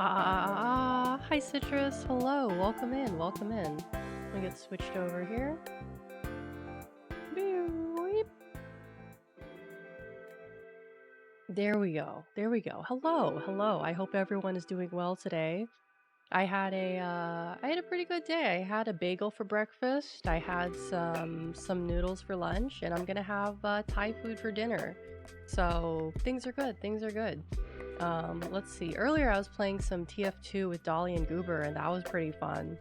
Hi Citrus. Hello. Welcome in. Welcome in. Let me get switched over here. Beep. There we go. There we go. Hello. Hello. I hope everyone is doing well today. I had a pretty good day. I had a bagel for breakfast. I had some noodles for lunch, and I'm gonna have Thai food for dinner. So things are good. Things are good. Let's see. Earlier I was playing some TF2 with Dollie and Goober, and that was pretty fun.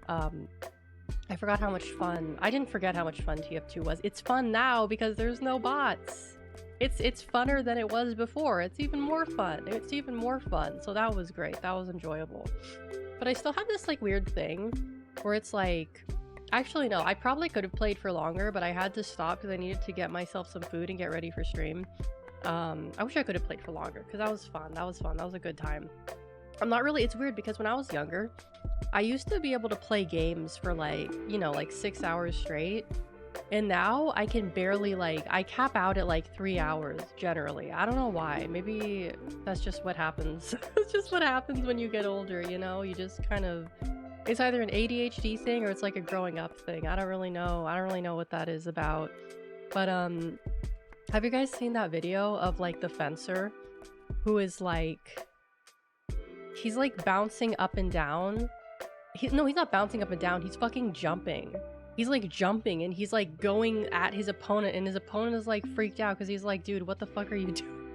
I forgot how much fun. I didn't forget how much fun TF2 was. It's fun now because there's no bots. It's funner than it was before. It's even more fun. It's even more fun. So that was great. That was enjoyable. But I still have this like weird thing where it's like, actually no, I probably could have played for longer, but I had to stop because I needed to get myself some food and get ready for stream. I wish I could have played for longer because that was fun. That was fun. That was a good time. I'm not really, it's weird because when I was younger, I used to be able to play games for like, you know, like 6 hours straight. And now I can barely I cap out at like 3 hours generally. I don't know why. Maybe that's just what happens. It's just what happens when you get older, you know? You just kind of, it's either an ADHD thing or it's like a growing up thing. I don't really know. I don't really know what that is about. But have you guys seen that video of like the fencer who is like, he's like bouncing up and down? No, he's not bouncing up and down. He's fucking jumping. He's like jumping and he's like going at his opponent, and his opponent is like freaked out because he's like, dude, what the fuck are you doing?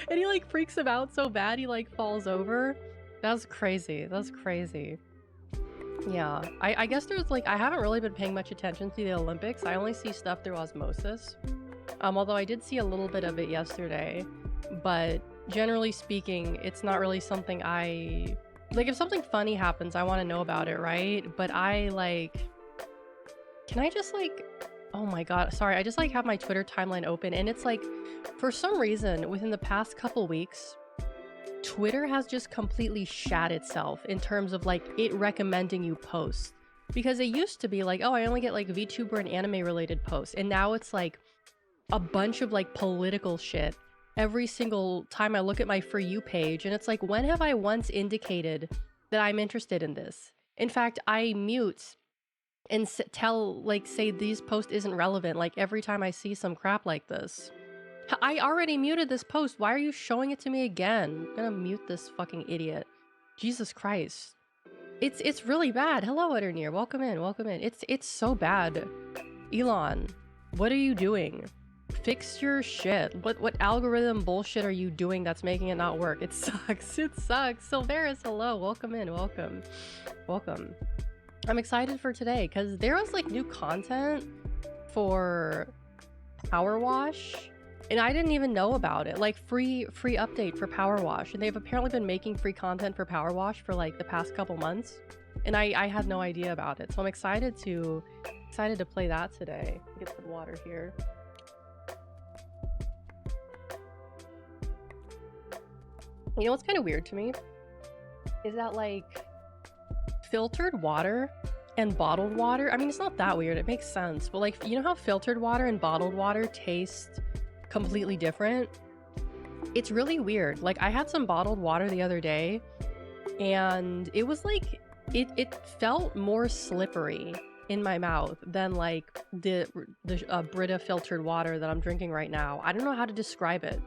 And he like freaks him out so bad he like falls over. That's crazy. That's crazy. Yeah, I guess there's like, I haven't really been paying much attention to the Olympics. I only see stuff through osmosis. Although I did see a little bit of it yesterday, but generally speaking, it's not really something I like. If something funny happens, I want to know about it, right? But I like, can I just like, oh my god, sorry, I just like have my Twitter timeline open, and it's like, for some reason, within the past couple weeks, Twitter has just completely shat itself in terms of like it recommending you posts. Because it used to be like, oh, I only get like VTuber and anime related posts, and now it's like a bunch of like political shit every single time I look at my For You page, and it's like, when have I once indicated that I'm interested in this? In fact, I mute and say this post isn't relevant like every time I see some crap like this. I already muted this post. Why are you showing it to me again? I'm gonna mute this fucking idiot. Jesus Christ. It's really bad. Hello, Etterneer. Welcome in. Welcome in. It's so bad. Elon, what are you doing? Fix your shit. What algorithm bullshit are you doing that's making it not work? It sucks. It sucks. Silveris, hello. Welcome in. Welcome. Welcome. I'm excited for today because there was like new content for Powerwash, and I didn't even know about it. Like free update for Powerwash, and they've apparently been making free content for Powerwash for like the past couple months, and I had no idea about it. So I'm excited to play that today. Get some water here. You know what's kind of weird to me is that like filtered water and bottled water, I mean, it's not that weird, it makes sense, but like, you know how filtered water and bottled water taste completely different? It's really weird. Like, I had some bottled water the other day, and it was like, it felt more slippery in my mouth than like the Brita filtered water that I'm drinking right now. I don't know how to describe it.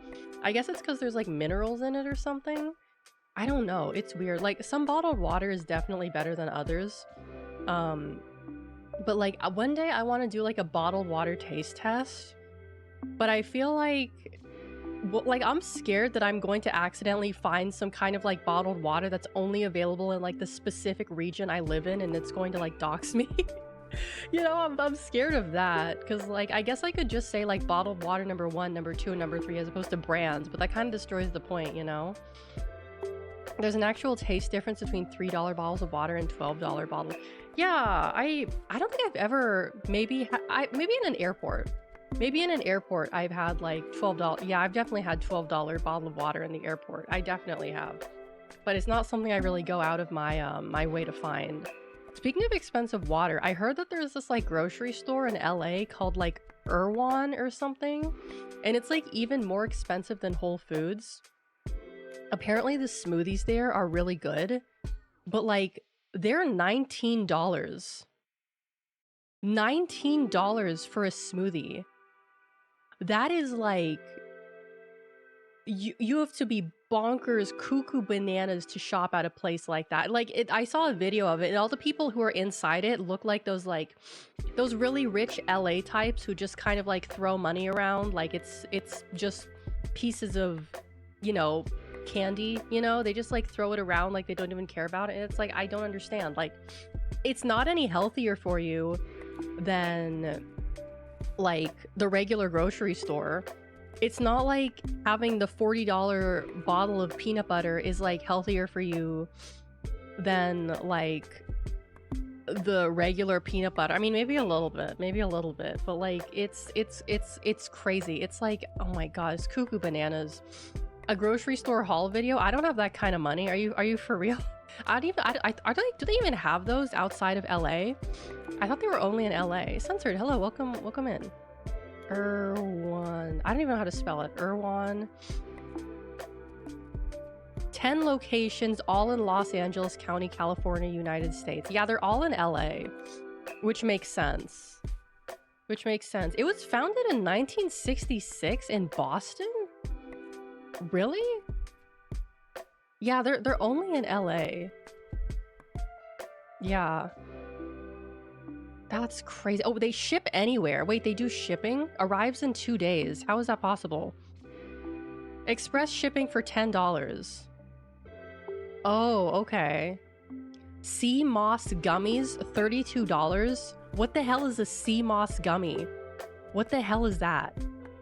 I guess it's because there's like minerals in it or something. I don't know. It's weird. Like, some bottled water is definitely better than others. But like one day I want to do like a bottled water taste test. But I feel like I'm scared that I'm going to accidentally find some kind of like bottled water that's only available in like the specific region I live in, and it's going to like dox me. You know, I'm scared of that, because like I guess I could just say like bottled water number 1, number 2, and number 3 as opposed to brands, but that kind of destroys the point, you know? There's an actual taste difference between $3 bottles of water and $12 bottles. Yeah, I don't think I've ever, maybe in an airport. Maybe in an airport I've had like $12. Yeah, I've definitely had $12 bottle of water in the airport. I definitely have. But it's not something I really go out of my my way to find. Speaking of expensive water, I heard that there's this like grocery store in LA called like Erewhon or something, and it's like even more expensive than Whole Foods. Apparently the smoothies there are really good, but like they're $19. $19 for a smoothie. That is like, you have to be bonkers cuckoo bananas to shop at a place like that. Like I saw a video of it, and all the people who are inside it look like those really rich LA types who just kind of like throw money around like it's just pieces of, you know, candy, you know? They just like throw it around like they don't even care about it. And it's like, I don't understand. Like, it's not any healthier for you than like the regular grocery store. It's not like having the $40 bottle of peanut butter is like healthier for you than like the regular peanut butter. I mean, maybe a little bit, but like it's crazy. It's like, oh my god, it's cuckoo bananas. A grocery store haul video? I don't have that kind of money. Are you for real? Do they even have those outside of LA? I thought they were only in LA. Censored. Hello, welcome in. Erwan. I don't even know how to spell it. Erwan. 10 locations, all in Los Angeles County, California, United States. Yeah, they're all in LA, which makes sense. It was founded in 1966 in Boston? Really? Yeah, they're only in LA. Yeah. That's crazy. Oh, they ship anywhere. Wait, they do shipping? Arrives in 2 days. How is that possible? Express shipping for $10. Oh, okay. Sea moss gummies, $32. What the hell is a sea moss gummy? What the hell is that?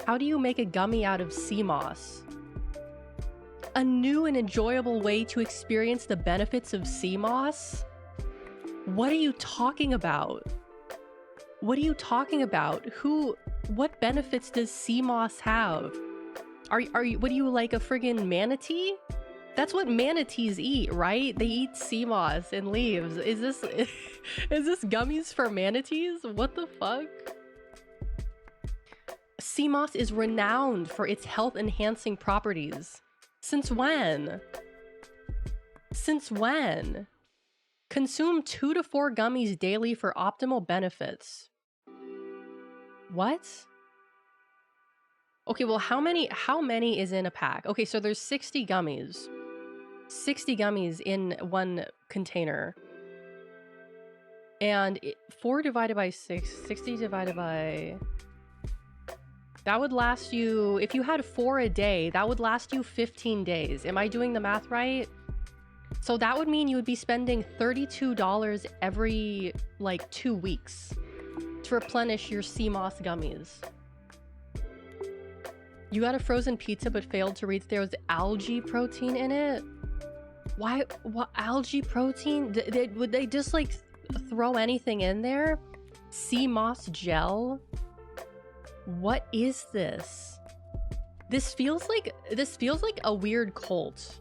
How do you make a gummy out of sea moss? A new and enjoyable way to experience the benefits of sea moss? What are you talking about? What are you talking about? What benefits does sea moss have? Are you, what are you, like a friggin' manatee? That's what manatees eat, right? They eat sea moss and leaves. Is this gummies for manatees? What the fuck? Sea moss is renowned for its health-enhancing properties. Since when? Since when? Consume 2 to 4 gummies daily for optimal benefits. What? Okay, well, how many is in a pack? Okay, so there's 60 gummies. 60 gummies in one container. And 4 divided by 6, 60 divided by... That would last you, if you had 4 a day, that would last you 15 days. Am I doing the math right? So that would mean you would be spending $32 every, like, 2 weeks to replenish your sea moss gummies. You got a frozen pizza but failed to read there was algae protein in it? Why? What algae protein? Would they just, like, throw anything in there? Sea moss gel? What is this? This feels like a weird cult.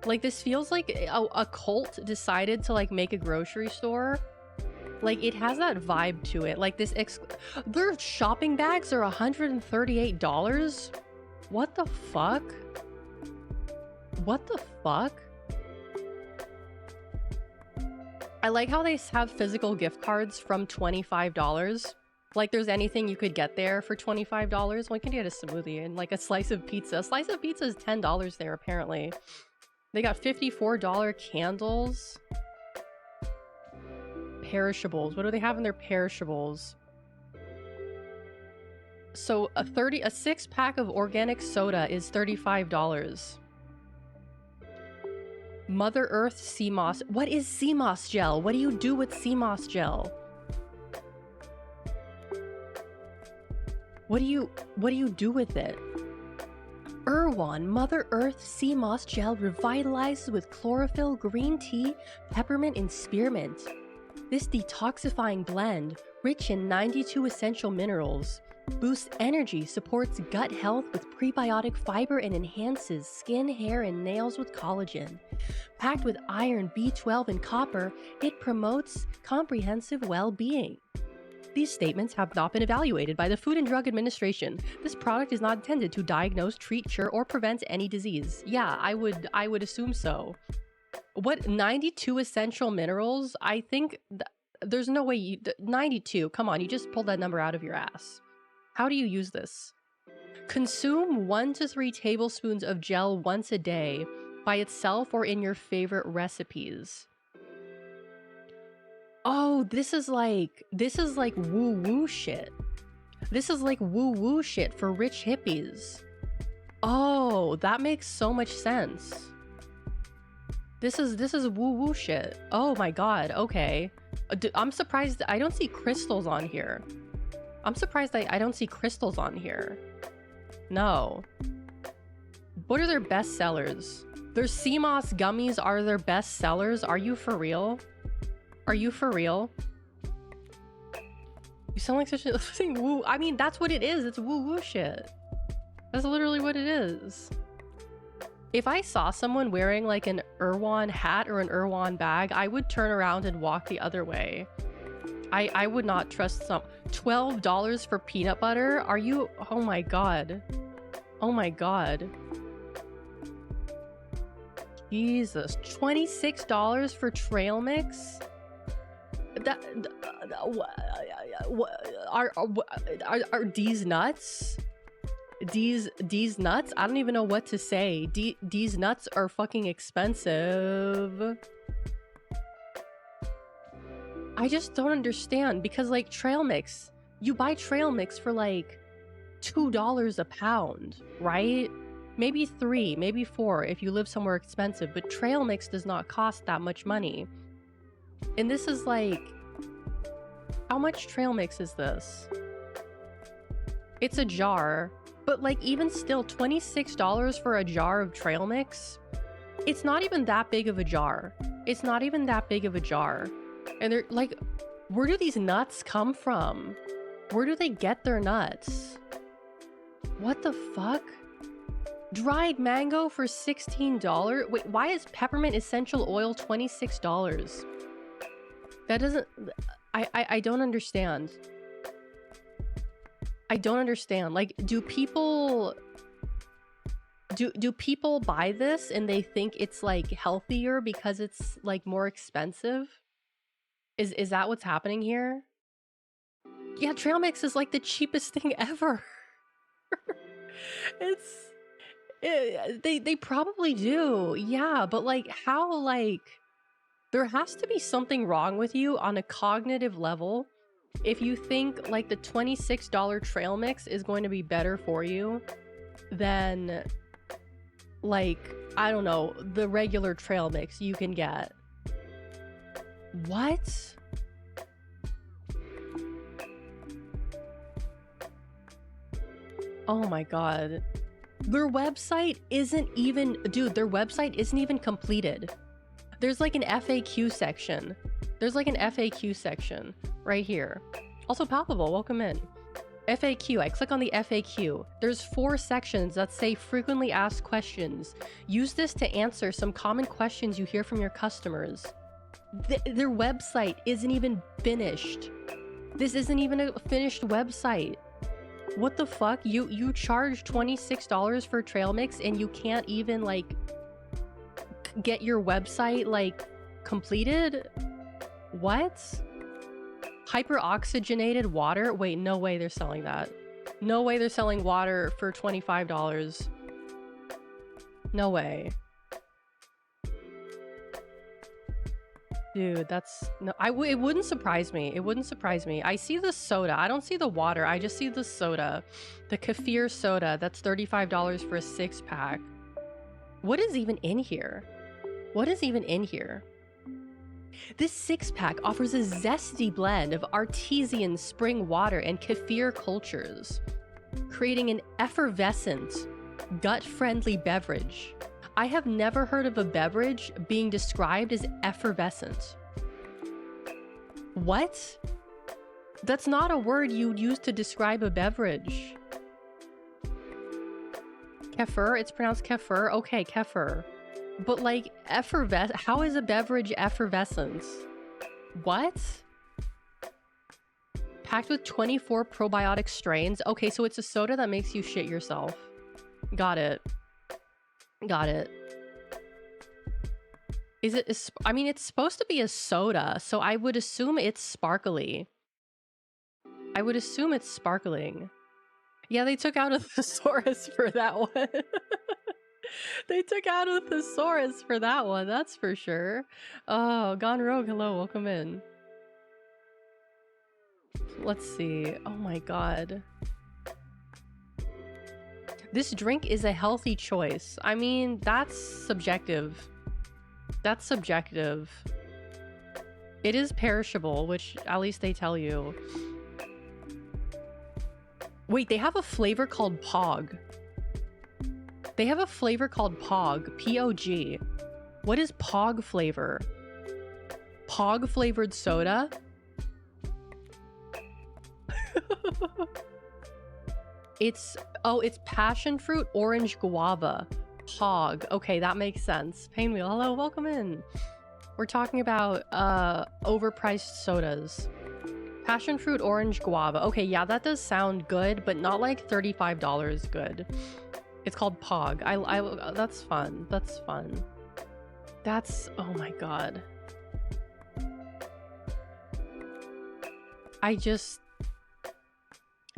Like, this feels like a cult decided to, like, make a grocery store. Like, it has that vibe to it. Like, their shopping bags are $138? What the fuck? What the fuck? I like how they have physical gift cards from $25. Like, there's anything you could get there for $25. One can get a smoothie and, like, a slice of pizza. A slice of pizza is $10 there, apparently. They got $54 candles. Perishables. What do they have in their perishables? So, a 6-pack of organic soda is $35. Mother Earth sea moss. What is sea moss gel? What do you do with sea moss gel? What do you do with it? Erwan Mother Earth Sea Moss Gel revitalizes with chlorophyll, green tea, peppermint, and spearmint. This detoxifying blend, rich in 92 essential minerals, boosts energy, supports gut health with prebiotic fiber, and enhances skin, hair, and nails with collagen. Packed with iron, B12, and copper, it promotes comprehensive well-being. These statements have not been evaluated by the Food and Drug Administration. This product is not intended to diagnose, treat, cure, or prevent any disease. Yeah, I would assume so. What, 92 essential minerals? I think there's no way you... 92, come on, you just pulled that number out of your ass. How do you use this? Consume 1 to 3 tablespoons of gel once a day by itself or in your favorite recipes. Oh, this is like woo-woo shit. This is like woo-woo shit for rich hippies. Oh, that makes so much sense. This is woo-woo shit. Oh my god, okay. I'm surprised I don't see crystals on here. I'm surprised I don't see crystals on here. No. What are their best sellers? Their CMOS gummies are their best sellers? Are you for real? Are you for real? You sound like such a woo. I mean, that's what it is. It's woo-woo shit. That's literally what it is. If I saw someone wearing like an Erewhon hat or an Erewhon bag, I would turn around and walk the other way. I would not trust some... $12 for peanut butter? Are you... Oh my god. Oh my god. Jesus. $26 for trail mix? That... Are these nuts? These nuts? I don't even know what to say. These nuts are fucking expensive. I just don't understand, because like trail mix, you buy trail mix for like $2 a pound, right? Maybe 3, maybe 4 if you live somewhere expensive, but trail mix does not cost that much money. And this is like, how much trail mix is this? It's a jar, but like even still, $26 for a jar of trail mix? It's not even that big of a jar. It's not even that big of a jar. And they're like, where do these nuts come from? Where do they get their nuts? What the fuck? Dried mango for $16? Wait, why is peppermint essential oil $26? That doesn't... I don't understand. I don't understand. Like, do people buy this and they think it's like healthier because it's like more expensive? Is that what's happening here? Yeah, trail mix is like the cheapest thing ever. They probably do. Yeah, but like how, like, there has to be something wrong with you on a cognitive level if you think like the $26 trail mix is going to be better for you than like, I don't know, the regular trail mix you can get. What? Oh my god. Their website isn't even... Dude, their website isn't even completed. There's like an FAQ section. There's like an FAQ section right here. Also, Palpable, welcome in. FAQ, I click on the FAQ. There's 4 sections that say frequently asked questions. Use this to answer some common questions you hear from your customers. Their website isn't even finished. This isn't even a finished website. What the fuck? You charge $26 for trail mix and you can't even like get your website like completed? What? Hyper-oxygenated water? Wait, no way they're selling that. No way they're selling water for $25. No way. Dude, that's... No, it wouldn't surprise me. It wouldn't surprise me. I see the soda. I don't see the water. I just see the soda. The kefir soda. That's $35 for a 6-pack. What is even in here? What is even in here? This 6-pack offers a zesty blend of artesian spring water and kefir cultures, creating an effervescent, gut-friendly beverage. I have never heard of a beverage being described as effervescent. What? That's not a word you'd use to describe a beverage. Kefir? It's pronounced kefir? Okay, kefir. But like, how is a beverage effervescent? What? Packed with 24 probiotic strains. Okay, so it's a soda that makes you shit yourself. Got it. Got it. Is it? I mean, it's supposed to be a soda, so I would assume it's sparkly. I would assume it's sparkling. Yeah, they took out a thesaurus for that one. They took out a thesaurus for that one, that's for sure. Oh, Gone Rogue, hello, welcome in. Let's see. Oh my god. This drink is a healthy choice. I mean, that's subjective. That's subjective. It is perishable, which at least they tell you. Wait, they have a flavor called Pog. They have a flavor called Pog. P-O-G. What is Pog flavor? Pog flavored soda? It's passion fruit, orange, guava. Pog. Okay, that makes sense. Painwheel, hello, welcome in. We're talking about overpriced sodas. Passion fruit, orange, guava. Okay, yeah, that does sound good, but not like $35 good. It's called Pog. That's fun. That's fun. That's, oh my god.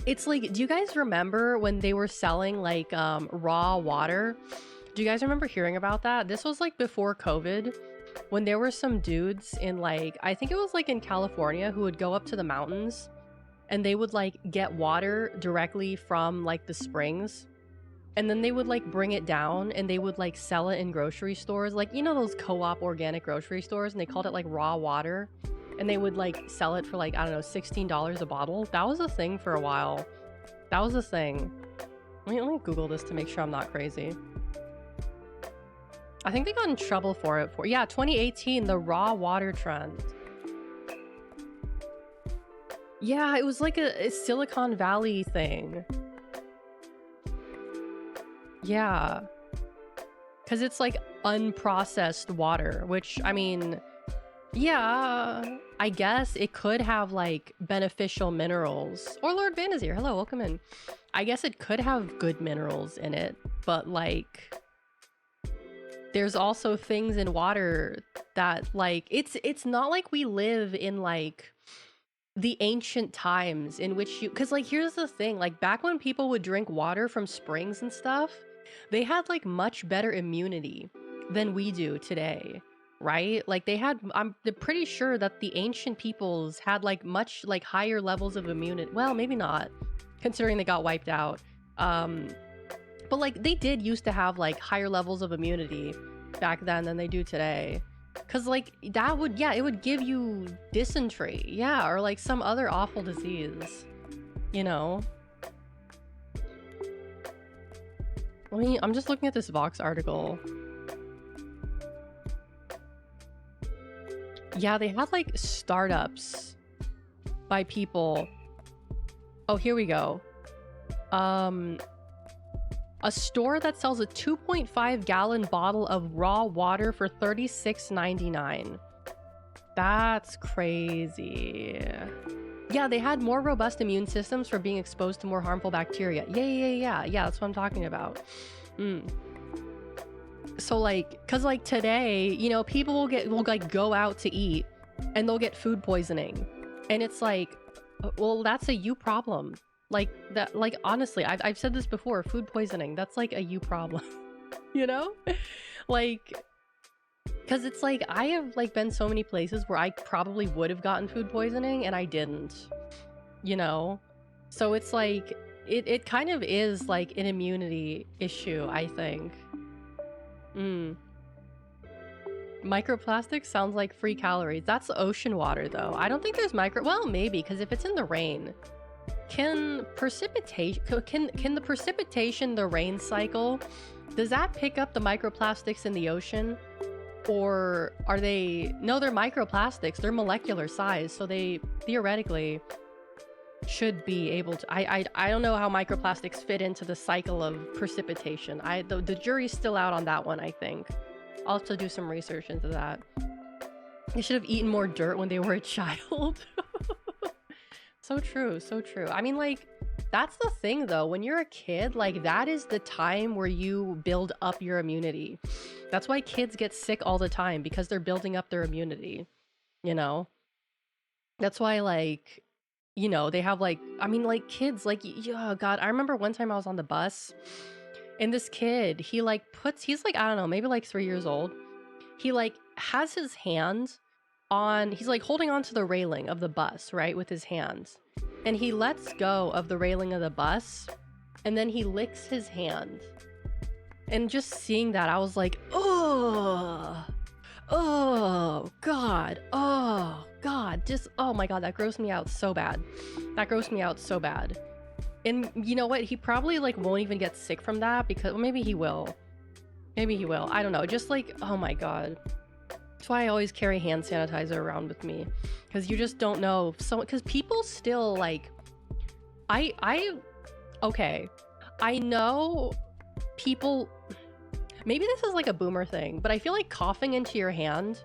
It's like, do you guys remember when they were selling like raw water? Do you guys remember hearing about that? This was like before COVID, when there were some dudes in like, I think it was like in California, who would go up to the mountains and they would like get water directly from like the springs. And then they would like bring it down and they would like sell it in grocery stores. Like, you know, those co-op organic grocery stores, and they called it like raw water. And they would like sell it for like, I don't know, $16 a bottle. That was a thing for a while. That was a thing. Let me Google this to make sure I'm not crazy. I think they got in trouble for it yeah, 2018, the raw water trend. Yeah, it was like a Silicon Valley thing. Yeah. Because it's like unprocessed water, which, I mean, yeah, I guess it could have like beneficial minerals. Or Lord Van is here. Hello, welcome in. I guess it could have good minerals in it, but like there's also things in water that like it's not like we live in like the ancient times in which because like here's the thing, like back when people would drink water from springs and stuff, they had like much better immunity than we do today, right? Like they had, I'm pretty sure that the ancient peoples had like much like higher levels of immunity. Well, maybe not, considering they got wiped out. But like they did used to have like higher levels of immunity back then than they do today. Cause like that would, yeah, it would give you dysentery, yeah, or like some other awful disease, you know? I'm just looking at this Vox article. Yeah, they had like startups by people. Oh, here we go. A store that sells a 2.5 gallon bottle of raw water for $36.99. That's crazy. Yeah, they had more robust immune systems for being exposed to more harmful bacteria. Yeah, that's what I'm talking about. So like, cause like today, you know, people will like go out to eat and they'll get food poisoning. And it's like, well, that's a you problem. Like that, like honestly, I've said this before, food poisoning, that's like a you problem, you know? Like, cause it's like, I have like been so many places where I probably would have gotten food poisoning and I didn't, you know? So it's like, it kind of is like an immunity issue, I think. Microplastics sounds like free calories. That's ocean water though. I don't think there's well, maybe, because if it's in the rain, can the precipitation, the rain cycle, does that pick up the microplastics in the ocean? Or are they, no, they're microplastics, they're molecular size, so they theoretically should be able to, I don't know how microplastics fit into the cycle of precipitation. The jury's still out on that one, I think. I'll have to do some research into that. They should have eaten more dirt when they were a child. So true, so true. I mean, like, that's the thing though. When you're a kid, like, that is the time where you build up your immunity. That's why kids get sick all the time, because they're building up their immunity, you know? That's why, like, you know, they have like, I mean, like, kids, like, oh God, I remember one time I was on the bus and this kid, he like he's like, I don't know, maybe like 3 years old. He like has his hand on, he's like holding onto the railing of the bus, right, with his hands. And he lets go of the railing of the bus and then he licks his hand. And just seeing that, I was like, oh, God, just, oh my God, that grossed me out so bad. That grossed me out so bad. And you know what? He probably like won't even get sick from that, because well, maybe he will. Maybe he will. I don't know. Just like, oh my God. That's why I always carry hand sanitizer around with me, because you just don't know. So, because people still like, okay, I know people, maybe this is like a boomer thing, but I feel like coughing into your hand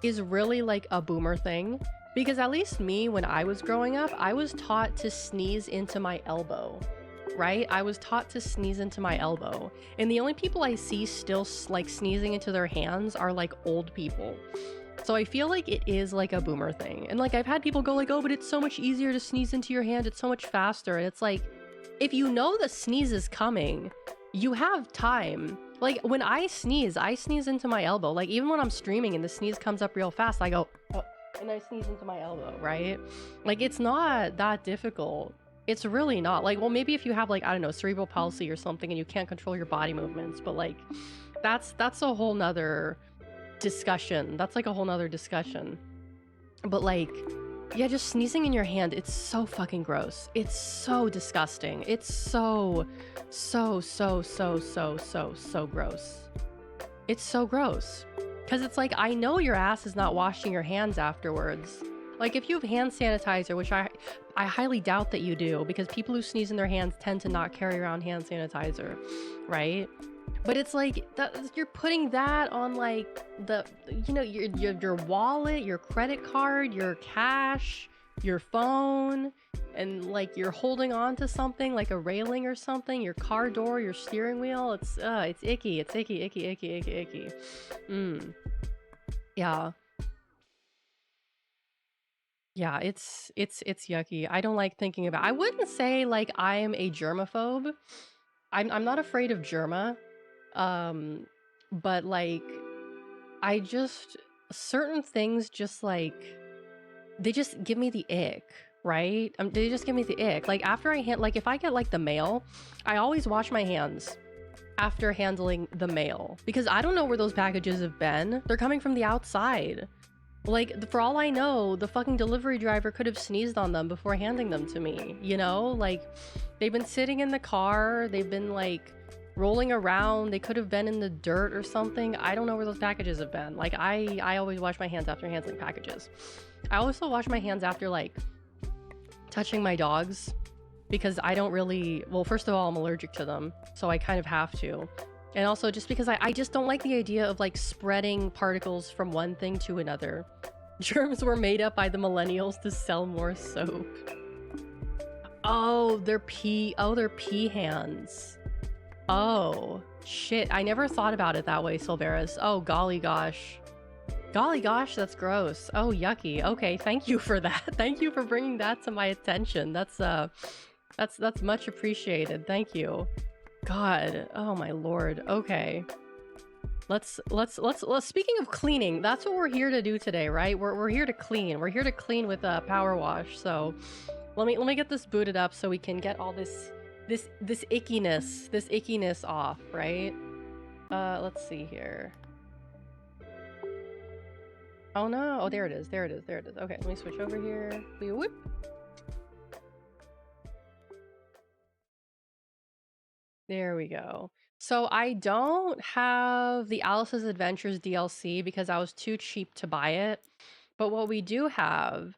is really like a boomer thing, because at least me, when I was growing up, I was taught to sneeze into my elbow, right? I was taught to sneeze into my elbow. And the only people I see still like sneezing into their hands are like old people. So I feel like it is like a boomer thing. And like I've had people go like, oh, but it's so much easier to sneeze into your hand. It's so much faster. And it's like, if you know the sneeze is coming, you have time. Like when I sneeze into my elbow. Like even when I'm streaming and the sneeze comes up real fast, I go, oh, and I sneeze into my elbow, right? Like it's not that difficult. It's really not. Like, well, maybe if you have like, I don't know, cerebral palsy or something and you can't control your body movements, but like that's a whole nother discussion. That's like a whole nother discussion. But like, yeah, just sneezing in your hand, it's so fucking gross. It's so disgusting. It's so gross. It's so gross. Because it's like, I know your ass is not washing your hands afterwards. Like if you have hand sanitizer, which I highly doubt that you do, because people who sneeze in their hands tend to not carry around hand sanitizer, right? But it's like that you're putting that on like the, you know, your wallet, your credit card, your cash, your phone, and like you're holding on to something like a railing or something, your car door, your steering wheel. It's icky. It's icky. Yeah. Yeah, it's yucky. I don't like thinking about. I wouldn't say like I am a germaphobe. I'm not afraid of germa. But like I just, certain things just like they just give me the ick, right? They just give me the ick. Like after like if I get like the mail, I always wash my hands after handling the mail, because I don't know where those packages have been. They're coming from the outside. Like, for all I know, the fucking delivery driver could have sneezed on them before handing them to me, you know? Like, they've been sitting in the car, they've been, like, rolling around, they could have been in the dirt or something. I don't know where those packages have been. Like, I always wash my hands after handling packages. I also wash my hands after, like, touching my dogs, because I don't really... Well, first of all, I'm allergic to them, so I kind of have to. And also just because I just don't like the idea of like spreading particles from one thing to another. Germs were made up by the millennials to sell more soap. Oh, they're pee hands. Oh, shit. I never thought about it that way, Silveris. Oh, golly gosh. Golly gosh, that's gross. Oh, yucky. Okay, thank you for that. Thank you for bringing that to my attention. That's much appreciated. Thank you. God, oh my lord. Okay, let's speaking of cleaning, that's what we're here to do today, right? We're here to clean. We're here to clean with Powerwash. So let me get this booted up so we can get all this ickiness off, right? Let's see here. Oh no. Oh, there it is. Okay, let me switch over here. Whoop. There we go. So I don't have the Alice's Adventures DLC because I was too cheap to buy it. But what we do have,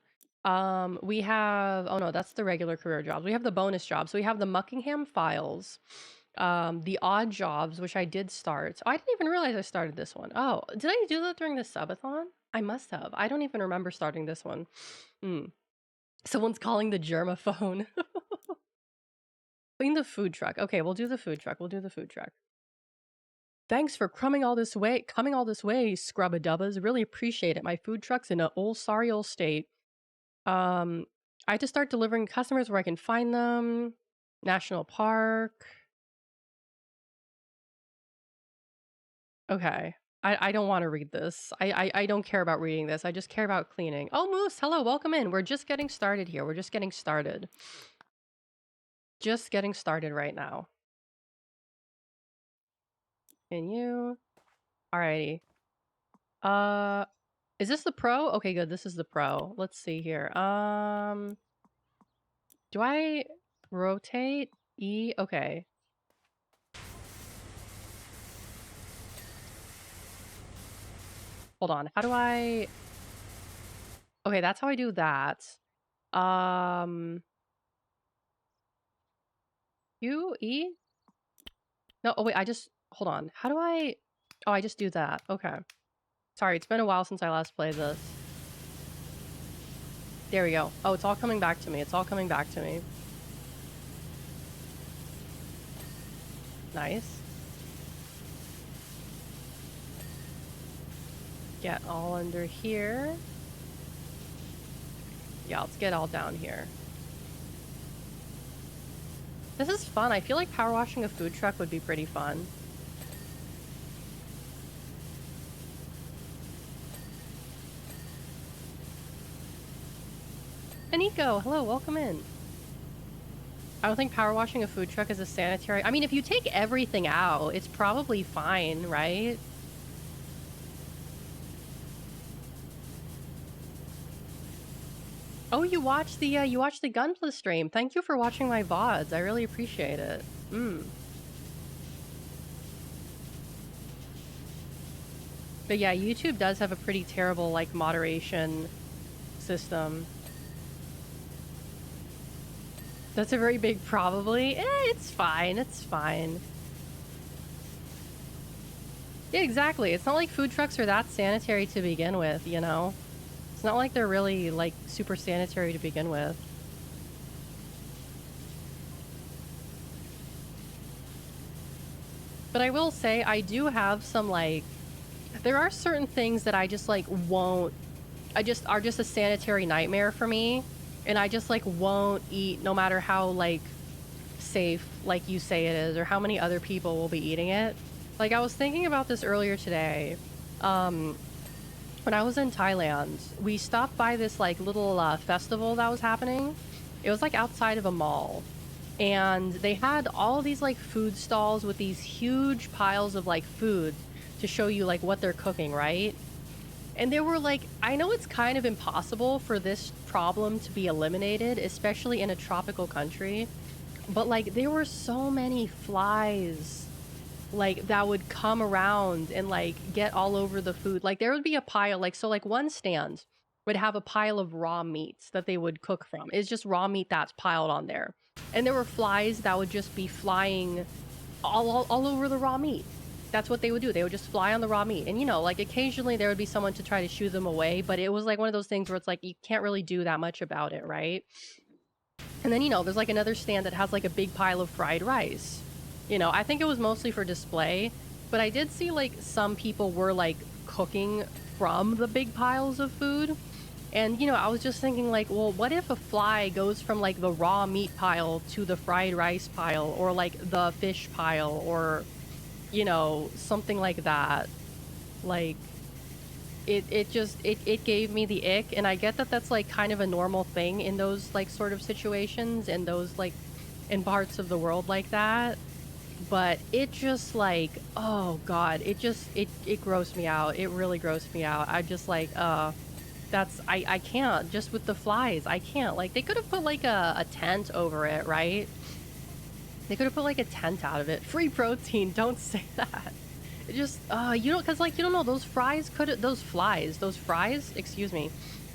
we have, oh no, that's the regular career jobs. We have the bonus jobs. So we have the Muckingham Files, the odd jobs, which I did start. Oh, I didn't even realize I started this one. Oh, did I do that during the subathon? I must have. I don't even remember starting this one. Someone's calling the germaphone. Clean the food truck. Okay, we'll do the food truck. We'll do the food truck. Thanks for coming all this way, scrub-a-dubbas. Really appreciate it. My food truck's in a sorry old state. I had to start delivering customers where I can find them. National Park. Okay. I don't want to read this. I don't care about reading this. I just care about cleaning. Oh, Moose, hello, welcome in. We're just getting started here. We're just getting started. Just getting started right now. Continue. Alrighty. Is this the pro? Okay, good. This is the pro. Let's see here. Do I rotate? E? Okay. Hold on. How do I... Okay, that's how I do that. U? E? No, oh wait, I just... Hold on. How do I... Oh, I just do that. Okay. Sorry, it's been a while since I last played this. There we go. Oh, it's all coming back to me. It's all coming back to me. Nice. Get all under here. Yeah, let's get all down here. This is fun. I feel like power washing a food truck would be pretty fun. Aniko, hello, welcome in. I don't think power washing a food truck is a sanitary... I mean, if you take everything out, it's probably fine, right? Oh, you watched the Gunpla stream. Thank you for watching my VODs. I really appreciate it. But yeah, YouTube does have a pretty terrible, like, moderation system. That's a very big probably. It's fine. It's fine. Yeah, exactly. It's not like food trucks are that sanitary to begin with, you know? It's not like they're really, like, super sanitary to begin with. But I will say, I do have some, like... There are certain things that I just, like, won't... are just a sanitary nightmare for me. And I just, like, won't eat no matter how, like, safe, like you say it is, or how many other people will be eating it. Like, I was thinking about this earlier today. When I was in Thailand, we stopped by this, like, little festival that was happening. It was, like, outside of a mall. And they had all these, like, food stalls with these huge piles of, like, food to show you, like, what they're cooking, right? And they were like, I know it's kind of impossible for this problem to be eliminated, especially in a tropical country. But, like, there were so many flies, like, that would come around and, like, get all over the food. Like, there would be a pile, like, so, like, one stand would have a pile of raw meats that they would cook from. It's just raw meat that's piled on there. And there were flies that would just be flying all over the raw meat. That's what they would do. They would just fly on the raw meat. And, you know, like, occasionally there would be someone to try to shoo them away, but it was, like, one of those things where it's, like, you can't really do that much about it, right? And then, you know, there's, like, another stand that has, like, a big pile of fried rice. You know, I think it was mostly for display, but I did see, like, some people were, like, cooking from the big piles of food. And, you know, I was just thinking, like, well, what if a fly goes from, like, the raw meat pile to the fried rice pile, or, like, the fish pile, or... you know, something like that. Like, it gave me the ick, and I get that that's, like, kind of a normal thing in those, like, sort of situations, and those, like, in parts of the world like that. But it just, like, oh god, it grossed me out. It really grossed me out. I just, like, I can't, just with the flies, I can't. Like, they could have put, like, a tent over it, right? They could have put, like, a tent out of it. Free protein, don't say that. It just, you know, because, like, you don't know, those fries, excuse me,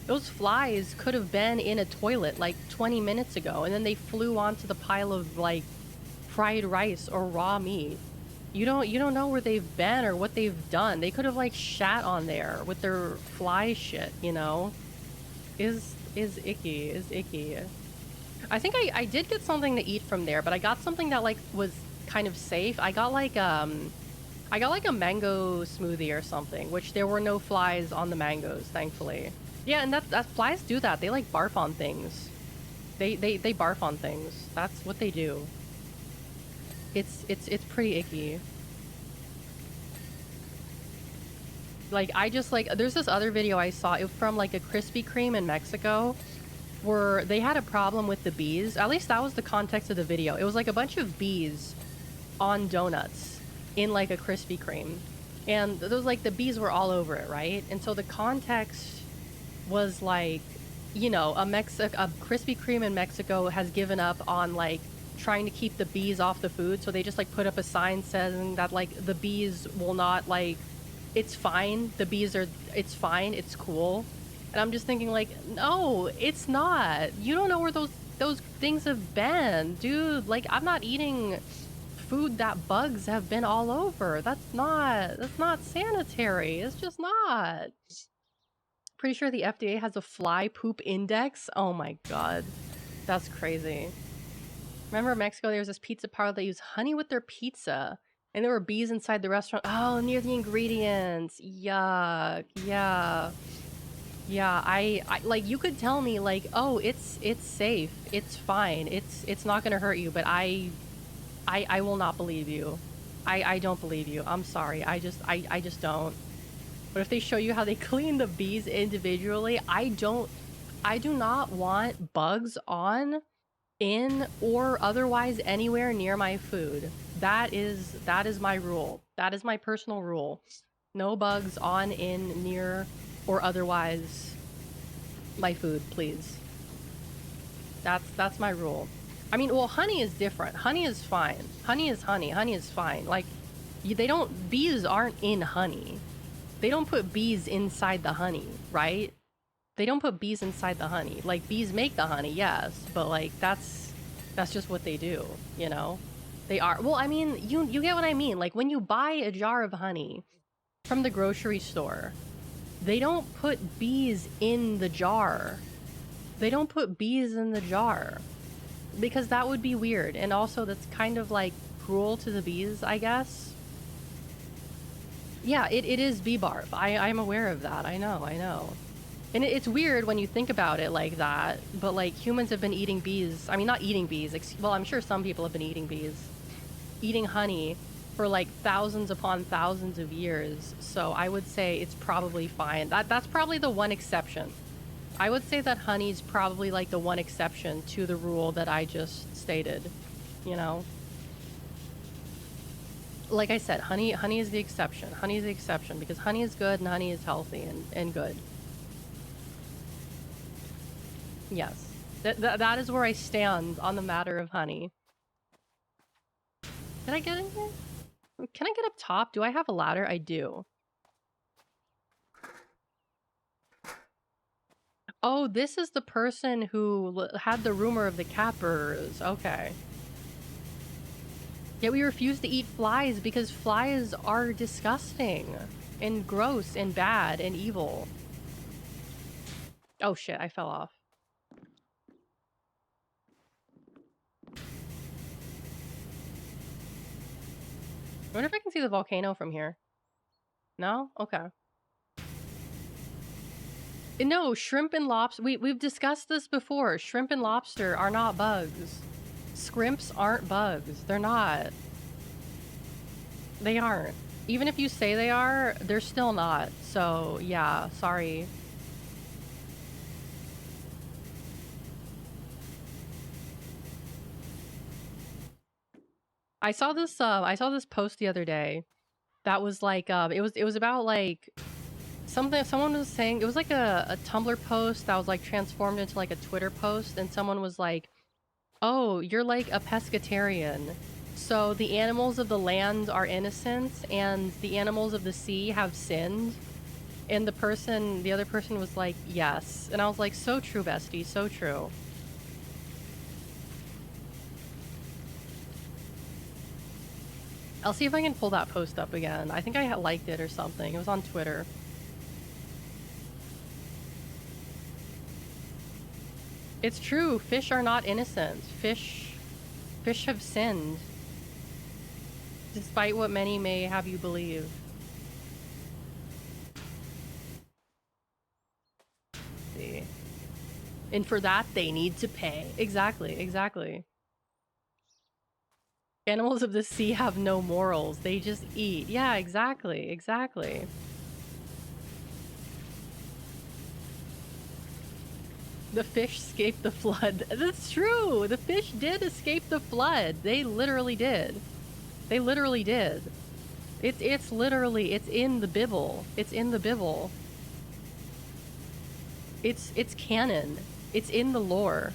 those flies could have been in a toilet, like, 20 minutes ago, and then they flew onto the pile of, like, fried rice or raw meat. You don't know where they've been or what they've done. They could have, like, shat on there with their fly shit, you know? is icky, is icky. I think I did get something to eat from there, but I got something that like was kind of safe. I got like a mango smoothie or something, which there were no flies on the mangoes, thankfully. Yeah, and that flies do that. They like barf on things. They barf on things. That's what they do. It's pretty icky. Like, I just, like, there's this other video I saw from, like, a Krispy Kreme in Mexico where they had a problem with the bees. At least that was the context of the video. It was, like, a bunch of bees on donuts in, like, a Krispy Kreme. And those, like, the bees were all over it, right? And so the context was, like, you know, a Krispy Kreme in Mexico has given up on, like, trying to keep the bees off the food. So they just, like, put up a sign saying that, like, the bees will not, like... It's fine. The bees are... It's fine. It's cool. And I'm just thinking, like, no, it's not. You don't know where those things have been. Dude, like, I'm not eating food that bugs have been all over. That's not sanitary. It's just not. Pretty sure the FDA has a fly poop index. Oh my god. That's crazy. Remember in Mexico, there was this pizza parlor that used honey with their pizza. And there were bees inside the restaurant. Oh, near the ingredients. Yuck. Yeah. Yeah, I like, you could tell me, like, oh, it's safe. It's fine. It's not gonna hurt you, but I will not believe you. I don't believe you. I'm sorry. I just don't. But if they show you how they clean the bees individually, I do not want bugs on, in, or otherwise anywhere near my food. That is my rule. That is my personal rule. No bugs on, in, near, or otherwise my food, please. That's my rule. I mean, well, honey is different. Honey is fine. Honey is honey. Honey is fine. Like, bees aren't in honey. They don't put bees inside the honey, right? They don't put bees inside the honey. Like, bees make the honey, yes, but like, that's just what they do, you know? They are, well, I mean, you get what I mean. Like, when you buy a jar of honey from the grocery store, they don't put bees in the jar. They don't put bees in the jar. Because that would be weird. And also, that's kind of, like, cruel to the bees, I guess. Yeah, it is bee barf. I'm aware of that. I know. And it's weird when you think about it like that. But, like, humans have been eating bees. I mean, not eating bees. Well, I'm sure some people have been eating bees. Eating honey for like thousands upon thousands of years. So I would say it's probably fine. That's probably the one exception. I would say that honey's probably like the one exception to the rule that I just stated, you know? Like I said, honey is the exception. Honey is the exception because honey is good and honey is healthy and good. Yes. That is where I stand on the matter of honey. Did I get in here? Can I get up top? Do I have a ladder? I do. Oh, this is the person who had the rumor of the cat burgers. Okay. Yet we refuse to eat flies because flies are disgusting and gross and bad and evil. Oh shit, I fell off. I wonder if I can see the volcano from here. No? Okay. No, shrimp and lobster. We've discussed this before. Shrimp and lobster are not bugs. Scrimps aren't bugs. They're not. They aren't. Even if you say they are, they're still not. So, yeah, sorry. I saw this post the other day that was like it was about like something someone was saying. It was like a Tumblr post that was like transformed into like a Twitter post, and someone was like, "Oh, you're like a pescatarian. So the animals of the land are innocent and the animals of the sea have sinned." And the other person was like, "Yes." And I was like, "So true, bestie, so true." I'll see if I can pull that post up again. I think I liked it or something. It was on Twitter. It's true. Fish are not innocent. Fish have sinned. Despite what many may have you believe. Let's see. And for that, they need to pay. Exactly, exactly. Animals of the sea have no morals. They just eat. Yeah, exactly, exactly. The fish escaped the flood. That's true. The fish did escape the flood. They literally did. They literally did. It's literally, it's in the Bible. It's in the Bible. It's canon. It's in the lore.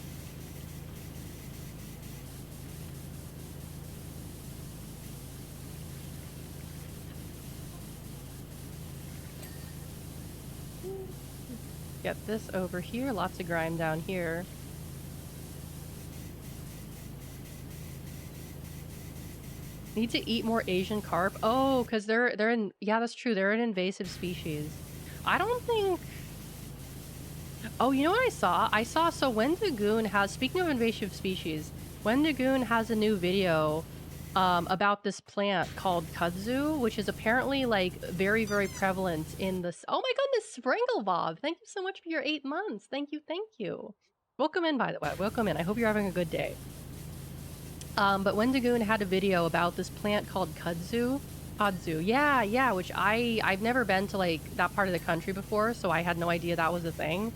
Get this over here. Lots of grime down here. Need to eat more Asian carp. Oh, because they're in, yeah, that's true. They're an invasive species. I don't think. Oh, you know what I saw? So Wendigoon has, speaking of invasive species, Wendigoon has a new video about this plant called kudzu, which is apparently like very, very prevalent in this. Oh my goodness, Springle Bob. Thank you so much for your 8 months. Thank you, thank you. Welcome in, by the way. Welcome in. I hope you're having a good day. But Wendigoon had a video about this plant called kudzu. Kudzu, yeah, which I've never been to like that part of the country before, so I had no idea that was a thing.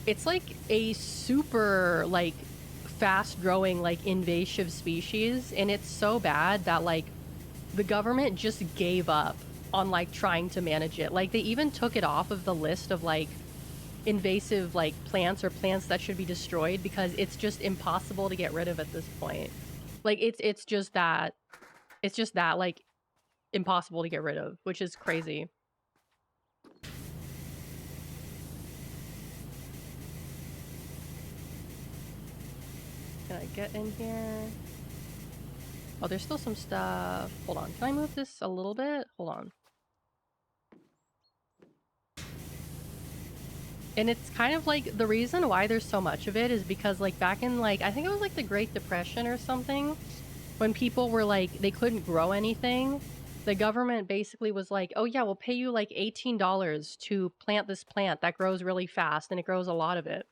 It's like a super like fast growing like invasive species, and it's so bad that like the government just gave up on like trying to manage it. Like they even took it off of the list of like invasive like plants or plants that should be destroyed because it's just impossible to get rid of at this point. Like it's just that like impossible to get rid of, which is crazy. Can I get in here? Oh, there's still some stuff. Hold on. Can I move this a little bit? Hold on. And it's kind of like the reason why there's so much of it is because like back in like, I think it was like the Great Depression or something, when people were like, they couldn't grow anything, the government basically was like, oh yeah, we'll pay you like $18 to plant this plant that grows really fast and it grows a lot of it.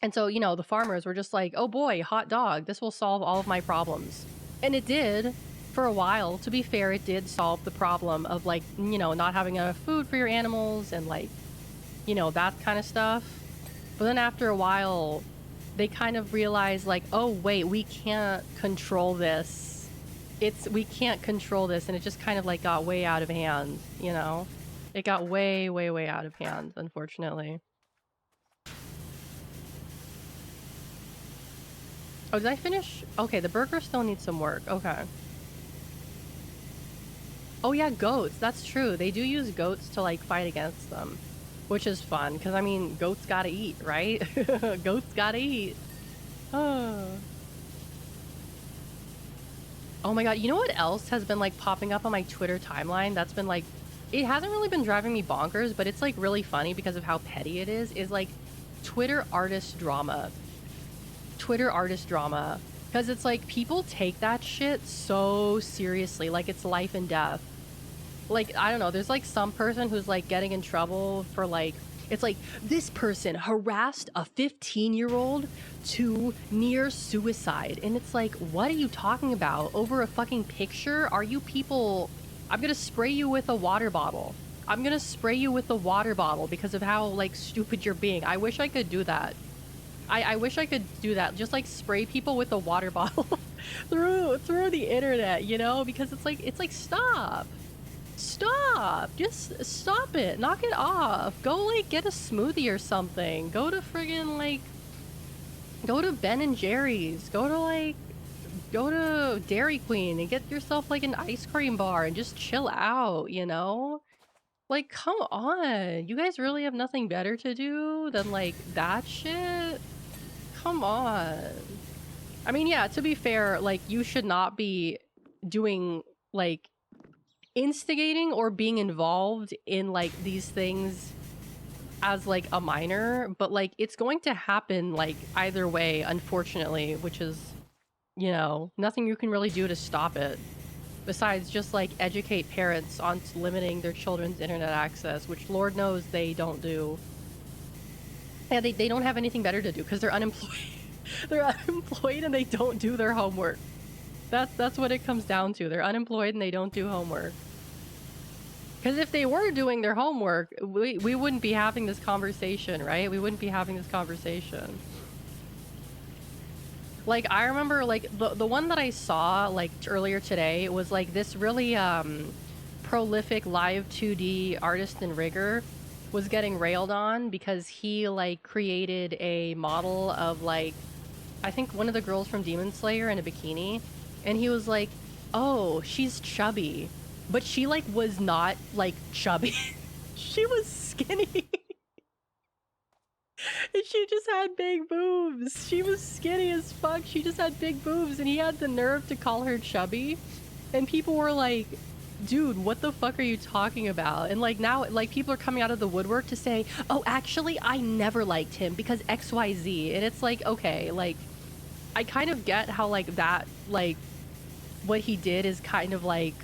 And so, you know, the farmers were just like, oh boy, hot dog, this will solve all of my problems. And it did for a while. To be fair, it did solve the problem of like, you know, not having enough food for your animals and like, you know, that kind of stuff. But then after a while, they kind of realized like, oh wait, we can't control this. We can't control this. And it just kind of like got way out of hand, you know? It got way, way, way out of hand, unfortunately. Oh, did I finish? Okay, the burger still needs some work. Okay. Oh yeah, goats. That's true. They do use goats to like fight against them, which is fun because I mean, goats gotta eat, right? Goats gotta eat. Oh. Oh my god, you know what else has been like popping up on my Twitter timeline that's been like, it hasn't really been driving me bonkers, but it's like really funny because of how petty it is like Twitter artist drama. Twitter artist drama. Because it's like people take that shit so seriously, like it's life and death. Like, I don't know, there's like some person who's like getting in trouble for like, it's like this person harassed a 15-year-old to near suicide. And it's like, what are you talking about? Over a fucking picture? Are you people? I'm gonna spray you with a water bottle. I'm gonna spray you with a water bottle because of how like stupid you're being. I wish I could do that. I wish I could do that. Just like spray people with a water bottle through the internet, you know? Because it's like stop. Stop. Just stop it. Knock it off. Go like get a smoothie or something. Go to friggin' like go to Ben and Jerry's. Go to Dairy Queen and get yourself like an ice cream bar and just chill out, you know? Like, come on. You guys really have nothing better to do than like that shit? Come on. I mean, yeah, to be fair, like you should not be doing like instigating or being involved in like these things as like a minor, but like it's going to happen like either way, unfortunately, which is, you know, nothing you can really do to stop it. Besides just like educate parents on limiting their children's internet access, which Lord knows they don't do. Yeah, they don't have anything better to do because they're unemployed. They're unemployed and they don't do their homework. That's what it comes down to. They're unemployed and they don't do homework. Because if they were doing their homework, we wouldn't be having this conversation, right? We wouldn't be having this conversation. Like, I remember, like, the one that I saw, like, earlier today was, like, this really, prolific live 2D artist and rigger was getting railed on because he, like, created a model of, like, I think one of the girls from Demon Slayer in a bikini, and he was like, oh, she's chubby. But she, like, was not, like, chubby. She was skinny. And she just had big boobs. She was skinny as fuck. She just had big boobs, and he had the nerve to call her chubby. And people were like, dude, what the fuck are you talking about? And, like, now, like, people are coming out of the woodwork to say, oh, actually, I never liked him because XYZ. And it's like, okay, like, I kind of get how, like, that, like, what he did is kind of, like,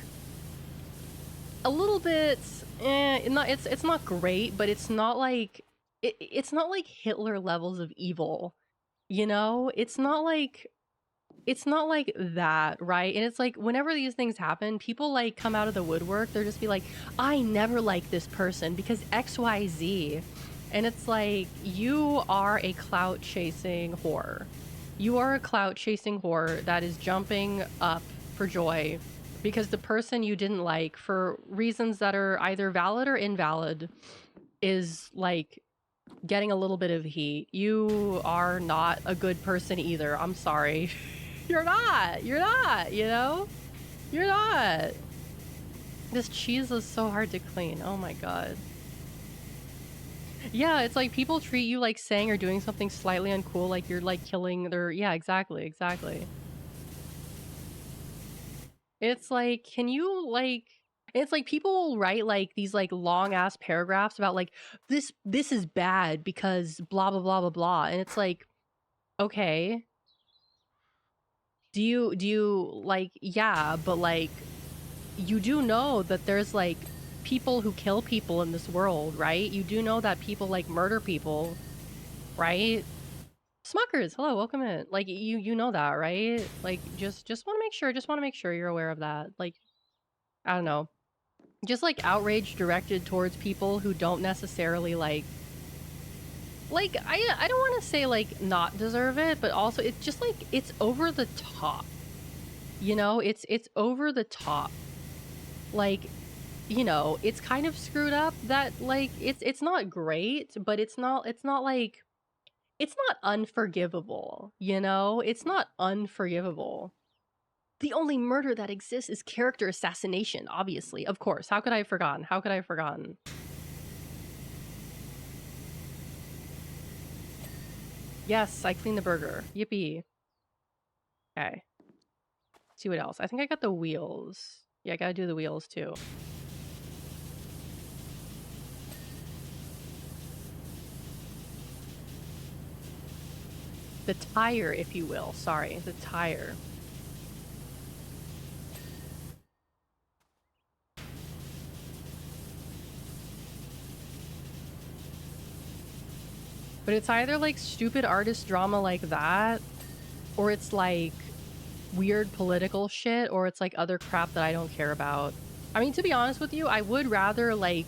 a little bit, it's not great, but it's not like, it's not like Hitler levels of evil, you know? It's not like that, right? And it's like, whenever these things happen, people, like, come out of the woodwork, they're just be like, I never liked this person because XYZ. And it's like, you are a clout-chasing whore. You are a clout-chasing whore that is jumping up for joy because the person you didn't like, for reasons that are either valid or invalid, is, like, getting a little bit of heat. You are not a good person either. I'm sorry. You're not, you know? You're not. This cheese is so hard to clean. Oh my god. Yeah, it's like people treat you like saying or doing something slightly uncool, like you're, like, killing their... Yeah, exactly. It's like, can you, like... It's like people will write, like, these, like, long-ass paragraphs about, like, this is bad because blah, blah, blah, blah, blah. And it's like, okay. Do you, like, yeah, but, like, you do know that there's, like, people who kill people in this world, right? You do know that people, like, murder people, right? Smuckers, hello, welcome in. Like, you know that, right? Like, just want to make sure you're aware of that. Like, I don't know. Just, like, outrage directed towards people who don't necessarily, like, I don't want to say, like, not deserve it, but also it's just, like, it's over the top. You know, it's over the top. Like, you know, it's kind of screwed up that, like, it's not great, but it's not like, it's not unforgivable, you know? It's not unforgivable. The only murder that exists is character assassination, obviously. Of course. How could I have forgotten? How could I have forgotten? Yes, I cleaned the burger. Yippee. Okay. See what else. I think I got the wheels. Yeah, I gotta do the wheels too. The tire, if you will. Sorry, the tire. But it's either, like, stupid artist drama like that, or it's, like, weird political shit, or it's, like, other crap that I don't care about. I mean, to be honest with you, I would rather, like,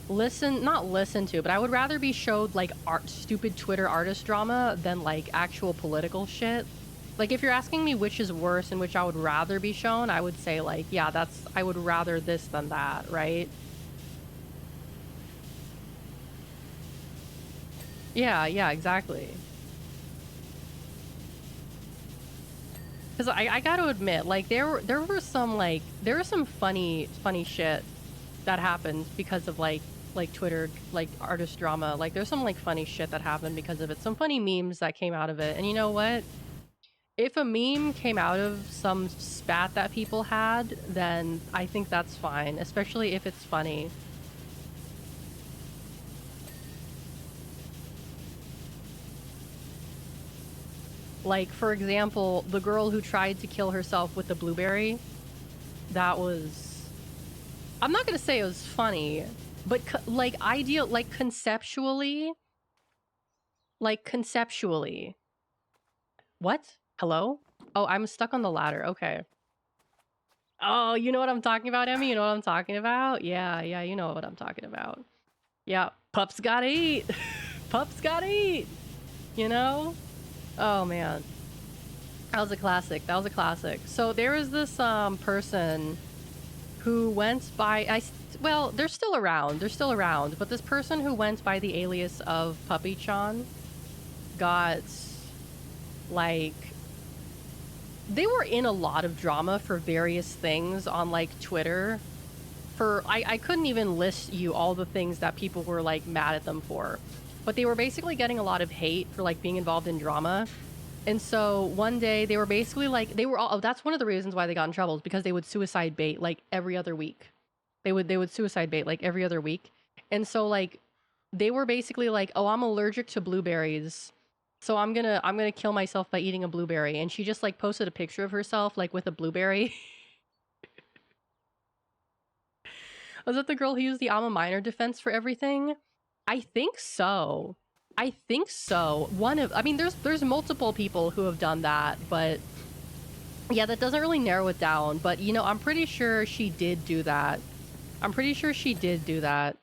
not listen to, but I would rather be showed, like, stupid Twitter artist drama than, like, actual political shit. Like, if you're asking me which is worse and which I would rather be shown, I would say, like, yeah, I would rather this than that, right? Yeah, exactly. Because I gotta admit, like, there were some funny shit that happened because of, like Twitter, like, artist drama. Like, there's some, like, funny shit that happened because of it. Some funny memes that came out of it. And you know what? If a meme came out of some spat that people had, then I think that's fine, especially if it's funny. Like, for example, the girl who tried to kill herself with the blueberry, that was... I'm not gonna say it was funny, but like conceptually... Like, conceptually... What? Hello? Oh, I'm stuck on the ladder. Okay. Oh, you know what I'm talking about, Emmy? You know what I'm talking about? Yeah, you know what I'm talking about. Yeah, pups gotta eat. Pups gotta eat. You know? Oh, man. That was a classic. That was a classic. So there was this person who went by... well, they're still around. They're still around. But this person who went by the alias of Puppy-chan got, like... They were in a lot of drama for various things on, like, Twitter. I couldn't even list you all the things that people were, like, mad at them for. But they were basically getting a lot of hate for, like, being involved in drama. And so one day they were basically, like, they were all... Oh, that's one of the reasons why they got in trouble, is because they would suicide bait, like, every other week. They would suicide bait, like, every other week. And so, like, they were basically like, oh, I'm allergic to blueberries, so I'm gonna kill myself by eating a blueberry. And she just, like, posted a picture of herself, like, with a blueberry. Was that the girl who used the alma minor defense for everything? I think so. I think so. I mean, there's multiple people who have done that, but yeah, that doesn't really narrow it down. But, you know, I'm pretty sure she did do that. I'm pretty sure she did do that.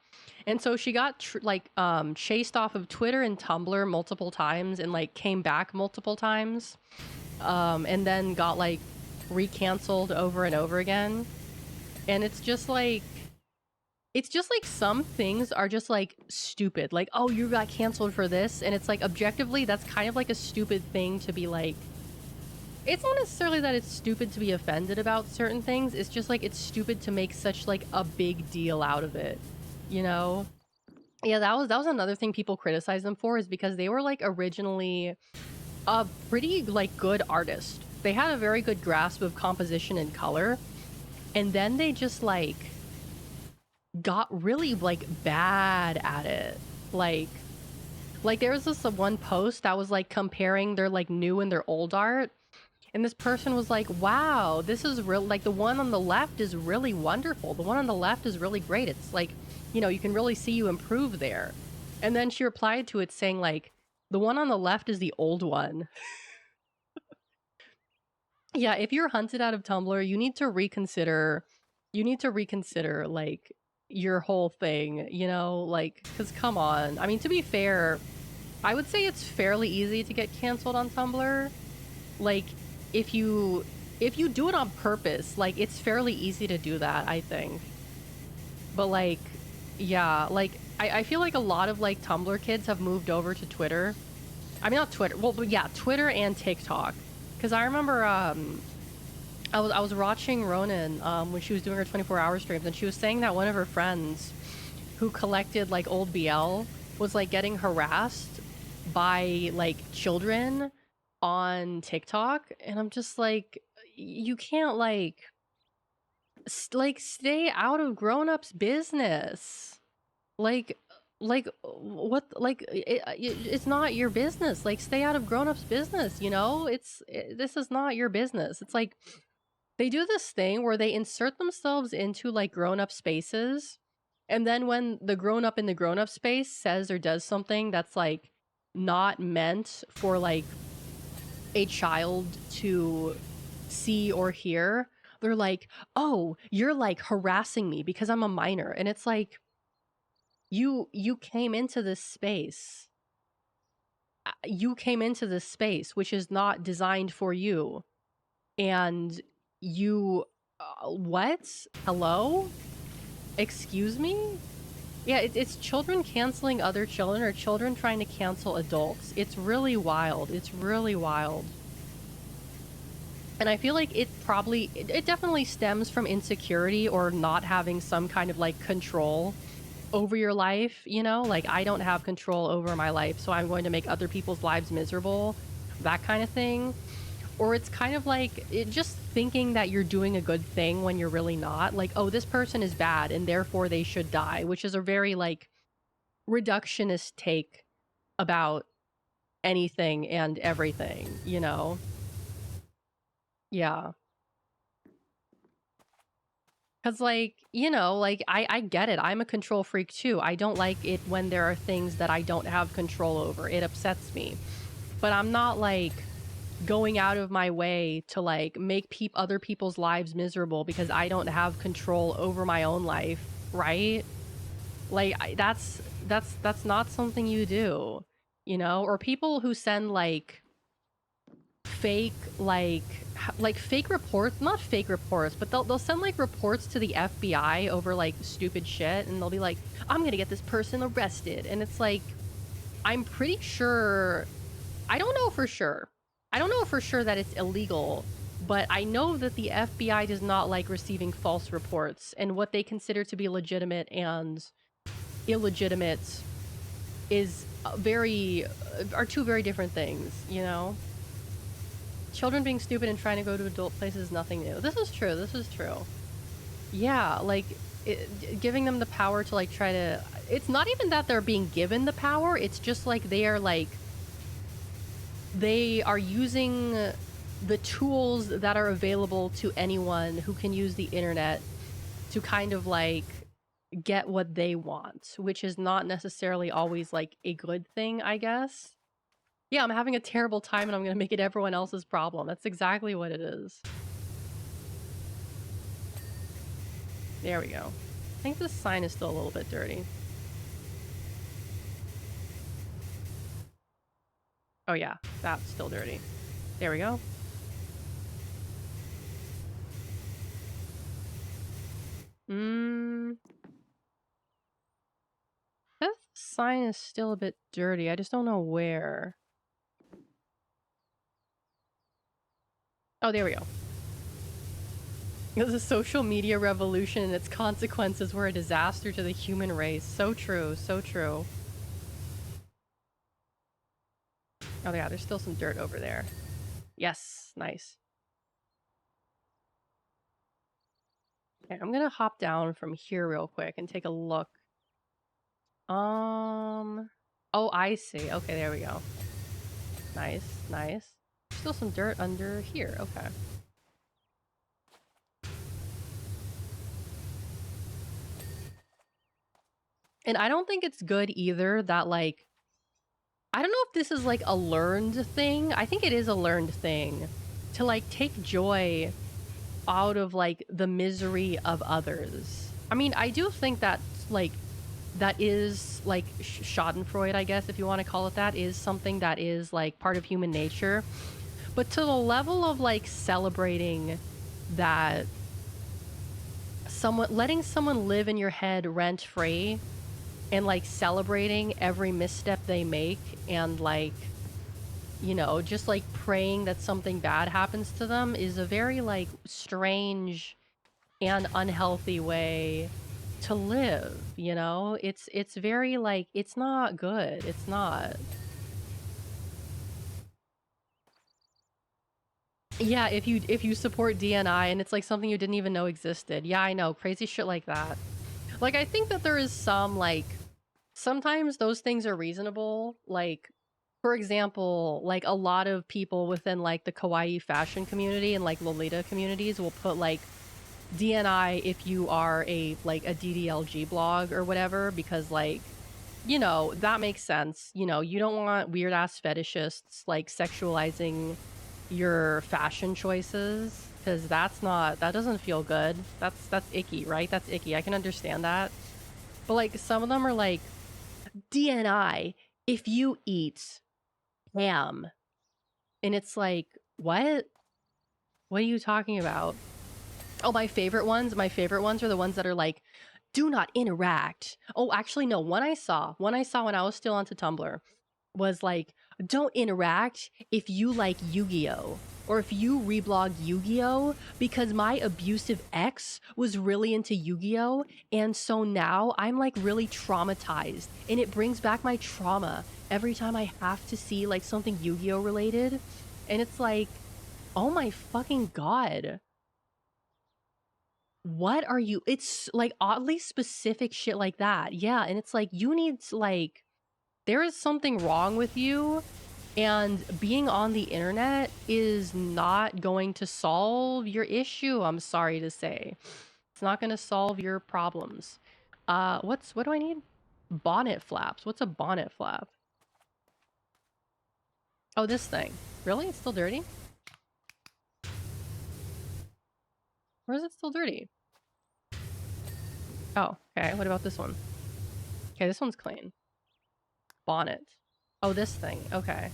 And so she got chased off of Twitter and Tumblr multiple times, and, like, came back multiple times, and then got, like, recanceled over and over again. And it's just like some things are just, like, stupid. Like, oh, you got canceled for this, and it's like, objectively, that's kind of like a stupid thing to be like... It's not necessarily that it's stupid to be offended about certain things, it's just like, it's stupid to make such, like, a big deal out of it. You know? Yeah, that was another thing people criticize them for, is because they were, like, originally a pretty, like, good artist. They had a very good grasp of composition and color, and then they just, like, got really, like, bad at it. Like there was this one post that was, like, comparing their, like, new and their old art, and this person was like, wow, this is real, like, the one on the left is really wonderful, the one on the left is really great, it's like, you know, you can really see you improve there. And then she replied to it saying, like, the one on the left is the old one. Yeah, if you're hunted out of Tumblr, you need to reconsider, like, your whole thing, you know? Like, because come on. I mean, to be fair, I would say it's fairly easy to get canceled on Tumblr. Like, if you do it on purpose, like, it's fairly easy to do that, I think. But, like, yeah, like, I feel like a lot of, like, Tumblr kids have moved over to Twitter. I mean, not Twitter. Well, but yeah, Twitter and TikTok. Because I remember, I was watching Ronan when she was doing her 24-hour streams, and she was saying that one of her friends who collected, like, old BL was, like, getting harassed by, like, children on TikTok. And I'm just like, you can't, like, stay out of grown-ups' business. Like, what, like, it's not your business. Like, stay out of grown-ups' business, you know? This is not your business. It's like, they do this thing where they insert themselves into, like, grown-up spaces, and then when the grown-up in the grown-up space says or does something that's, like, not meant for, like, a child to see or hear, they're like, oh, you're, like, harassing me because I'm a minor. And it's like, you came into this space. You came into this space, which is not designed for you. And you... what? Hello? Excuse me? Yeah, it's children canceling other children, or children trying to cancel adults. It's really wild. It's really wild. And I feel like it definitely stems from insecurity or not having some kind of, like, control over your life, you know? Like, I don't have control over my life, so I'm going to make other people's lives miserable. That kind of thing. Or it's kind of like just thinking that you're doing a good thing when you're really not. Like, oh, this person is bad and therefore they should die, which is a very, like, reductionist take about anything and everything, you know? Yeah. Cause like, you know, like I get it. I'm a control freak too. I don't like it when there are things that I don't have control over. It upsets me. But I'm not like going out of my way to like make other people's lives miserable because I don't have control over my own life, right? Like that's not something you do, you know? Or people who send like fake like fake reports, not fake reports, but they'll send like reports to the FBI over like stupid shit, and they'll be like, I'm gonna get this person arrested, and it's like, I'm pretty sure, I don't know for sure that it's illegal, but I know that the FBI does not like receiving false reports, and what they consider to be legitimate and illegitimate is are two very different things, you know? Children being stupid and trying to go to adult places is nothing new. This is true. This is true. Yeah, like, giving them the power to, like, try to... It's not even that they're being given the power. It's just, like, they are, like... They are using the tools that are available to anyone who can use the internet to kind of, like, get what they want, which is not necessarily always, like, a good thing, I guess. Yeah, I'm having a terrible time and I'm gonna make it everyone else's problem. That's exactly what it is. There we go. I think this sign is still a little bit dirty. Oh yeah, that's still dirty. There we go. That sign is still a bit dirty. I just don't know where. Oh, there we go. The social media revolution and its consequences were a disaster to the human race. So true, so true. Oh yeah, there's still some dirt over there. Yes, nice. Okay, I'm gonna hop down from here real quick and take a look. Oh, I see. Okay, there we go. Nice, nice. Still some dirt under here. Okay. And I don't think it's good either that, like... I don't know if this is, like, a learned thing. I think it is a learned thing. To, like, take joy out of, like, the misery of others. I mean, I do think that, like... that is, like, schadenfreude, I guess, if you want to call it that, is something that is, like, part of human nature. But to the level of, like, celebrating that letting someone live in your head rent-free and, like, celebrating every misstep they make and, like, you know, just, like, praying that something bad happens to them is a very, like, strange and unhealthy way to live, you know? It's very, like, it's not good. It's not. Yeah, if you support DNI and it's, like, something you didn't even know existed. Yeah, I know. Crazy shit like that. Like, I think that there is some, like... Sometimes those things are reasonable. Like, for example, like, a lot of people within, like, the kawaii fashion community and, like, Lolita communities will put, like, DNI if you are a, like, a DDLG blog or whatever, because, like, you know, that makes sense. You know, you don't want weird-ass fetishists, like, sexualizing your fashion choices, because that doesn't feel good. That's icky, right? That's icky. I can understand that. But, like, some of them are, like, DNI if you eat ham. And it's like, what? What are you talking about? Oh, my favorite ones are the ones that are like, do not interact. Oh, actually, no, one I saw when I was still onto Tumblr was like, don't interact if you like Yu-Gi-Oh! Or if you reblog Yu-Gi-Oh! Because my abusive ex was really into Yu-Gi-Oh! And so now I'm, like, really traumatized. And it brings back my trauma every time I have to see, like, something Yu-Gi-Oh! Related. And it's like, oh my fucking god. What are you... It's, like, oddly specific shit like that. Yeah, and it's like, you need to, like... There is something wrong with you And being on the internet is not going to solve your issue, I'm sorry to say. It's not going to solve your problems. What do I need? Bonnet flaps. What's a bonnet flap? Oh, this thing. Really? It's still dirty? Where is it still dirty? Oh, okay. What about this one? Okay, this one's clean. Bonnet. Oh, this thing. Okay.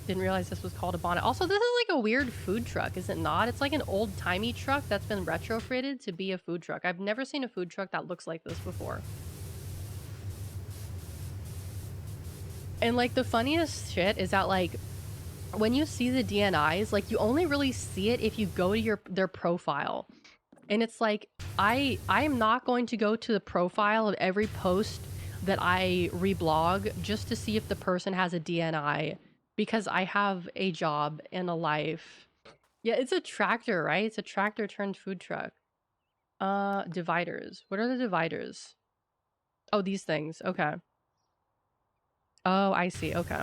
Didn't realize this was called a bonnet. Also, this is like a weird food truck, is it not? It's like an old-timey truck that's been retrofitted to be a food truck. I've never seen a food truck that looks like this before. And like the funniest shit is that like when you see the DNIs, like you only really see it if you go to their profile. And it's like I'm not going to go to the profile of every post that I reblog just to see if the person has a DNI, because I have a job and a life. Yeah, it's a tractor, right? It's a tractor turned food truck. Dividers. What are the dividers? Oh, these things. Okay. Oh, I see. Okay.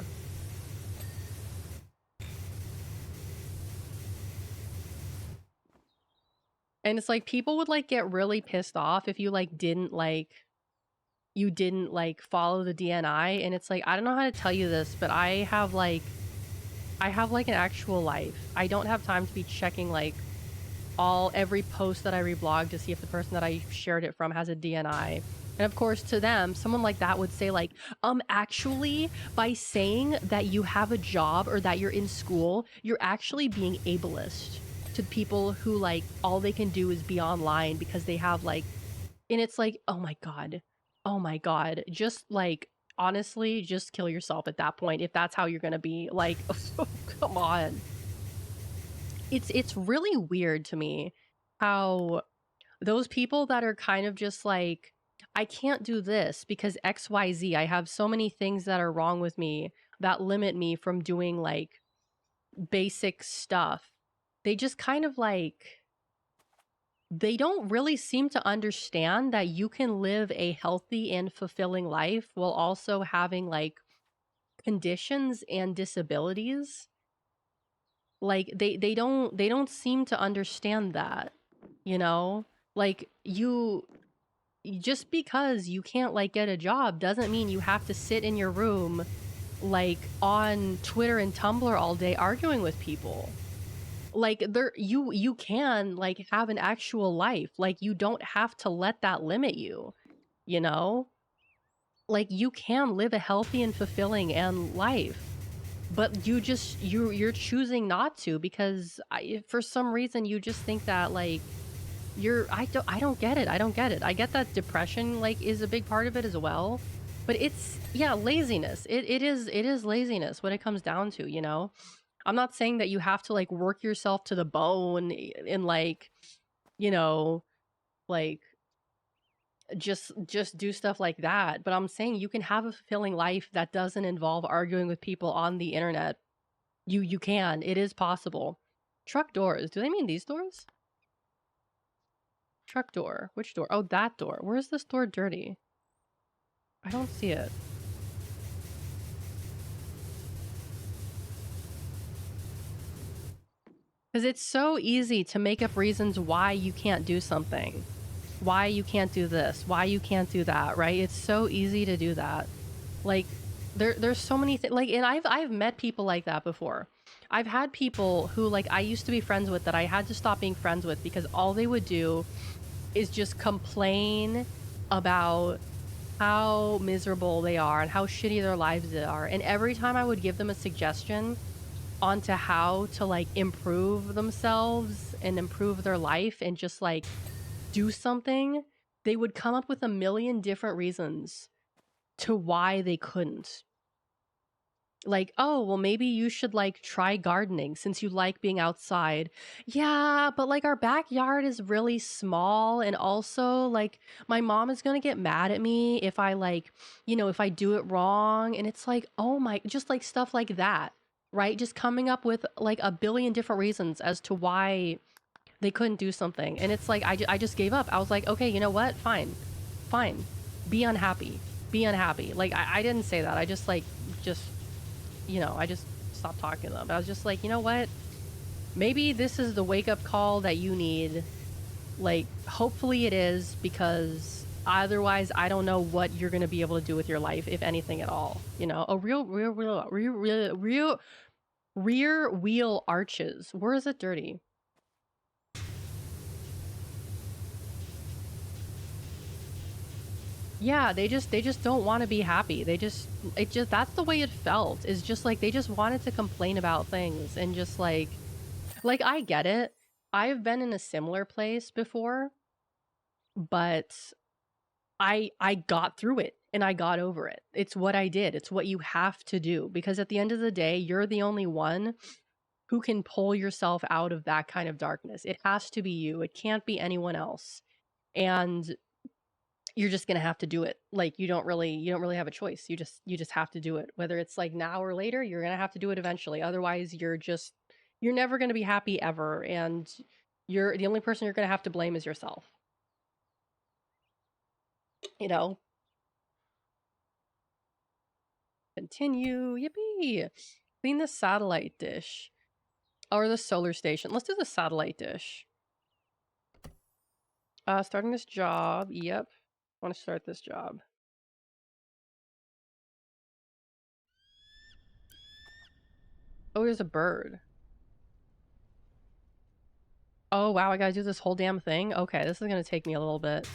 And it's like people would like get really pissed off if you didn't follow the DNI, and it's like, I don't know how to tell you this, but I have like an actual life. I don't have time to be checking like every post that I reblog to see if the person that I shared it from has a DNI. And of course, to them, someone like that would say like, actually, by saying that you have a job or that you're in school, you're actually being ableist to people who like all they can do is be online because they have like, and it's like, oh my god, just like, honestly, just kill yourself at that point if that's how you're gonna be. Like, oh, come on. It's really weird to me how those people that are kind of just like, I can't do this because XYZ, I have so many things that are wrong with me that limit me from doing like basic stuff. They just kind of like, they don't really seem to understand that you can live a healthy and fulfilling life while also having like conditions and disabilities. Like they don't seem to understand that, you know? Like you just because you can't like get a job doesn't mean you have to sit in your room like on Twitter and Tumblr all day arguing with people. Like you can like have an actual life. Like you don't have to let that limit you, you know? Like you can live a healthy and fulfilling and life. But you're choosing not to because for some reason you just think that like I don't get it. I don't get it. I get that depression like is a big part of it as well. But it's, yeah, laziness. It is laziness when it comes down to, you know? I'm not saying that you have to like work yourself to the bone and like, you know, like just do stuff like that, but I'm saying you can have a fulfilling life that doesn't involve arguing with people on the internet. You can. It is possible. Truck doors. Do they mean these doors? Truck door. Which door? Oh, that door. Where is this door dirty? I don't see it. Because it's so easy to make up reasons why you can't do something. Why you can't do this. Why you can't do that, right? It's so easy to do that. Like, there's so many things. Like, and I've met people like that before. I've had people who, like, I used to be friends with that I had to stop being friends with because all they would do is just complain about how miserable they are and how shitty their lives are. And every time I would give them a suggestion onto how to like improve themselves and improve their life and just like do something, they would come up with a million different reasons to why they couldn't. Like, oh, well, maybe you should like try gardening since you like being outside. Yeah, but like our backyard is really small. And also, like, my mom is going to get mad at me if I like, you know, if I do it wrong. And it's like, oh my, just like stuff like that, right? Just coming up with like a billion different reasons as to why they couldn't do something. And it's like, I just gave up. I was like, okay, you know what? Fine. Be unhappy. Be unhappy. Like, I didn't say that. I just like just, you know, I just stopped talking to them. I was just like, you know what? Maybe this is the wake-up call that you need. Like, hopefully it is, because otherwise I don't know what you're gonna be able to do with your life, if anything at all. You know, a rear wheel arches. Where is it dirty? Yeah, they just don't want to be happy. That's the way it felt. Is just like they just wanted to complain about things, and just like I get it. I've been in a similar place before, but I got through it and I got over it. It's what I did. It's what you have to do, because at the end of the day, you're the only one who can pull yourself out of that kind of darkness. It has to be you. It can't be anyone else. And you're just going to have to do it. Like, you don't really have a choice. You just have to do it. Whether it's like now or later, you're going to have to do it eventually. Otherwise, you're never going to be happy ever, and you're the only person you're going to have to blame is yourself. You know? Continue. Yippee. Clean the satellite dish. Or the solar station. Let's do the satellite dish. Starting this job. Yep. Want to start this job. Oh, there's a bird. Oh, wow, I gotta do this whole damn thing? Okay, this is gonna take me a little bit.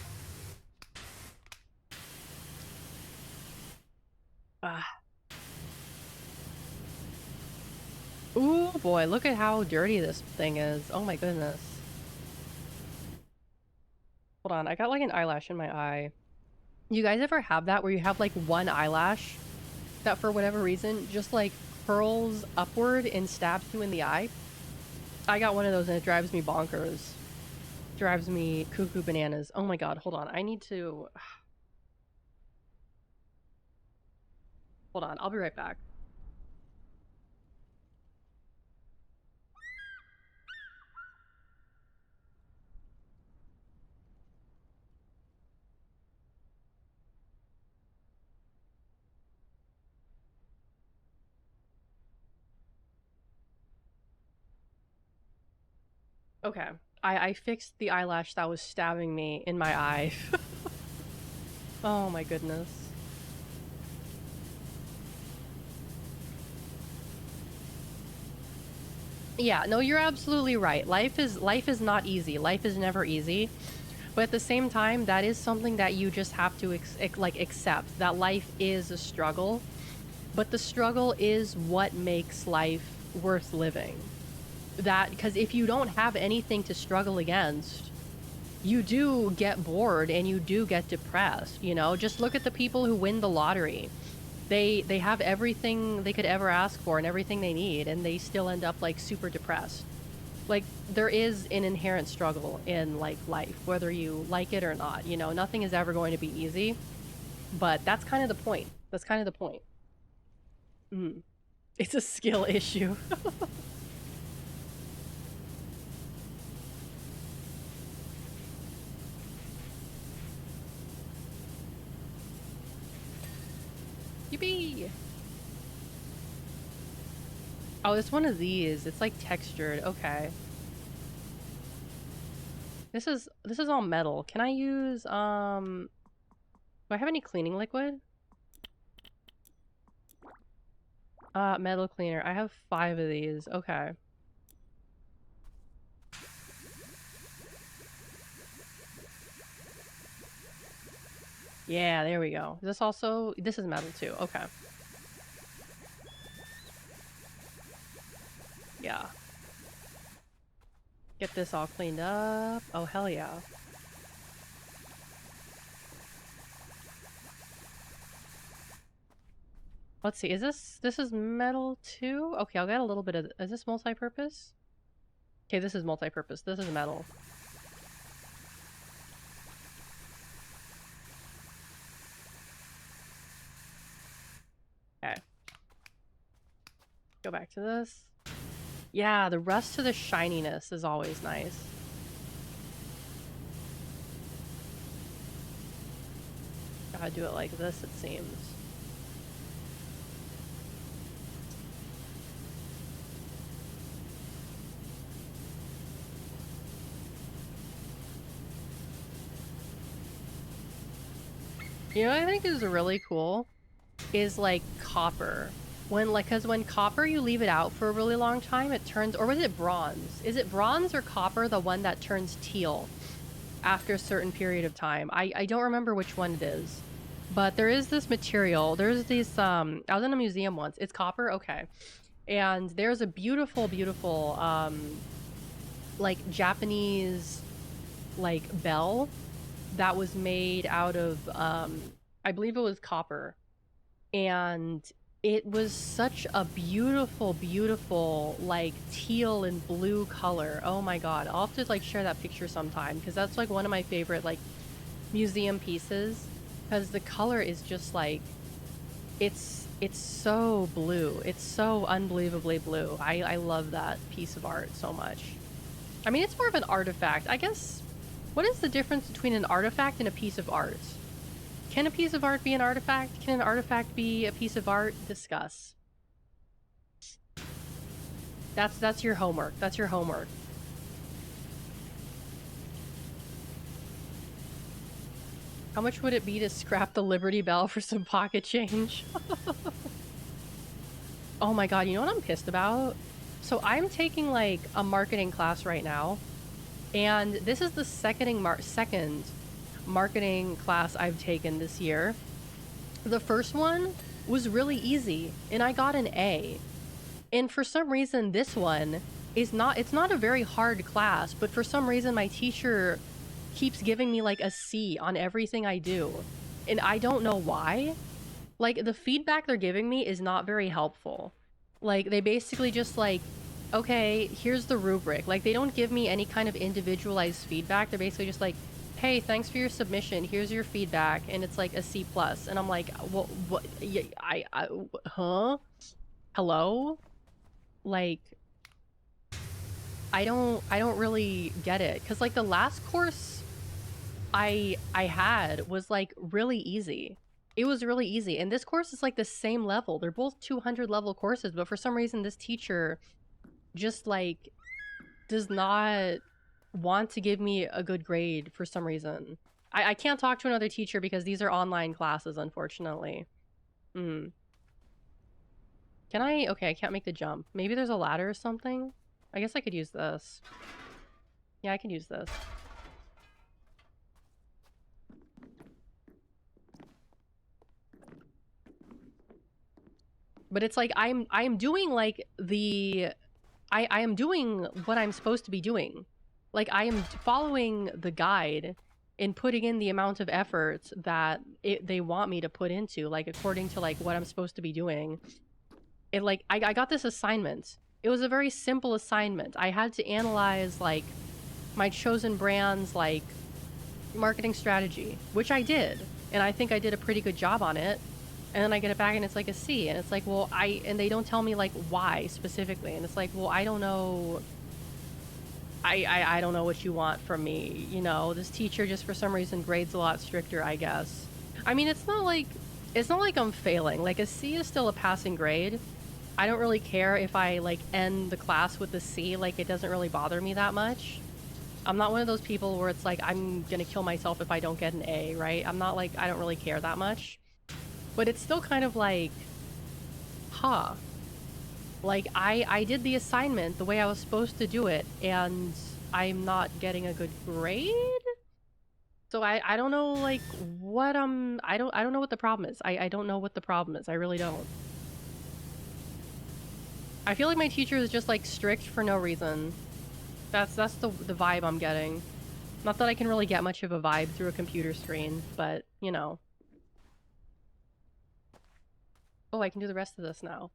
Ah. Ooh, boy, look at how dirty this thing is. Oh my goodness. Hold on, I got like an eyelash in my eye. You guys ever have that where you have like one eyelash that for whatever reason just like curls upward and stabs you in the eye? I got one of those and it drives me bonkers. Drives me cuckoo bananas. Oh my god, hold on. I need to... Hold on, I'll be right back. Okay. I fixed the eyelash that was stabbing me in my eye. Oh my goodness. Yeah, no, you're absolutely right. Life is not easy. Life is never easy. But at the same time, that is something that you just have to accept, that life is a struggle. But the struggle is what makes life worth living. That, because if you don't have anything to struggle against, you do get bored and you do get depressed, you know? Just look at the people who win the lottery. They have everything they could ever ask for and everything they need, and they still end up like super depressed. Like, there is an inherent struggle in like life, whether you like it or not, you know? Nothing is ever going to be easy, but that's kind of the point. That's kind of the point. It's a skill issue. Yippee! Oh, it's one of these. It's like textured. Okay. This is all metal. Can I use do I have any cleaning liquid? Metal cleaner. I have 5 of these. Okay. Yeah, there we go. This is metal too. Okay. Yeah. Get this all cleaned up. Oh, hell yeah. Let's see. This is metal too? Okay, I'll get a little bit of... Is this multi-purpose? Okay, this is multi-purpose. This is metal. Okay. Go back to this. Yeah, the rust to the shininess is always nice. Gotta do it like this, it seems. You know what I think is really cool? Is like copper. Cause when copper, you leave it out for a really long time, it turns, or was it bronze? Is it bronze or copper, the one that turns teal after a certain period of time? I don't remember which one it is, but there is this material. There's these, I was in a museum once. It's copper, okay. And there's a beautiful, beautiful, like Japanese, like bell that was made out of, I believe it was copper. And it was such a beautiful, beautiful, like teal and blue color. Oh my god, I'll have to like share that picture sometime, because that's like one of my favorite like museum pieces, because the color is just like, it's so blue. It's so unbelievably blue. I love that piece of art so much. I mean, it's more of an artifact. I guess, what is the difference between an artifact and a piece of art? Can a piece of art be an artifact? Can an artifact be a piece of art? Discuss. That's your homework. That's your homework. How much would it be to scrap the Liberty Bell for some pocket change? Oh my god, you know what I'm pissed about? So I'm taking like a marketing class right now, and this is the second marketing class I've taken this year. The first one was really easy and I got an A. And for some reason this one is not, it's not a very hard class, but for some reason my teacher keeps giving me like a C on everything I do. And I don't know why. Like, the feedback they're giving me is not very helpful. Like, they basically just like, okay, here's the rubric. Like, they don't give me any kind of individualized feedback. They're basically just like, hey, thanks for your submission. Here's your feedback. And it's like a C+. And I'm like, what? Yeah, huh? Hello? Like, I don't really get it. Cause like the last course I had was like really easy. It was really easy. And this course is like the same level. They're both 200 level courses, but for some reason this teacher just like does not want to give me a good grade for some reason. I can't talk to another teacher because these are online classes, unfortunately. Can I? Okay, I can't make the jump. Maybe there's a ladder or something? I guess I could use this. Yeah, I can use this. But it's like I'm doing like the I am doing what I'm supposed to be doing. Like, I am following the guide and putting in the amount of effort that they want me to put into, like according to like what I'm supposed to be doing. It like I got this assignment. It was a very simple assignment. I had to analyze like my chosen brand's like marketing strategy, which I did, and I think I did a pretty good job on it. And then I get it back and it's like a C, and it's like, well, and they don't tell me like why specifically, and it's like, well, I don't know. I don't know what you want from me, you know. This teacher just for some reason grades a lot stricter, I guess. I mean, it's not like I'm failing. Like, a C is still a passing grade. I don't really care if I like end the class with a C. Like, it doesn't really bother me that much. I'm not one of those people where it's like I'm gonna kill myself if I don't get an A, right? I'm not like, I don't really care that much. But it's still kind of like, huh. Like, I did the assignment the way I was supposed to do it, and I'm not getting a good grade? So I don't know, like, what I don't know what the problem is. I don't know what the problem is. I really don't. I feel like my teacher is just, like, strict for no reason. That's the vibe I'm getting. Not that I can really get much of a vibe through a computer screen, but, you know. Oh, I can do the rest of this now.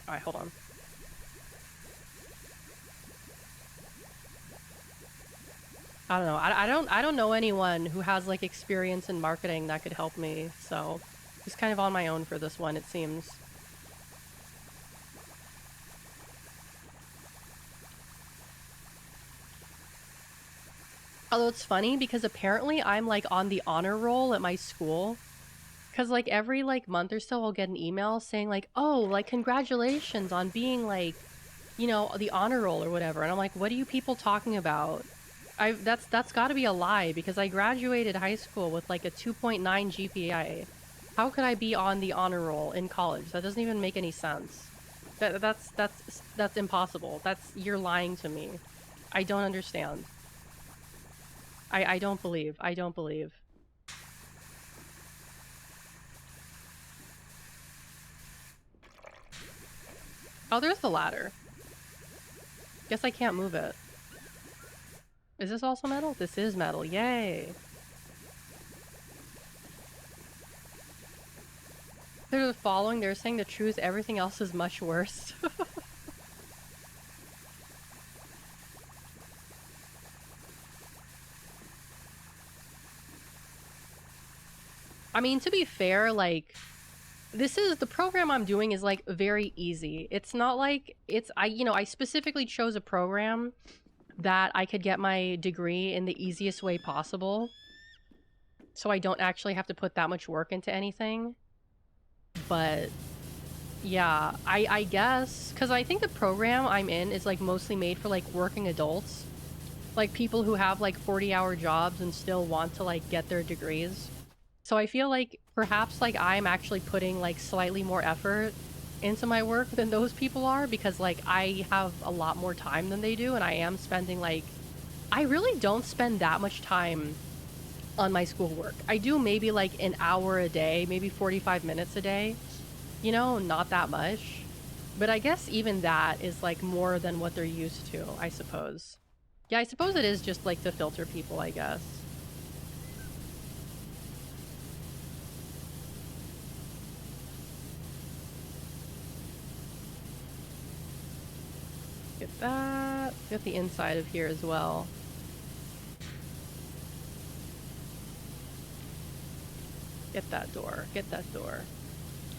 Alright, hold on. I don't know. I don't know anyone who has like experience in marketing that could help me, so just kind of on my own for this one, it seems. Although it's funny because apparently I'm like on the honor roll at my school. Cause like every like month or so I'll get an email saying like, oh, like congratulations on being like you know, the honor roll or whatever. And I'm like, what are you people talking about? That's got to be a lie because I graduated high school with like a 2.9 GPA. How could I be on the honor roll in college? That doesn't even make any sense. That's impossible. You're lying to me. I don't understand. I don't believe. I don't believe. Oh, there's the ladder. Guess I can't move it. Is this also metal? This is metal. Yay. They're following. They're saying the truth. Everything else is much worse. I mean, to be fair, like, the program I'm doing is, like, very easy. It's not like, I specifically chose a program that I could get my degree in the easiest way possible. So I don't actually have to put that much work into anything. But, yeah, I guess, because I think the program I'm in is, like, mostly made for, like, working adults. Like, people who have, like, 40-hour jobs and still want to, like, get their degrees. So I feel like perhaps like I'm actually putting like slightly more effort into my work than those people are because like I have a lot more time than they do and I am spending like I really don't spend that much time on my schoolwork. I do maybe like an hour a day, maybe 45 minutes a day. You know, not that much. But I guess even that is like more than what they're used to, I suppose. Yeah, I suppose it is just like to filter people, I guess. Get that. Get the inside of here as well. Get that door. Get that door.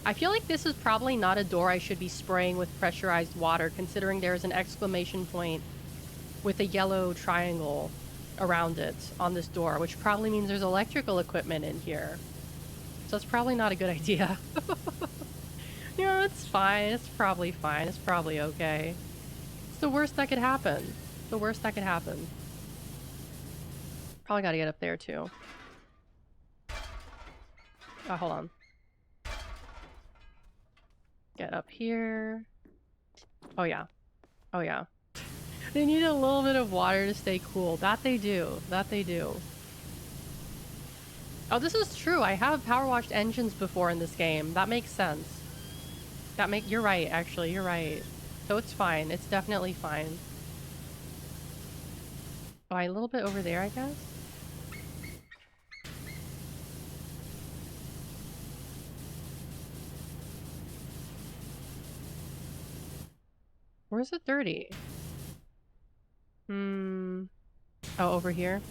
I feel like this is probably not a door I should be spraying with pressurized water, considering there's an exclamation point with a yellow triangle around it on this door, which probably means there's electrical equipment in here. So it's probably not a good idea. You know, it's fine. It's probably fine. It's probably okay. It's the worst that could happen. The worst that could happen. Probably gotta get up there, too. Oh, hold on. Get up here. Oh, yeah. Oh, yeah. They need a little bit of water to stay cool. That they do. That they do. Oh, this is true. I have power washed engines before in this game. That makes sense. You're right, actually. You're right. So it's fine. It's definitely fine. Oh, a little bit over there, I guess? Where's it dirty? Oh, over here?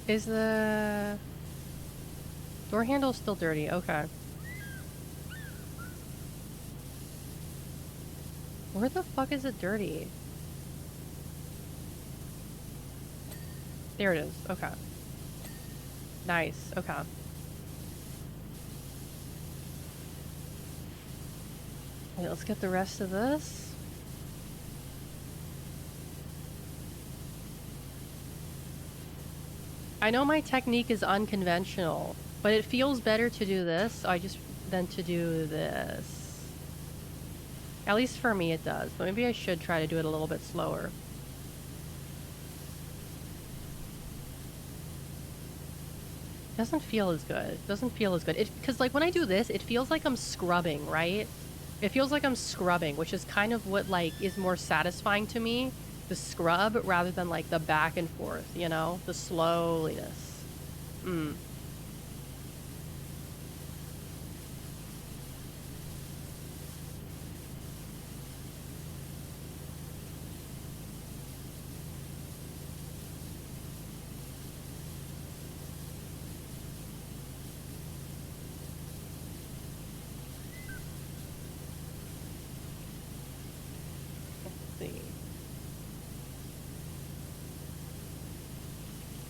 Is the door handle still dirty? Okay. Where the fuck is it dirty? There it is. Okay. Nice. Okay. Okay, let's get the rest of this. I know my technique is unconventional, but it feels better to do this than to do this. At least for me it does, but maybe I should try to do it a little bit slower. It doesn't feel as good. It doesn't feel as good. Because like when I do this, it feels like I'm scrubbing, right? It feels like I'm scrubbing, which is kind of what like is more satisfying to me. The scrub rather than like the back and forth, you know? The slowliness.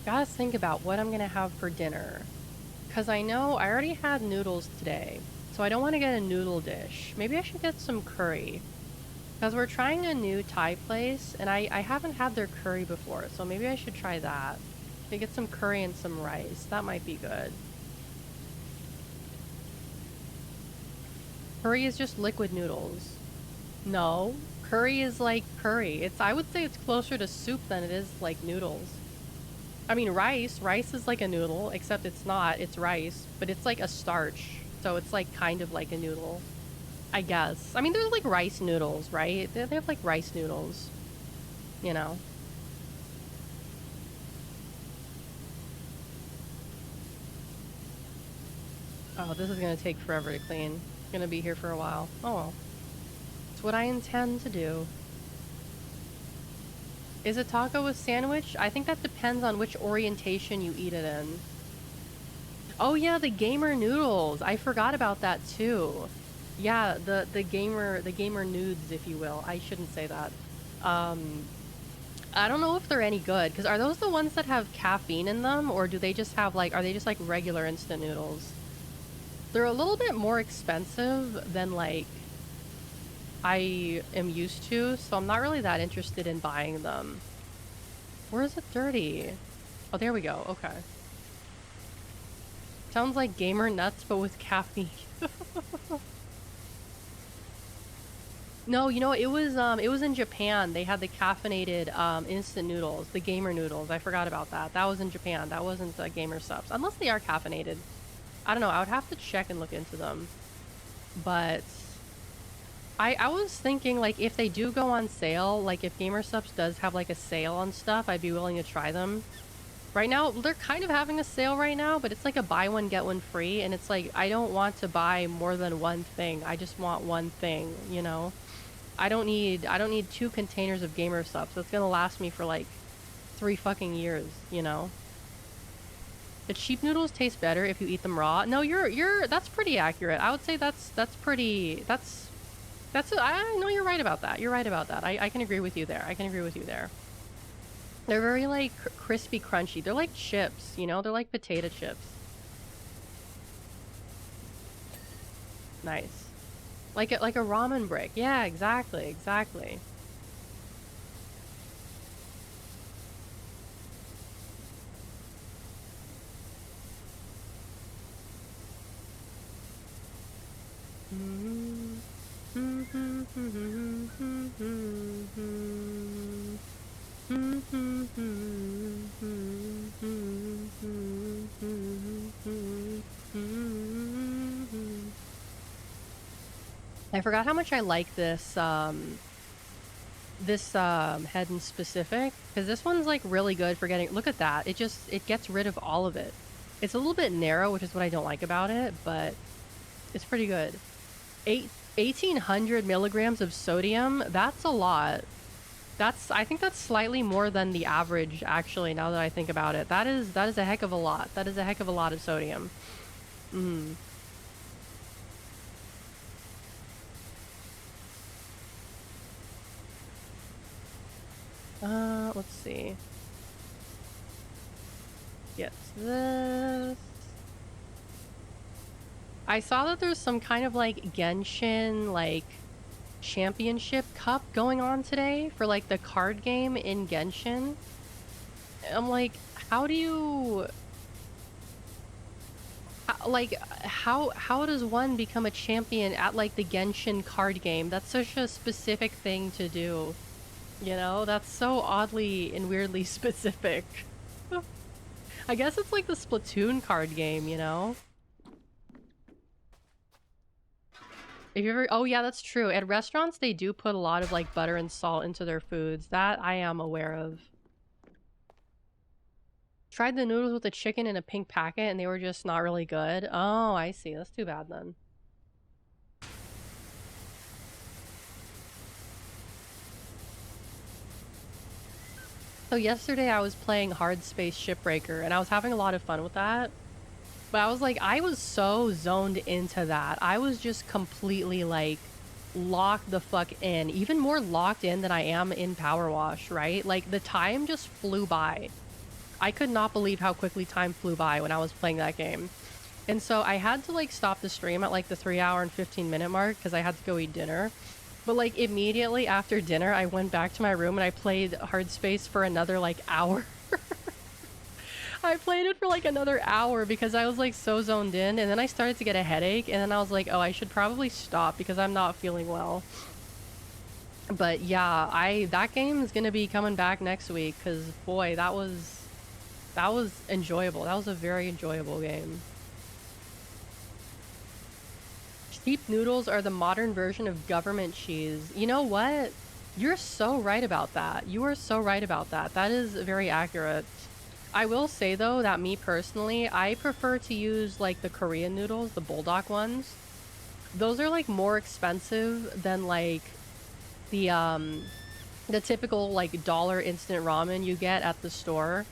Gotta think about what I'm gonna have for dinner. Because I know I already had noodles today, so I don't want to get a noodle dish. Maybe I should get some curry. Because we're trying a new Thai place, and I haven't had their curry before, so maybe I should try that. To get some curry and some rice. That might be good. Curry is just liquid noodles. No, curry is like curry. I would say it's closer to soup than it is like noodles. I mean, rice is like a noodle, except it's not. It's rice, but it's like a starch, so it's like kind of like a noodle, I guess. I mean, there's like rice noodles, right? They have like rice noodles, you know. Oh, this is gonna take forever to clean. It's gonna be here for a while. Oh well. It's what I intend to do. Is a taco a sandwich? I think that depends on which orientation you eat it in. Oh yeah, the gamer noodles. I forgot about that too. Yeah, the gamer nudes, if you will. I shouldn't say that. I don't know if they're any good, because are those the ones that have caffeine in them, or do they just have like, are they just like regular instant noodles? They're a little bit more expensive than like I am used to, so I'm not really that interested in buying them. Where is it dirty? Oh, there we go. Okay. Sounds like gamer nuts, but with caffeine. No, you know, it was in Japan. They had the caffeinated instant noodles, the gamer noodles. I forgot about that. That was in Japan. That wasn't the gamer subs. Unless they are caffeinated. I don't know. I would have to check and look into them. But I was thinking, like, if they do go on sale, like, if Gamer Subs does have, like, a sale on stuff, I'd be willing to try them. Right now, they're kind of having a sale right now, but it's like a buy one, get one free, and it's like, I don't want to buy more than one thing. I just want one thing, you know? I don't need 2 containers of Gamer Subs. That's gonna last me for, like, 3 fucking years, you know? The cheap noodles taste better if you eat them raw. No, that's pretty accurate. I would say that's I know you're right about that. You're right about that. I can agree with you there. I can agree with you there. They're very, like, crispy, crunchy. They're like chips, you know? They're like potato chips. Nice. Like a ramen brick. Yeah, exactly, exactly. I forgot how much I like this head in specific, because this one's like really good for getting, look at that, it gets rid of all of it. It's a little bit narrow, which is what I don't like about it, but it's pretty good. 1,800 milligrams of sodium, that's a lot. I think that's slightly more than the average, actually, now that I think about it. That is a heck of a lot. That is a heck of a lot of sodium. Let's see. Yes, this. I saw that there's some kind of, like, Genshin, like, championship cup going on today for, like, the card game in Genshin. I'm like, how do you... How does one become a champion at, like, the Genshin card game? That's such a specific thing to do. You know, that's so oddly and weirdly specific. I guess it's like the Splatoon card game, you know? If you ever... Oh yeah, that's true. At restaurants, they do put a lot of, like, butter and salt into their foods. That I am aware of. Tried the noodles with the chicken in a pink packet and they were just not really good. Oh, I see. That's too bad then. So yesterday I was playing Hard Space Shipbreaker and I was having a lot of fun with that. But I was like, I was so zoned into that. I was just completely, like, locked the fuck in. Even more locked in than I am in Powerwash, right? Like, the time just flew by. I could not believe how quickly time flew by when I was playing that game. And so I had to like stop the stream at like the 3-hour and 15-minute mark because I had to go eat dinner. But like immediately after dinner, I went back to my room and I played Hard Space for another like hour. I played it for like another hour because I was like so zoned in, and then I started to get a headache, and then I was like, oh, I should probably stop because I'm not feeling well. But yeah, that game is gonna be coming back next week because boy, that was enjoyable. That was a very enjoyable game. Sheep noodles are the modern version of government cheese. You know what? You're so right about that. You are so right about that. That is very accurate. I will say though that me personally, I prefer to use like the Korean noodles, the bulldog ones. Those are like more expensive than like the typical like dollar instant ramen you get at the store,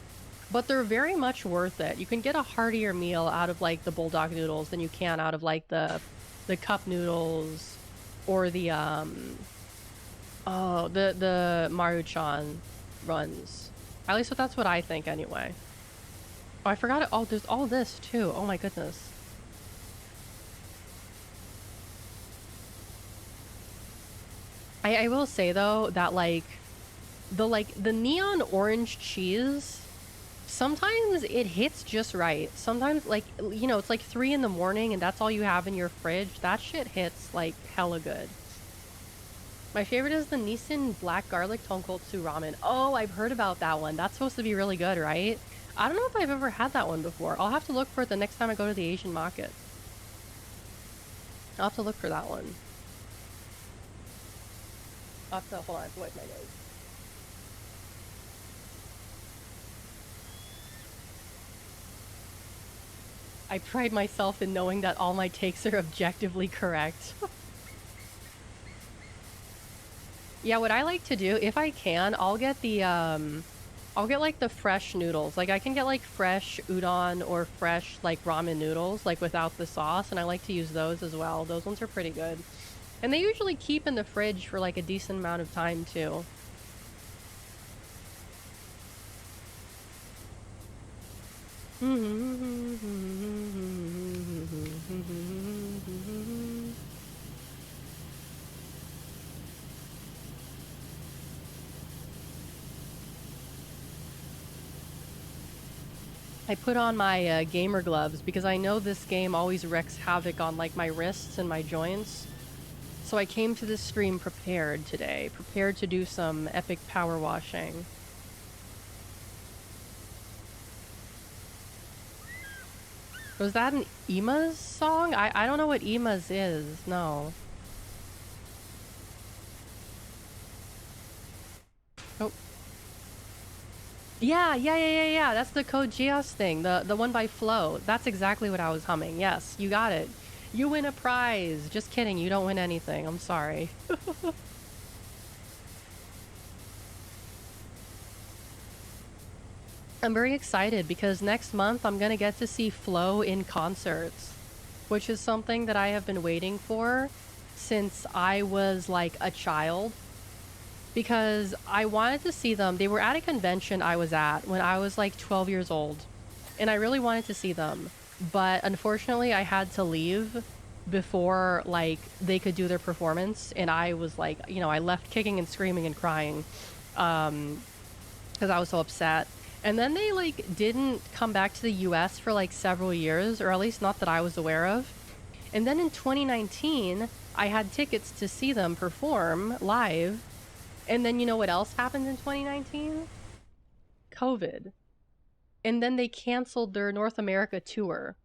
but they're very much worth it. You can get a heartier meal out of like the bulldog noodles than you can out of like the cup noodles or the Maruchan runs. At least that's what I think anyway. Oh, I forgot it. Oh, there's all this too. Oh my goodness. I will say though that like the neon orange cheese, sometimes it hits just right. Sometimes like, you know, it's like 3 in the morning and that's all you have in your fridge. That shit hits like hella good. My favorite is the Nissin black garlic tonkotsu ramen. Oh, I've heard about that one. That's supposed to be really good, right? I don't know if I've ever had that one before. I'll have to look for it the next time I go to the Asian market. I'll have to look for that one. I'll have to, hold on, I have to wipe my nose. I pride myself in knowing that all my takes are objectively correct. Yeah, what I like to do, if I can, I'll get the, I'll get like the fresh noodles. Like I can get like fresh udon or fresh like ramen noodles, like without the sauce, and I like to use those as well. Those ones are pretty good. And they usually keep in the fridge for like a decent amount of time too. I put on my gamer gloves because I know this game always wreaks havoc on like my wrists and my joints. So I came to this stream prepared today, prepared to do some epic power washing. Was that an Ima's song? I don't know what Ima's is, no. Oh. Yeah. That's the Code Geass thing, the one by Flo. That's exactly what I was humming. Yes, you got it. You win a prize. Just kidding, you don't win anything. I'm sorry. I'm very excited because next month I'm gonna get to see Flo in concerts, which is something that I have been waiting for since I was like a child. Because I wanted to see them. They were at a convention I was at when I was like 12 years old, and I really wanted to see them. But unfortunately, I had to leave before like they could do their performance, and I was like, you know, I left kicking and screaming and crying because I was so upset. And then they like didn't come back to the US for like several years, or at least not that I was aware of. And then in 2019, I had tickets to see them perform live. And then you know what else happened in 2019? COVID. And then they canceled their North America tour.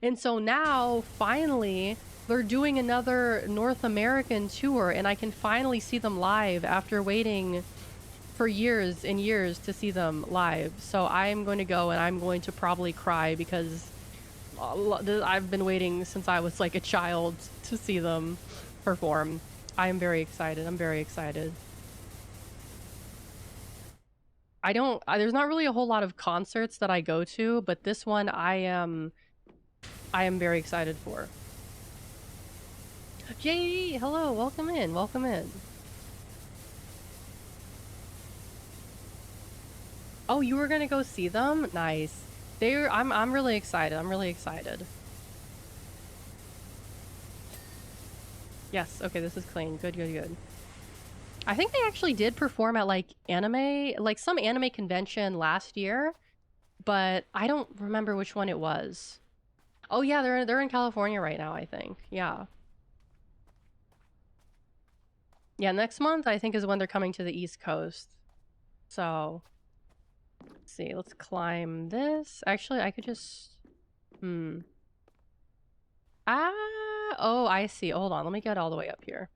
And so now, finally, they're doing another North American tour, and I can finally see them live after waiting for years and years to see them live. So I'm going to go, and I'm going to probably cry because I've been waiting since I was like a child to see them perform. I am very excited. I'm very excited. There's not really a whole lot of concerts that I go to, but this one I am very excited for. JD, hello, welcome in, welcome in. Oh, you were gonna go see them? Nice. I'm really excited. I'm really excited. Yes, okay, this is clean. Good, good, good. I think they actually did perform at, like, some anime convention last year, but I don't remember which one it was. Oh yeah, they're in California right now, I think. Yeah. Yeah, next month I think is when they're coming to the East Coast. So, let's see, let's climb this. Actually, I could just... oh, I see. Hold on, let me get all the way up here.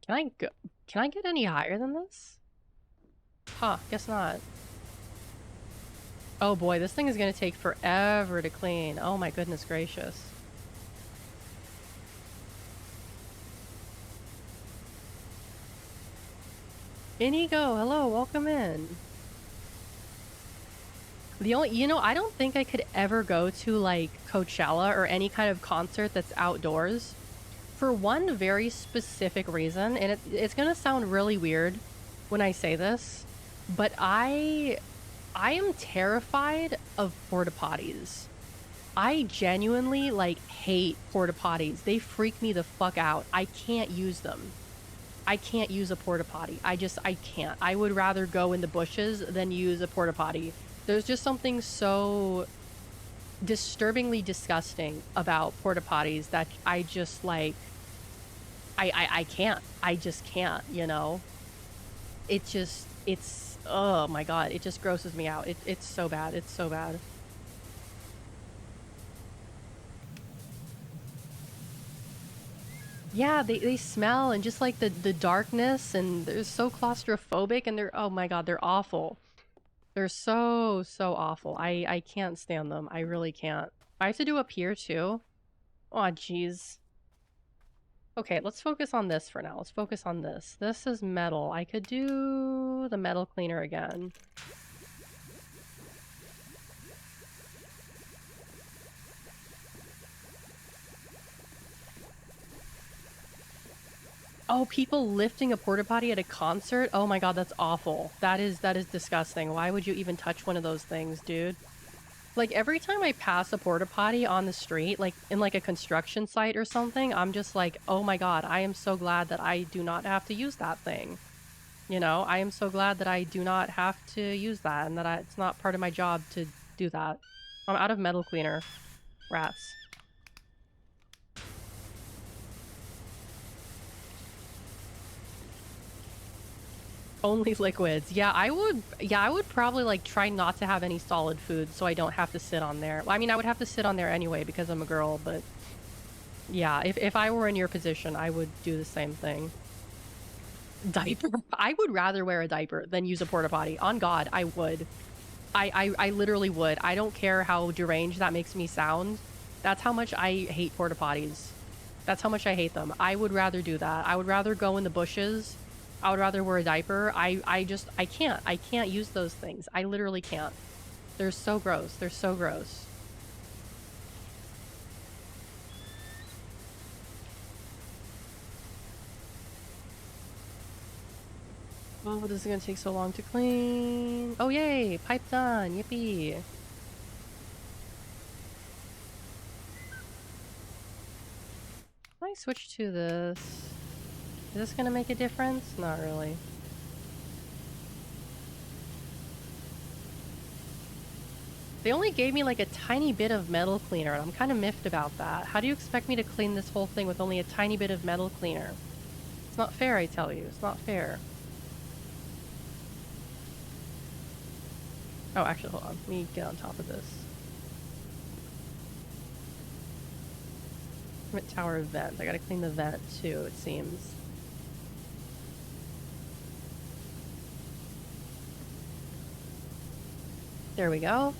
Can I get any higher than this? Huh, guess not. Oh boy, this thing is gonna take forever to clean. Oh my goodness gracious. Inigo, hello, welcome in. I don't think I could ever go to, like, Coachella or any kind of concert that's outdoors for one very specific reason, and it's gonna sound really weird when I say this, but I am terrified of porta potties. I genuinely, like, hate porta potties. They freak me the fuck out. I can't use them. I can't use a porta potty. I can't. I would rather go in the bushes than use a porta potty. There's just something so disturbingly disgusting about porta potties that I just, like, I can't. I just can't, you know? It's, oh my god, it just grosses me out. It's so bad. It's so bad. Yeah, they smell, and just, like, the darkness, and they're so claustrophobic, and they're, oh my god, they're awful. They're so awful. I can't stand them. I really can't. I have to do up here too. Oh jeez. Okay, let's focus on this for now. Let's focus on this. This is metal. I could do the metal cleaner again. Oh, people lifting a porta potty at a concert? Oh my god, that's awful. That is disgusting. Why would you even touch one of those things, dude? Like, every time I pass a porta potty on the street, like, in, like, a construction site or something, I'm just like, oh my god, I am so glad that I do not have to use that thing. You know, I am so glad that I do not have to use that, and that it's not part of my job to do that. I'm out of metal cleaner. Rats. Only liquids. Yeah, I would probably, like, try not to have any solid food so I don't have to sit on there. Well, I mean, I would have to sit on there anyway because I'm a girl, but yeah, if I were in your position, I would do the same thing. Diaper. I would rather wear a diaper than use a porta potty. On God, I would. I literally would. I don't care how deranged that makes me sound. That's how much I hate porta potties. That's how much I hate them. I would rather do that. I would rather go in the bushes. I would rather wear a diaper. I can't use those things. I literally can't. They're so gross. They're so gross. Oh, this is gonna take so long to clean. Oh, yay! Pipe done. Yippee. Can I switch to this? Is this gonna make a difference? Not really. They only gave me, like, a tiny bit of metal cleaner, and I'm kind of miffed about that. How do you expect me to clean this whole thing with only a tiny bit of metal cleaner? It's not fair, I tell you. It's not fair. Oh, actually, hold on. Let me get on top of this. Tower vent. I gotta clean the vent, too, it seems. There we go.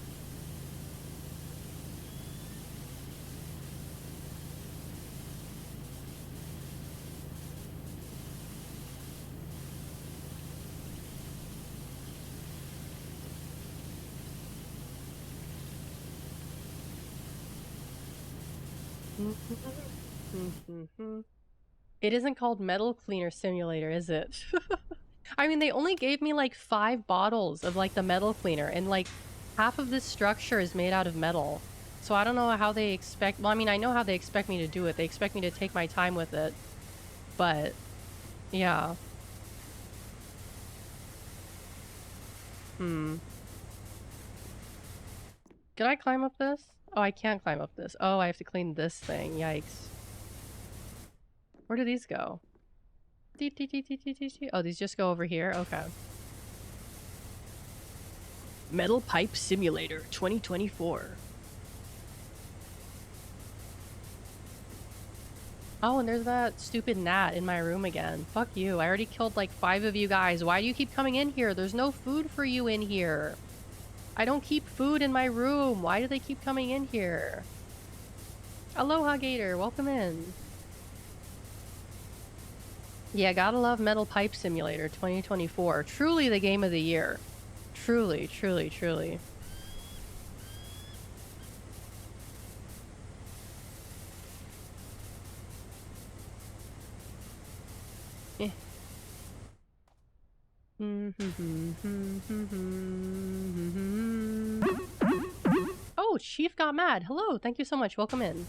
It isn't called Metal Cleaner Simulator, is it? I mean, they only gave me, like, 5 bottles of, like, the metal cleaner, and, like, half of this structure is made out of metal. So I don't know how they expect... Well, I mean, I know how they expect me to do it. They expect me to take my time with it. But, yeah. Did I climb up this? Oh, I can't climb up this. Oh, I have to clean this thing. Yikes. Where do these go? Oh, these just go over here? Okay. Metal Pipe Simulator 2024. Oh, and there's that stupid gnat in my room again. Fuck you. I already killed like 5 of you guys. Why do you keep coming in here? There's no food for you in here. I don't keep food in my room. Why do they keep coming in here? Aloha, Gator. Welcome in. Yeah, gotta love Metal Pipe Simulator 2024. Truly the game of the year. Truly, truly, truly. Eh. Oh, Chief got mad. Hello, thank you so much. Welcome in.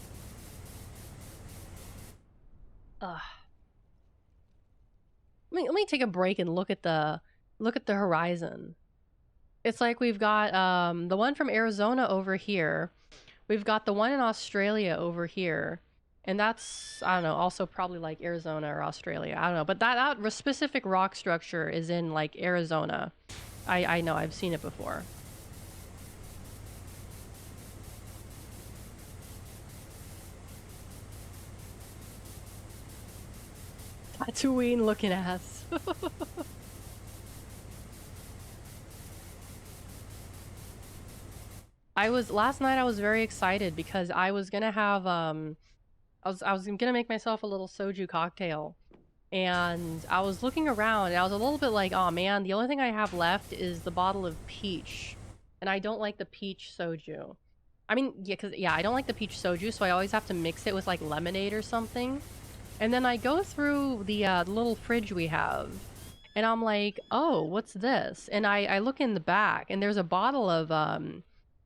Let me take a break and look at the horizon. It's like we've got the one from Arizona over here. We've got the one in Australia over here. And that's, I don't know, also probably like Arizona or Australia. I don't know. But that specific rock structure is in like Arizona. I know, I've seen it before. Tatooine looking ass. Last night I was very excited because I was gonna have I was gonna make myself a little soju cocktail, and I was looking around and I was a little bit like, oh man, the only thing I have left is the bottle of peach, and I don't like the peach soju. I mean, yeah, I don't like the peach soju, so I always have to mix it with like lemonade or something. And then I go through the little fridge we have, and I'm like, oh, what's this? And I look in the back, and there's a bottle of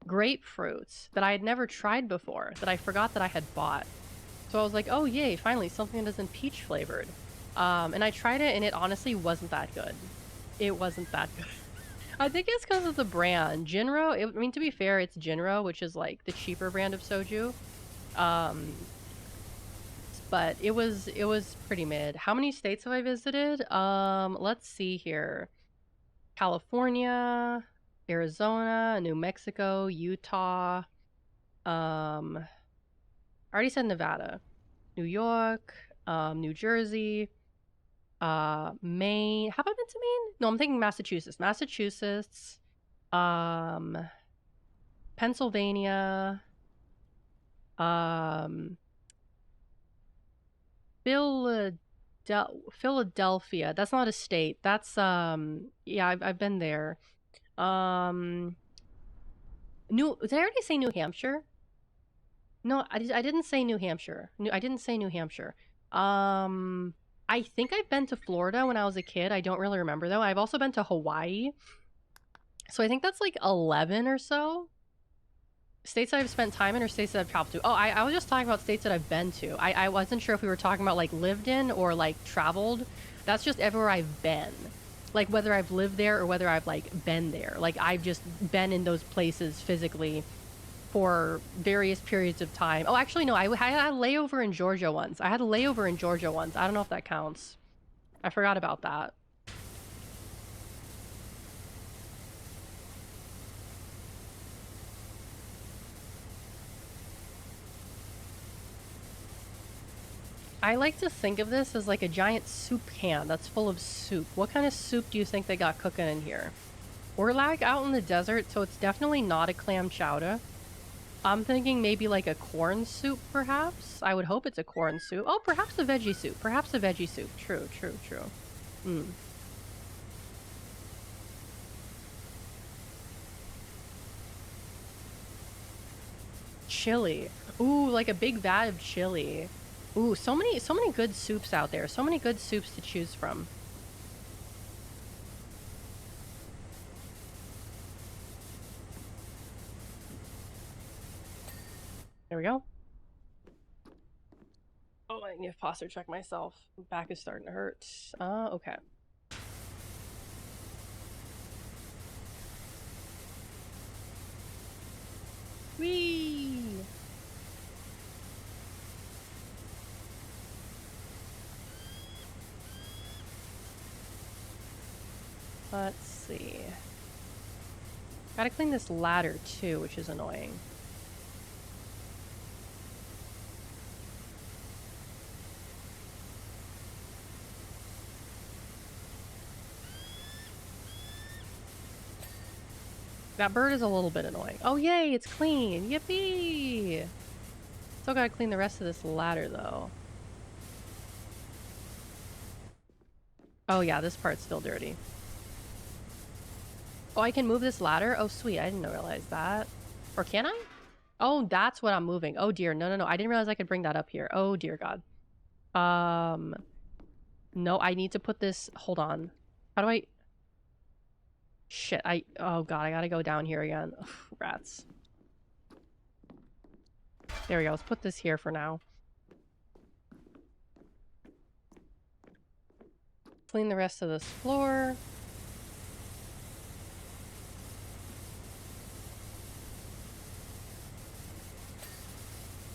grapefruits that I had never tried before, that I forgot that I had bought. So I was like, oh yay, finally something that isn't peach flavored. And I tried it, and it honestly wasn't that good. It wasn't that good. I think it's because of the brand. Jinro, I mean, to be fair, it's Jinro, which is like the cheaper brand of soju. But it was pretty mid. How many states have I visited? Let's see here. California, Arizona, New Mexico, Utah. I already said Nevada. New York, New Jersey, Maine. Have I been to Maine? No, I'm thinking Massachusetts. Massachusetts, Pennsylvania, Philadelphia. That's not a state. That's yeah, I've been there. Did I already say New Hampshire? No, I didn't say New Hampshire. I didn't say New Hampshire. I think I've been to Florida when I was a kid. I don't really remember though. I've also been to Hawaii. So I think that's like 11 or so. States that I've spent time in or states that I've traveled to. Oh, I was just talking about states that I've been to. I wasn't sure if we were talking about like lived in or like traveled. That's just everywhere I've been. Like whether I've lived there or whether I've like been there. Like I've just been in those places physically for various periods of time. Oh, actually, no, I had a layover in Georgia once. I don't know if that counts. I forgot about that. I like to think of this as like a giant soup can that's full of soup. What kind of soup do you think they got cooking in here? We're like out in the desert, so it's definitely not a clam chowder. I'm thinking maybe like a corn soup, perhaps? I would hope it's a corn soup. Oh, perhaps a veggie soup. Perhaps a veggie soup. True, true, true. Chili. Ooh, like a big vat of chili. Ooh, so many good soups out there. So many good soups to choose from. There we go. Oh, I need to posture check myself. Back is starting to hurt. Okay. Whee! Let's see. Gotta clean this ladder too, which is annoying. That bird is a little bit annoying. Oh, yay, it's clean. Yippee! Still gotta clean the rest of this ladder, though. Oh, yeah, this part's still dirty. Oh, I can move this ladder? Oh, sweet. I didn't realize that. Or can I? Oh, that's what I'm moving. Oh, dear. No, no, no. I didn't realize I could bring that up here. Oh, dear God. No, I need to put this... Hold on. How do I... Shit, oh God, I gotta go down here again. Ugh, rats. There we go, let's put this here for now. Clean the rest of this floor.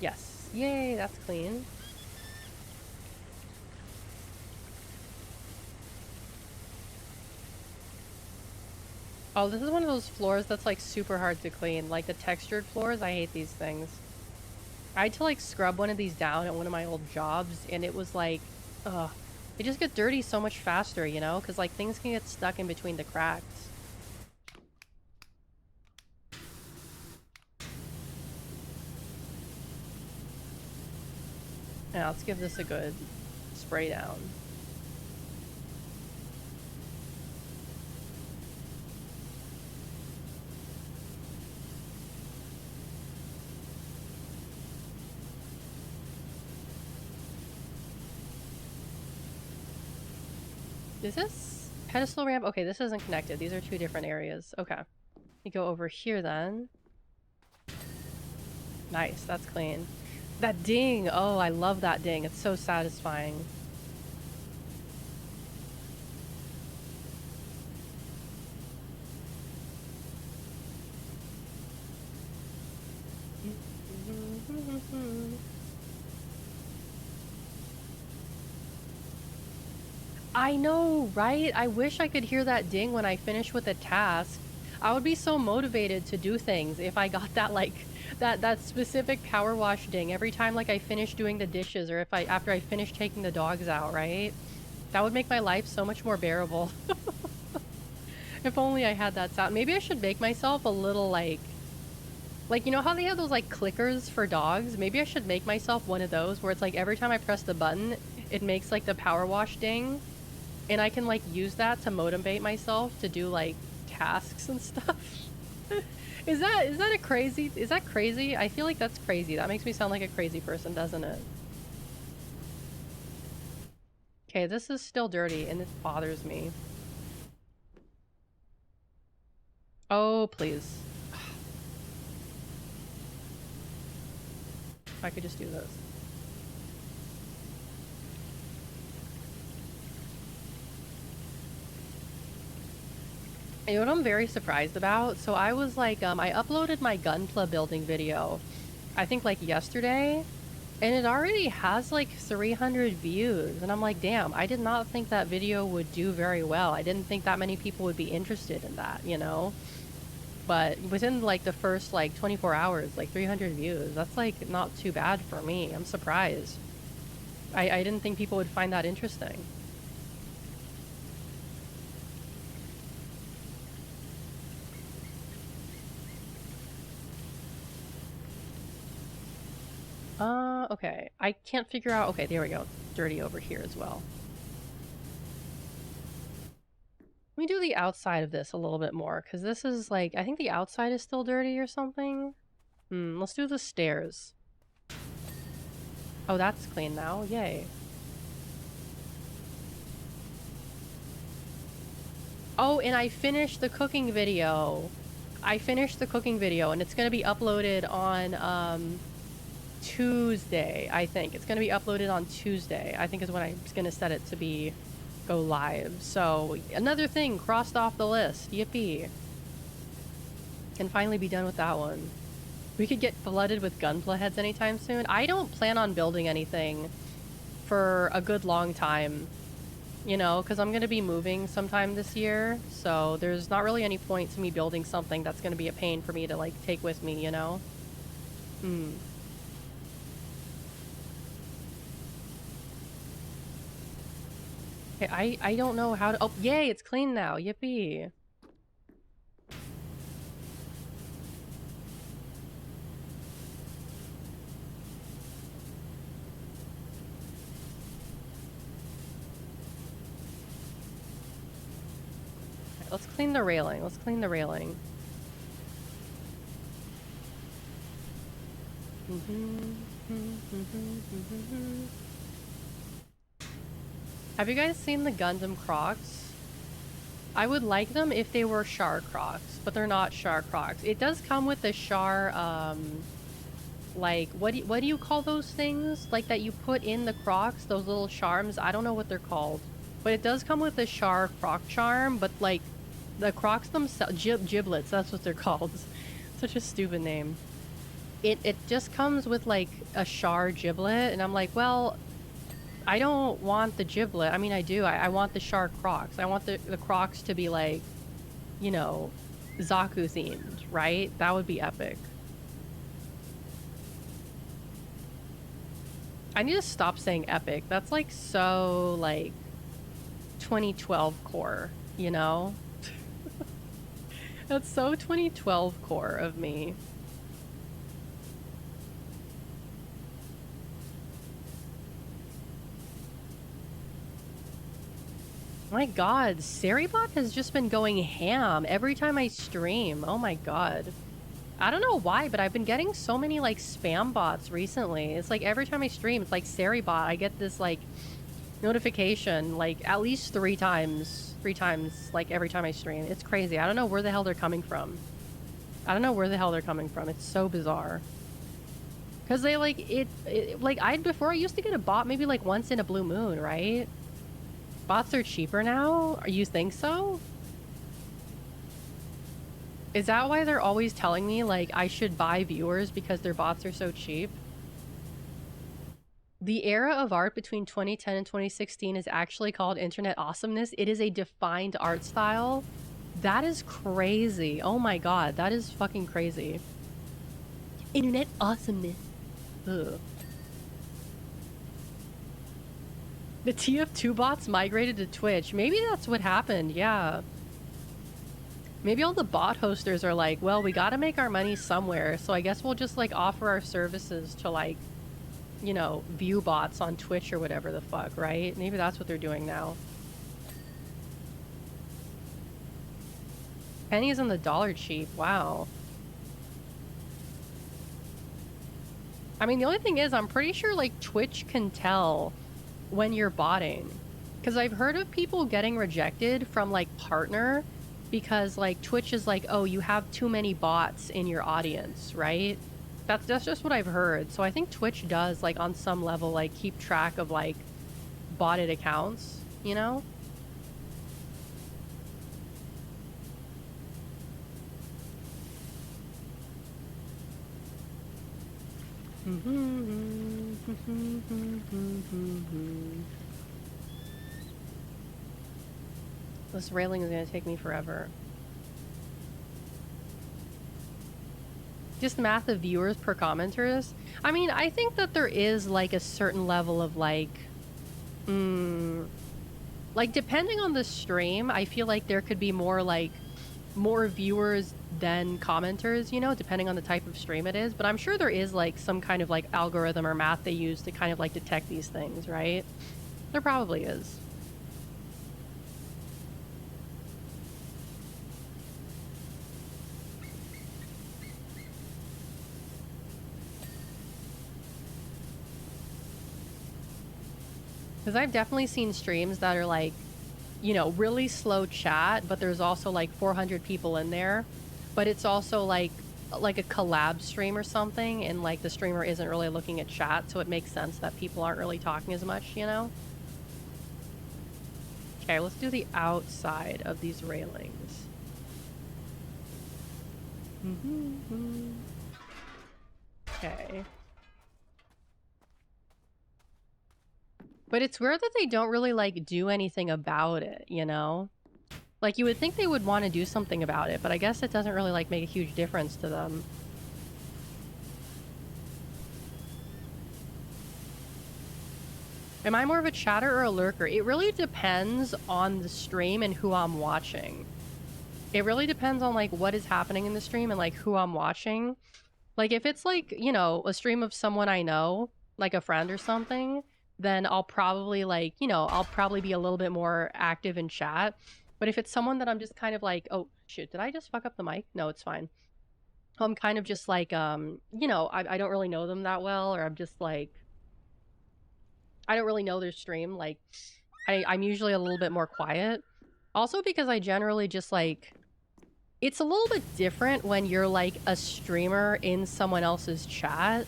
Yes. Yay, that's clean. Oh, this is one of those floors that's like super hard to clean. Like the textured floors, I hate these things. I had to like scrub one of these down at one of my old jobs, and it was like, ugh. They just get dirty so much faster, you know? Because like things can get stuck in between the cracks. Now let's give this a good spray down. Is this pedestal ramp? Okay, this isn't connected. These are two different areas. Okay. You go over here then. Nice, that's clean. That ding! Oh, I love that ding. It's so satisfying. I know, right? I wish I could hear that ding when I finish with a task. I would be so motivated to do things if I got that, like, that specific power wash ding every time, like, I finish doing the dishes, or if after I finish taking the dogs out, right? That would make my life so much more bearable. If only I had that sound. Maybe I should make myself a little, like, you know how they have those, like, clickers for dogs? Maybe I should make myself one of those where it's, like, every time I press the button, it makes, like, the power wash ding. And I can, like, use that to motivate myself to do, like, tasks and stuff. Is that crazy? Is that crazy? I feel like that's crazy. That makes me sound like a crazy person, doesn't it? Okay, this is still dirty, and it bothers me. Oh, please. If I could just do this. You know what I'm very surprised about? So I was like, I uploaded my Gunpla building video, I think like yesterday, and it already has like 300 views. And I'm like, damn, I did not think that video would do very well. I didn't think that many people would be interested in that, you know? But within like the first like 24 hours, like 300 views, that's like not too bad for me. I'm surprised. I didn't think people would find that interesting. Okay. I can't figure out... Okay, there we go. Dirty over here as well. Let me do the outside of this a little bit more, because this is like... I think the outside is still dirty or something. Let's do the stairs. Oh, that's clean now. Yay. Oh, and I finished the cooking video. I finished the cooking video, and it's going to be uploaded on, Tuesday, I think. It's going to be uploaded on Tuesday, I think is when I'm going to set it to be go live. So another thing crossed off the list. Yippee. Can finally be done with that one. We could get flooded with gunpla heads anytime soon. I don't plan on building anything for a good long time, you know, because I'm going to be moving sometime this year. So there's not really any point to me building something that's going to be a pain for me to, like, take with me, you know? Okay, I don't know how to... Oh, yay, it's clean now. Yippee. Let's clean the railing. Let's clean the railing. Have you guys seen the Gundam Crocs? I would like them if they were Char Crocs, but they're not Char Crocs. It does come with the Char, like, what do you call those things? Like, that you put in the Crocs, those little charms? I don't know what they're called. But it does come with the Char Croc charm, but, like, the Crocs themselves, giblets, that's what they're called. Such a stupid name. It just comes with, like, a Char giblet, and I'm like, well, I don't want the giblet. I mean, I do. I want the Char Crocs. I want the Crocs to be, like, you know, Zaku themed, right? That would be epic. I need to stop saying epic. That's, like, so, like, 2012 core, you know? That's so 2012 core of me. My god, Seribot has just been going ham every time I stream. Oh my god. I don't know why, but I've been getting so many, like, spam bots recently. It's like every time I stream, it's like Seribot. I get this, like, notification, like, at least three times, like, every time I stream. It's crazy. I don't know where the hell they're coming from. It's so bizarre. Because they, like, before I used to get a bot maybe, like, once in a blue moon, right? Bots are cheaper now? You think so? Is that why they're always telling me, like, I should buy viewers because their bots are so cheap? The era of art between 2010 and 2016 is actually called internet awesomeness. It is a defined art style. That is crazy. Oh my god, that is fucking crazy. Internet awesomeness. Ugh. The TF2 bots migrated to Twitch. Maybe that's what happened, yeah. Maybe all the bot hosters are like, well, we gotta make our money somewhere, so I guess we'll just, like, offer our services to, like, you know, view bots on Twitch or whatever the fuck, right? Maybe that's what they're doing now. Pennies on the dollar cheap, wow. I mean, the only thing is, I'm pretty sure, like, Twitch can tell when you're botting. Because I've heard of people getting rejected from, like, partner because, like, Twitch is like, oh, you have too many bots in your audience, right? That's just what I've heard. So I think Twitch does, like, on some level, like, keep track of, like, botted accounts, you know? This railing is gonna take me forever. Just math of viewers per commenters? I mean, I think that there is, like, a certain level of, like, like, depending on the stream, I feel like there could be more, like, more viewers than commenters, you know, depending on the type of stream it is. But I'm sure there is, like, some kind of, like, algorithm or math they use to kind of, like, detect these things, right? There probably is. Because I've definitely seen streams that are, like, you know, really slow chat, but there's also, like, 400 people in there. But it's also, like, like a collab stream or something, and like the streamer isn't really looking at chat, so it makes sense that people aren't really talking as much, you know? Okay, let's do the outside of these railings. Okay. But it's weird that they don't really, like, do anything about it, you know? Like, you would think they would want to do something about it, but I guess it doesn't really, like, make a huge difference to them. Am I more of a chatter or a lurker? It really depends on the stream and who I'm watching. It really depends on, like, what is happening in the stream and, like, who I'm watching. Like, if it's, like, you know, a stream of someone I know, like a friend or something, then I'll probably, like, you know, I'll probably be a little bit more active in chat. But if it's someone that I'm just kind of like, oh, shoot, did I just fuck up the mic? No, it's fine. I'm kind of just like, you know, I don't really know them that well, or I'm just like, I don't really know their stream. Like, I'm usually a little bit more quiet. Also because I generally just like, it's a little bit different when you're like a streamer in someone else's chat,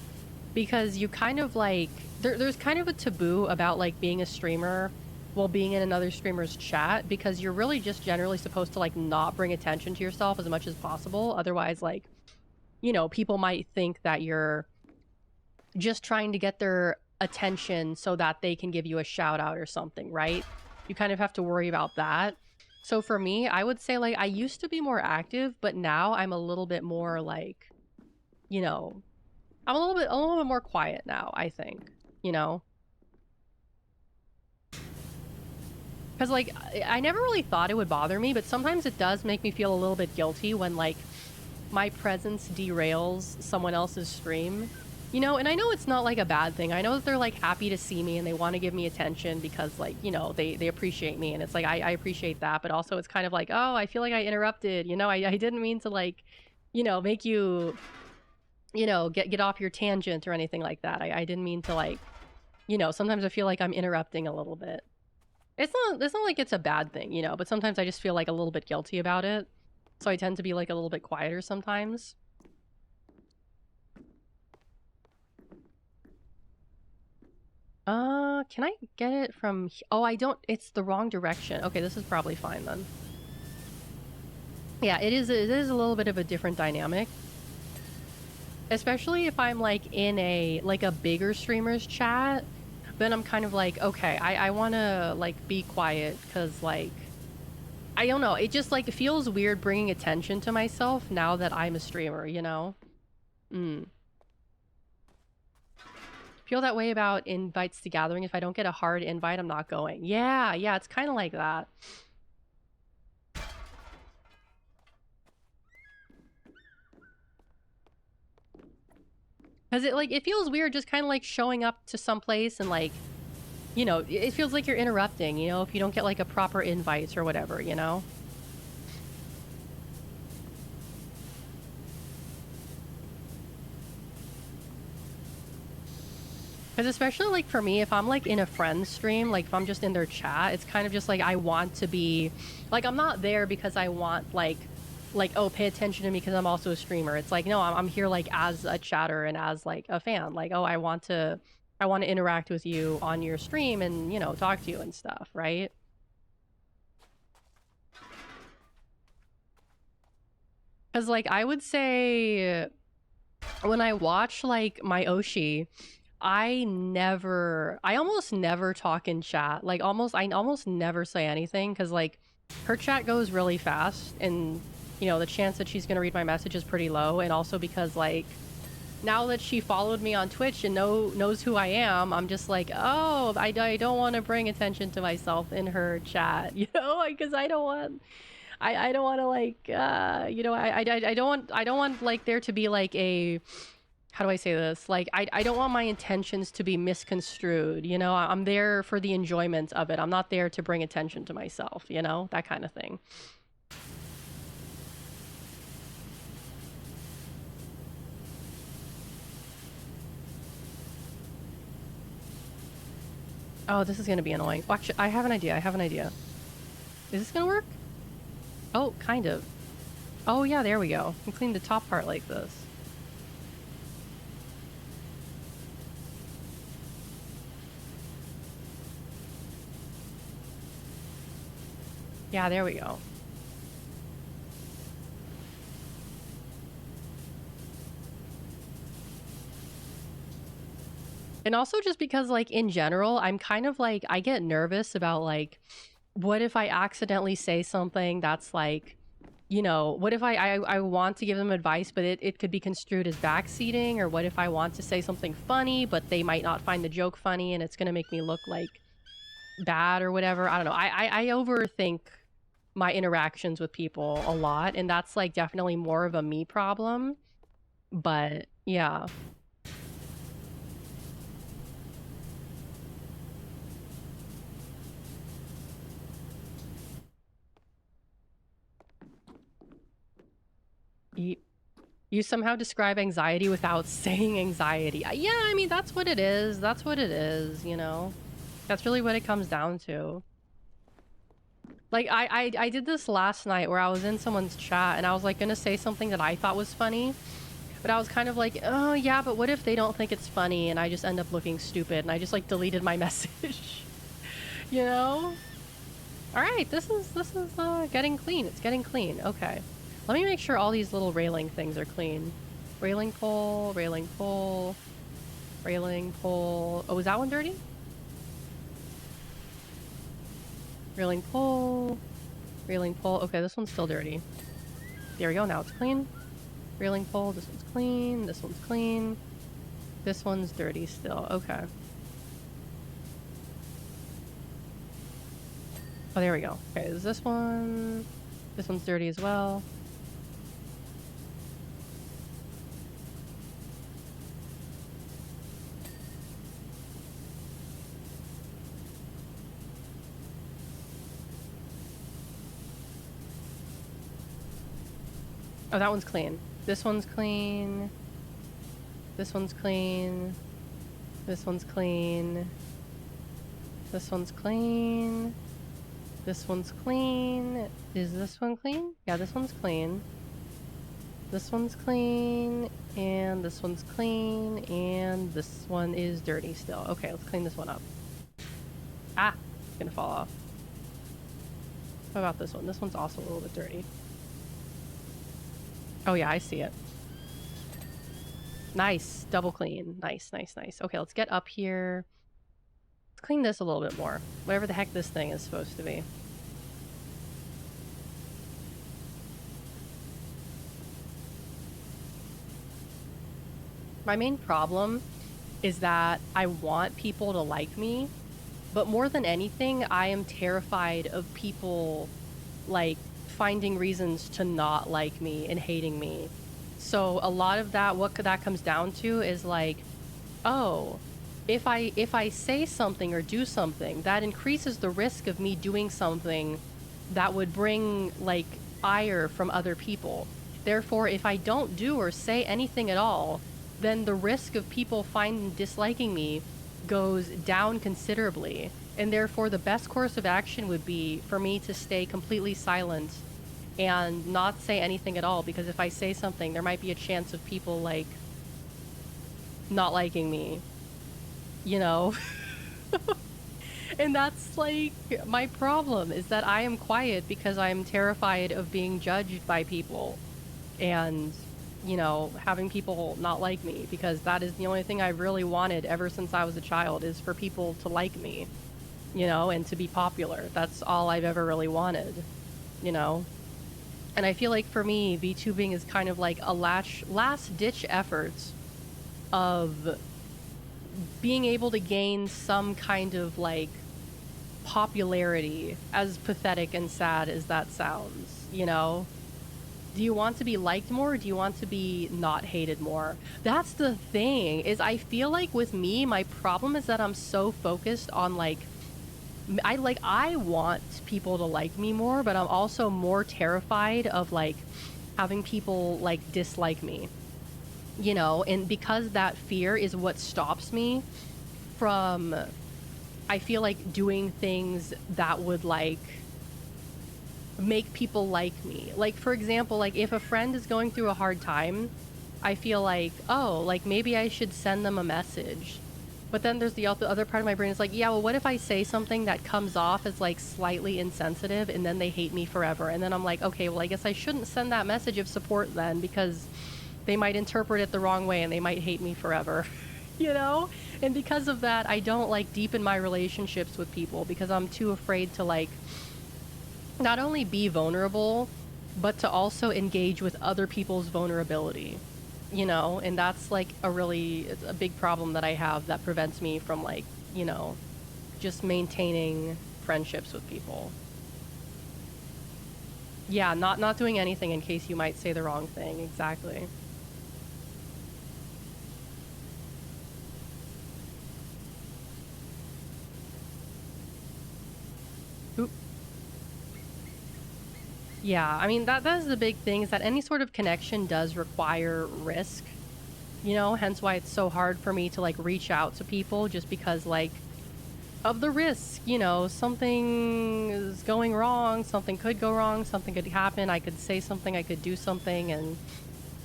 because you kind of like, there's kind of a taboo about like being a streamer while being in another streamer's chat, because you're really just generally supposed to like not bring attention to yourself as much as possible. Otherwise, like, you know, people might think that you're just trying to get their attention so that they can give you a shout out or something, right? You kind of have to worry about that. So for me, I would say like I used to be more active, but now I'm a little bit more like, you know, I'm a little bit more quiet now, I think, you know? Because like I never really thought it would bother me, but sometimes it does make me feel a little bit guilty when like my presence derails someone else's stream, you know? And I know it's not like a bad thing. I know that they're like happy to see me and they want to give me attention because like, you know, they appreciate me, and it's like I appreciate that, but also it's kind of like, oh, I feel like I interrupted, you know? I didn't mean to like, you know, make you, you know, get off your tangent or anything like that. I didn't mean to like, you know, sometimes I feel like I'm interrupting a little bit. It's not like it's a bad thing, you know, but sometimes I just feel like a little bit guilty about it. So I tend to be like a little bit quieter sometimes. Can I get it from... Oh, I don't... It's the wrong direction. Okay, this is probably fine then. Yeah, it is a little bit of a different dynamic. Especially if I'm like in a bigger streamer's chat, then I'm kind of like, okay, I want to like be quiet because like, I don't know, it just like feels weird bringing attention to myself now that I'm a streamer, you know? Feel that way about invites to gathering. If I don't get a hard invite, I'm not going. Yeah, it's kind of like that. Because it feels weird just kind of like showing up to some place and like, you know, it feels like you're interrupting, you know, if you don't get like a proper invite or whatever, you know? Because especially like for me, if I'm like in a friend's stream, like if I'm just in their chat, it's kind of just like I want to be, like I'm not there because I want like oh, pay attention to me because I'm also a streamer. It's like, no, I'm here like as a chatter and as like a fan. Like, oh, I want to interact with you on your stream and, you know, talk to you and stuff, right? Because like I would say when I watch like my Oshi, I almost never talk in chat. Like I almost never say anything because like her chat goes really fast, and you know, the chance that she's gonna read my message is pretty low. And also because like now that she followed me on Twitch and knows who I am, I'm just like, oh, I don't want to bring attention to myself in her chat, you know, because I don't want to like you know, I don't want like there to be like a, how do I say this? Like, I don't want my intentions to be misconstrued, you know? I'm there for the enjoyment of it. I'm not there to bring attention to myself, you know? That kind of thing. Oh, this is gonna be annoying. Oh, actually, I have an idea. Is this gonna work? Oh, kind of. Oh yeah, there we go. And clean the top part like this. Yeah, there we go. And also just because, like, in general, I'm kind of like, I get nervous about, like, what if I accidentally say something that's like, you know, what if I want to give them advice, but it could be construed as backseating, or what if I want to say something funny, but they might not find the joke funny and it's going to make me look like bad or whatever. I don't know. I overthink my interactions with people a lot, and that's like definitely more of a me problem. But yeah. You somehow describe anxiety without saying anxiety. Yeah, I mean, that's what it is. That's what it is, you know? That's really what it comes down to. Like, I did this last night where I was in someone's chat and I was, like, gonna say something that I thought was funny. But I was kind of like, oh, yeah, but what if they don't think it's funny and I just end up looking stupid? And I just, like, deleted my message. You know? Alright, this is getting clean. It's getting clean. Okay. Let me make sure all these little railing things are clean. Railing pole, railing pole, railing pole. Oh, is that one dirty? Railing pole, railing pole. Okay, this one's still dirty. There we go, now it's clean. Railing pole, this one's clean, this one's clean. This one's dirty still, okay. Oh, there we go. Okay, is this one? This one's dirty as well. Oh, that one's clean. This one's clean. This one's clean. This one's clean. This one's clean. This one's clean. Is this one clean? Yeah, this one's clean. This one's clean. And this one's clean. And this one is dirty still. Okay, let's clean this one up. Ah! It's gonna fall off. What about this one? This one's also a little bit dirty. Oh yeah, I see it. Nice. Double clean. Nice, nice, nice. Okay, let's get up here. Let's clean this a little bit more. Whatever the heck this thing is supposed to be. My main problem is that I want people to like me, but more than anything, I am terrified of people, like, finding reasons to not like me and hating me. So a lot of that, what that comes down to is like, oh, if I say something or do something, that increases the risk of me doing something that would bring, like, ire from other people. Therefore, if I don't do or say anything at all, then the risk of people disliking me goes down considerably. And therefore, the best course of action would be for me to stay completely silent and not say anything at all, because if I say something, there might be a chance of people, like, not liking me, you know? And that's, like, my problem, is that I am quiet because I'm terrified of being judged by people and, you know, having people not like me, because that is the only thing I've really wanted ever since I was a child, is for people to like me, you know, and to be popular. That's all I've ever really wanted, you know? And I feel like for me, VTubing is kind of like a last-ditch effort of being able to gain some kind of, like, popularity, as pathetic and sad as that sounds, you know? Do you want to be liked more, or do you want to be not hated more? That's the thing, is I feel like with me, my problem is that I'm so focused on, like, I want people to like me more, but I'm also more terrified of, like, having people, like, dislike me, you know? And because that fear is what stops me from, I feel like, doing things that would, like, make people like me. Like, for example, like if a friend is going through a hard time, I feel like, oh, like maybe I should send them a message. But then there's the other part of my brain is like, yeah, well, what if I say something that comes off as like slightly insensitive and then they hate me forever? And then I'm like, okay, well, I guess I shouldn't send that message of support then, because they might interpret it the wrong way and they might hate me forever, you know? And because of that, I don't like deepen my relationships with people because I'm too afraid to like not only be vulnerable, but to also engage with other people's vulnerability, you know? And that's like it's a big problem that I have that prevents me from like, you know, just maintaining friendships with people. Yeah, not doing anything in case you might say the wrong thing. Exactly. Oop. Yeah, I mean that is the big thing, is that any sort of connection does require risk, you know, hence why it's so hard for me to like reach out to people, just because like of the risk, you know, something is going wrong, something could go wrong, something could happen, I could say something, I could do something, and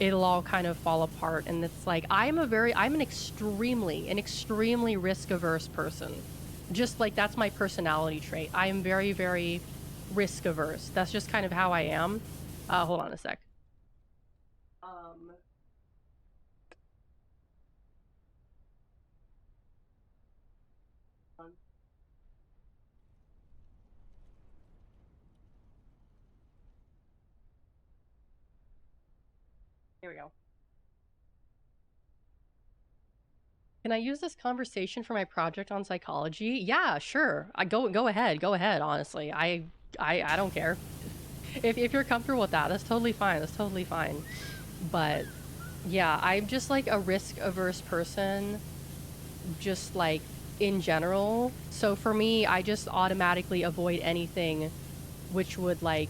it'll all kind of fall apart. And it's like I'm an extremely risk averse person. Just like that's my personality trait. I am very, very risk averse. That's just kind of how I am. Hold on a sec. Um, Here we go. Can I use this conversation for my project on psychology? Yeah, sure. Go ahead. Go ahead, honestly. I don't care. If you're comfortable with that, that's totally fine. That's totally fine. But yeah, I'm just like a risk averse person, just like in general. So for me, I just automatically avoid anything which would like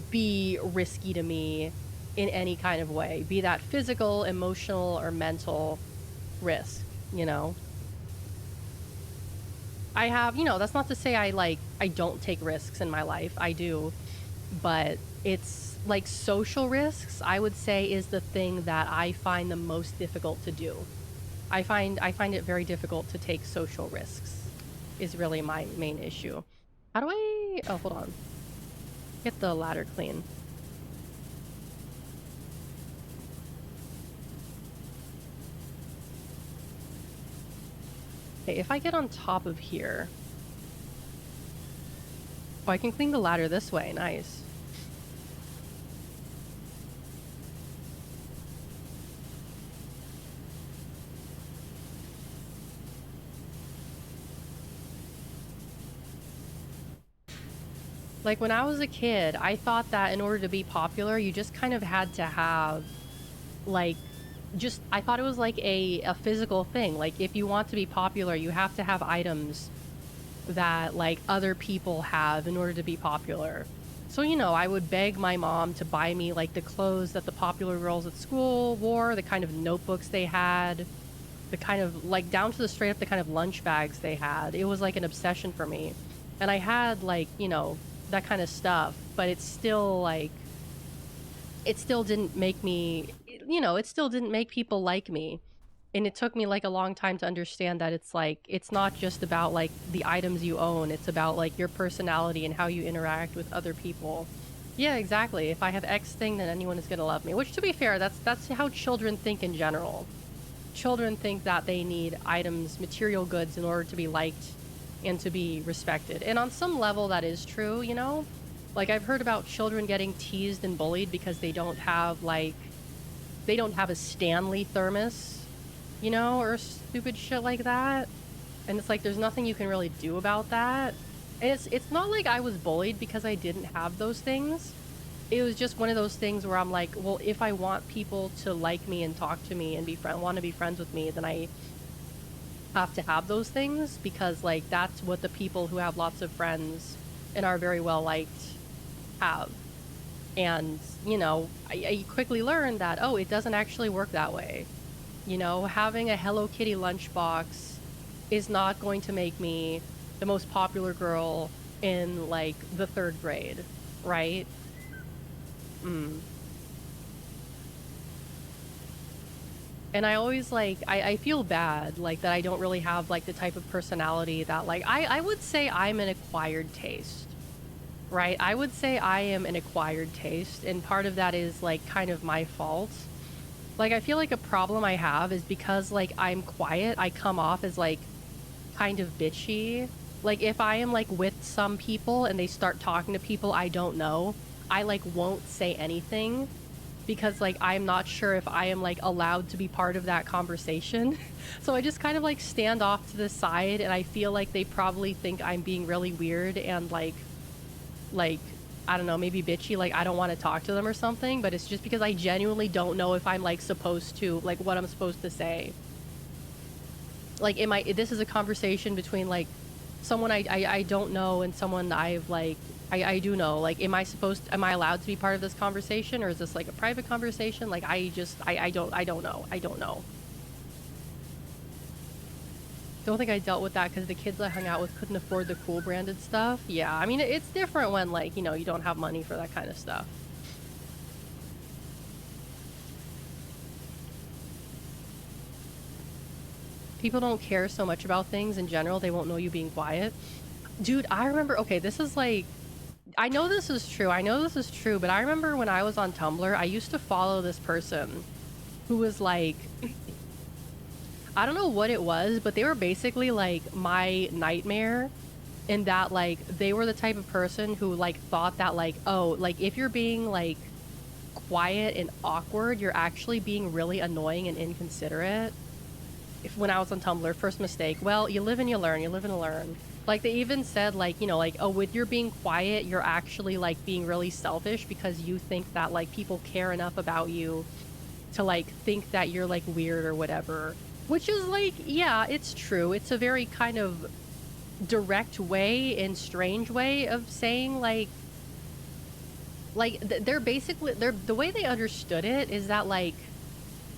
be risky to me in any kind of way, be that physical, emotional, or mental risk, you know? I have, you know, that's not to say I don't take risks in my life. I do. But it's like social risks, I would say, is the thing that I find the most difficult to do. I find it very difficult to take social risks, is really my main issue. How do I... Oh, hold on. Get the ladder clean. Okay, if I get on top of here... Oh, I can clean the ladder this way. Nice. Like, when I was a kid, I thought that in order to be popular, you just kind of had to have, like, just... I thought it was like a physical thing. Like, if you want to be popular, you have to have items that, like, other people have in order to be popular. So, you know, I would beg my mom to buy me, like, the clothes that the popular girls at school wore, the kind of notebooks they had, the kind of, like, down to the straight up the kind of lunch bags they had. It was, like, an obsession for me. And I had, like, you know, that kind of stuff, but it's still, like, it still didn't make me, you know, it still didn't make people like me. And it took me like a long time to understand that it's like, it's not just about like the items you own, it's about like your personality and how you interact with other people. Yeah, exactly. If I have X thing, then anyone is gonna love me. Which, to be fair, that's how children think in general. Children think that they need items, material goods, in order to be liked and to be respected. And on some level that is true, you know? Like, I've heard about children getting teased and bullied because they don't have like, they don't have a Stanley thermos, you know, or stupid shit like that. And it's like, there's nothing you can really do about that. And it's not like I was bullied because I didn't have those things. It was just one of those things where I'm like, well, if I want people to like me and talk to me and want to be friends with me, then I have to have those things, because like that's what the people who have lots of friends and are very well liked have. And, you know, I quickly learned that, oh, it doesn't actually work that way. You know, having a Hello Kitty lunchbox is not going to make me the most popular girl in like the 3rd grade. right? And I always like, I feel bad, like, that I don't really have, like, the type of personality that, like, I would say I'm an acquired taste, right? I would say I am an acquired taste, and part of that is, like, kind of my fault. Like, I feel like a problem I have is because, like, I'm quiet, I come off as, like, kind of bitchy. Like, if I am, like, with some people and they start talking to people I don't know, I, like, won't say anything. Because, like, I'm not sure if I am, like, allowed to be part of that conversation. So I just kind of, like, stand off to the side, and I feel like they probably think I'm being really weird and, like, I don't know, maybe bitchy, like, I don't want to talk to them or something, but it's just because I genuinely don't know if I'm, like, supposed to, like, what I'm supposed to say. Like, this is a conversation between, like, someone I don't know and someone I've, like, I do know. Like, am I allowed to be part of this conversation, or is this, like, a private conversation? Like, I don't know. I don't know. Don't think I dealt with that because the kids I hung out with couldn't afford the cool branded stuff. Yeah, I mean, it's different when, like, you know, you don't have money for that kind of stuff. People don't care so much about things in general. They won't know you being quiet. Dude, I remember, okay, this is like, I know this is true. I know this is true, but I remember when I was on Tumblr, I used to follow this person who was like, I don't know what it was, but they were basically like my nightmare, in that, like, they were the type of person who, like, thought that, like, oh, like, if you're being, like, quiet and awkward, you're actually being really annoying and inconsiderate. When I was on Tumblr, first mistake. Well, you live and you learn. You live and learn. Like, they even said, like, you know, like, oh, with your being quiet, you're actually, like, being really selfish because you think that, like, people care enough about you to, like, think that you're, like, weird or whatever. Which is, like, yeah, it's true. It's a very kind of direct way and strange way of saying, like, they're basically, the way they understood it is that, like,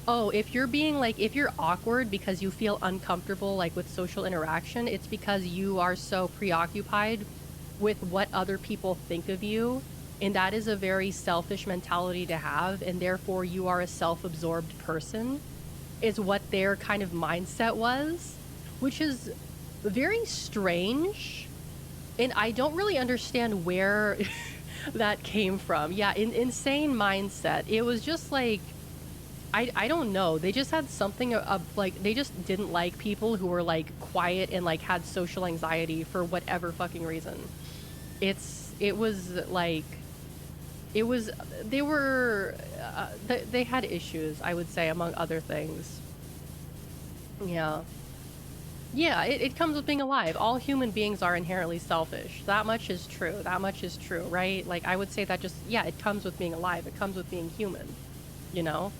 oh, if you're being, like, if you're awkward because you feel uncomfortable, like, with social interaction, it's because you are so preoccupied with what other people think of you. And that is a very selfish mentality to have. And therefore, you are a self-absorbed person, is what their kind of mindset was, which is very strange. And I don't really understand where that came from. Yeah, insane mindset. It was just like, I don't know. They just had something like, they just didn't like people who were, like, quiet and, like, had social anxiety for whatever fucking reason. It was like, it was, they were, they had issues, I would say, among other things. Yeah. Yeah, it comes with being alive. All human beings are inherently selfish. That much is true. That much is true, right? Like, I would say that just, yeah, it comes with being alive. It comes with being human, you know?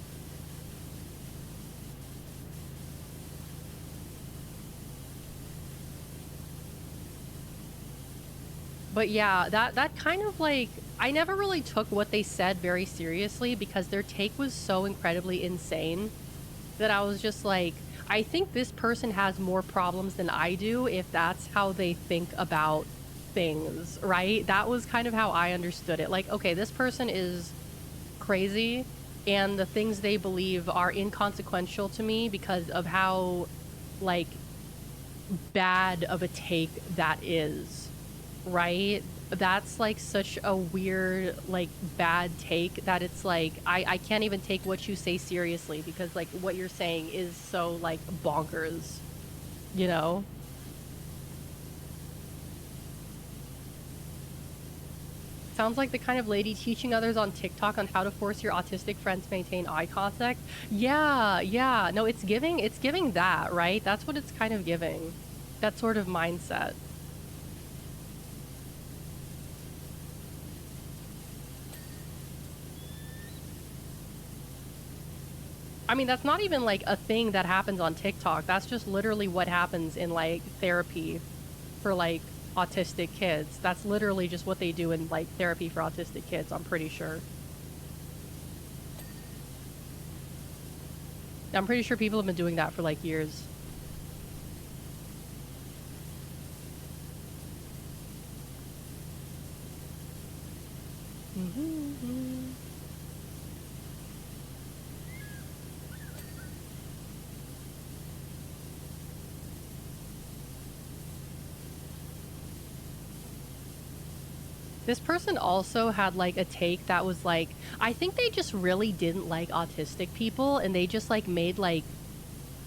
But yeah, that kind of, like, I never really took what they said very seriously because their take was so incredibly insane that I was just like, I think this person has more problems than I do if that's how they think about things, right? That was kind of how I understood it. Like, okay, this person is crazy and the things they believe are inconsequential to me because of how, like, bad of a take that is, right? That's, like, such a weird, like, bad take that it's like, I can't even take what you say seriously because, like, what you're saying is so, like, bonkers, you know? Sounds like the kind of lady teaching others on TikTok on how to force your autistic friends to maintain eye contact. Yeah, yeah. No, it's giving that, right? That's what it's kind of giving. That sort of mindset. I mean, that's not even, like, a thing that happens on TikTok. That's just literally what happens in, like, therapy for, like, autistic kids. That's literally just what they do in, like, therapy for autistic kids, I'm pretty sure. I'm pretty sure people have been doing that for, like, years. This person also had like a take that was like, I think they just really didn't like autistic people, and they just like made like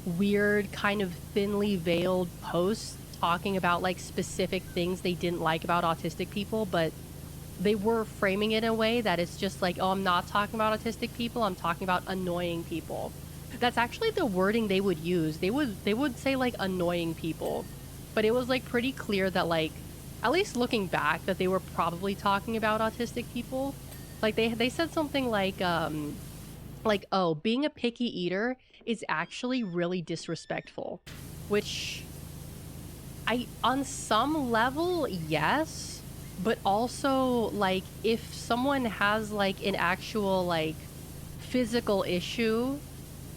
weird kind of thinly veiled posts talking about like specific things they didn't like about autistic people, but they were framing it in a way that it's just like, oh, I'm not talking about autistic people, I'm talking about annoying people. That's actually the wording they would use. They would say like annoying people, but it was like pretty clear that like, at least looking back, that they were probably talking about autistic people. Like they said something like oh, being a picky eater is actually really disrespectful, which on some level, yes, but also like if someone has like an actual like physical issue,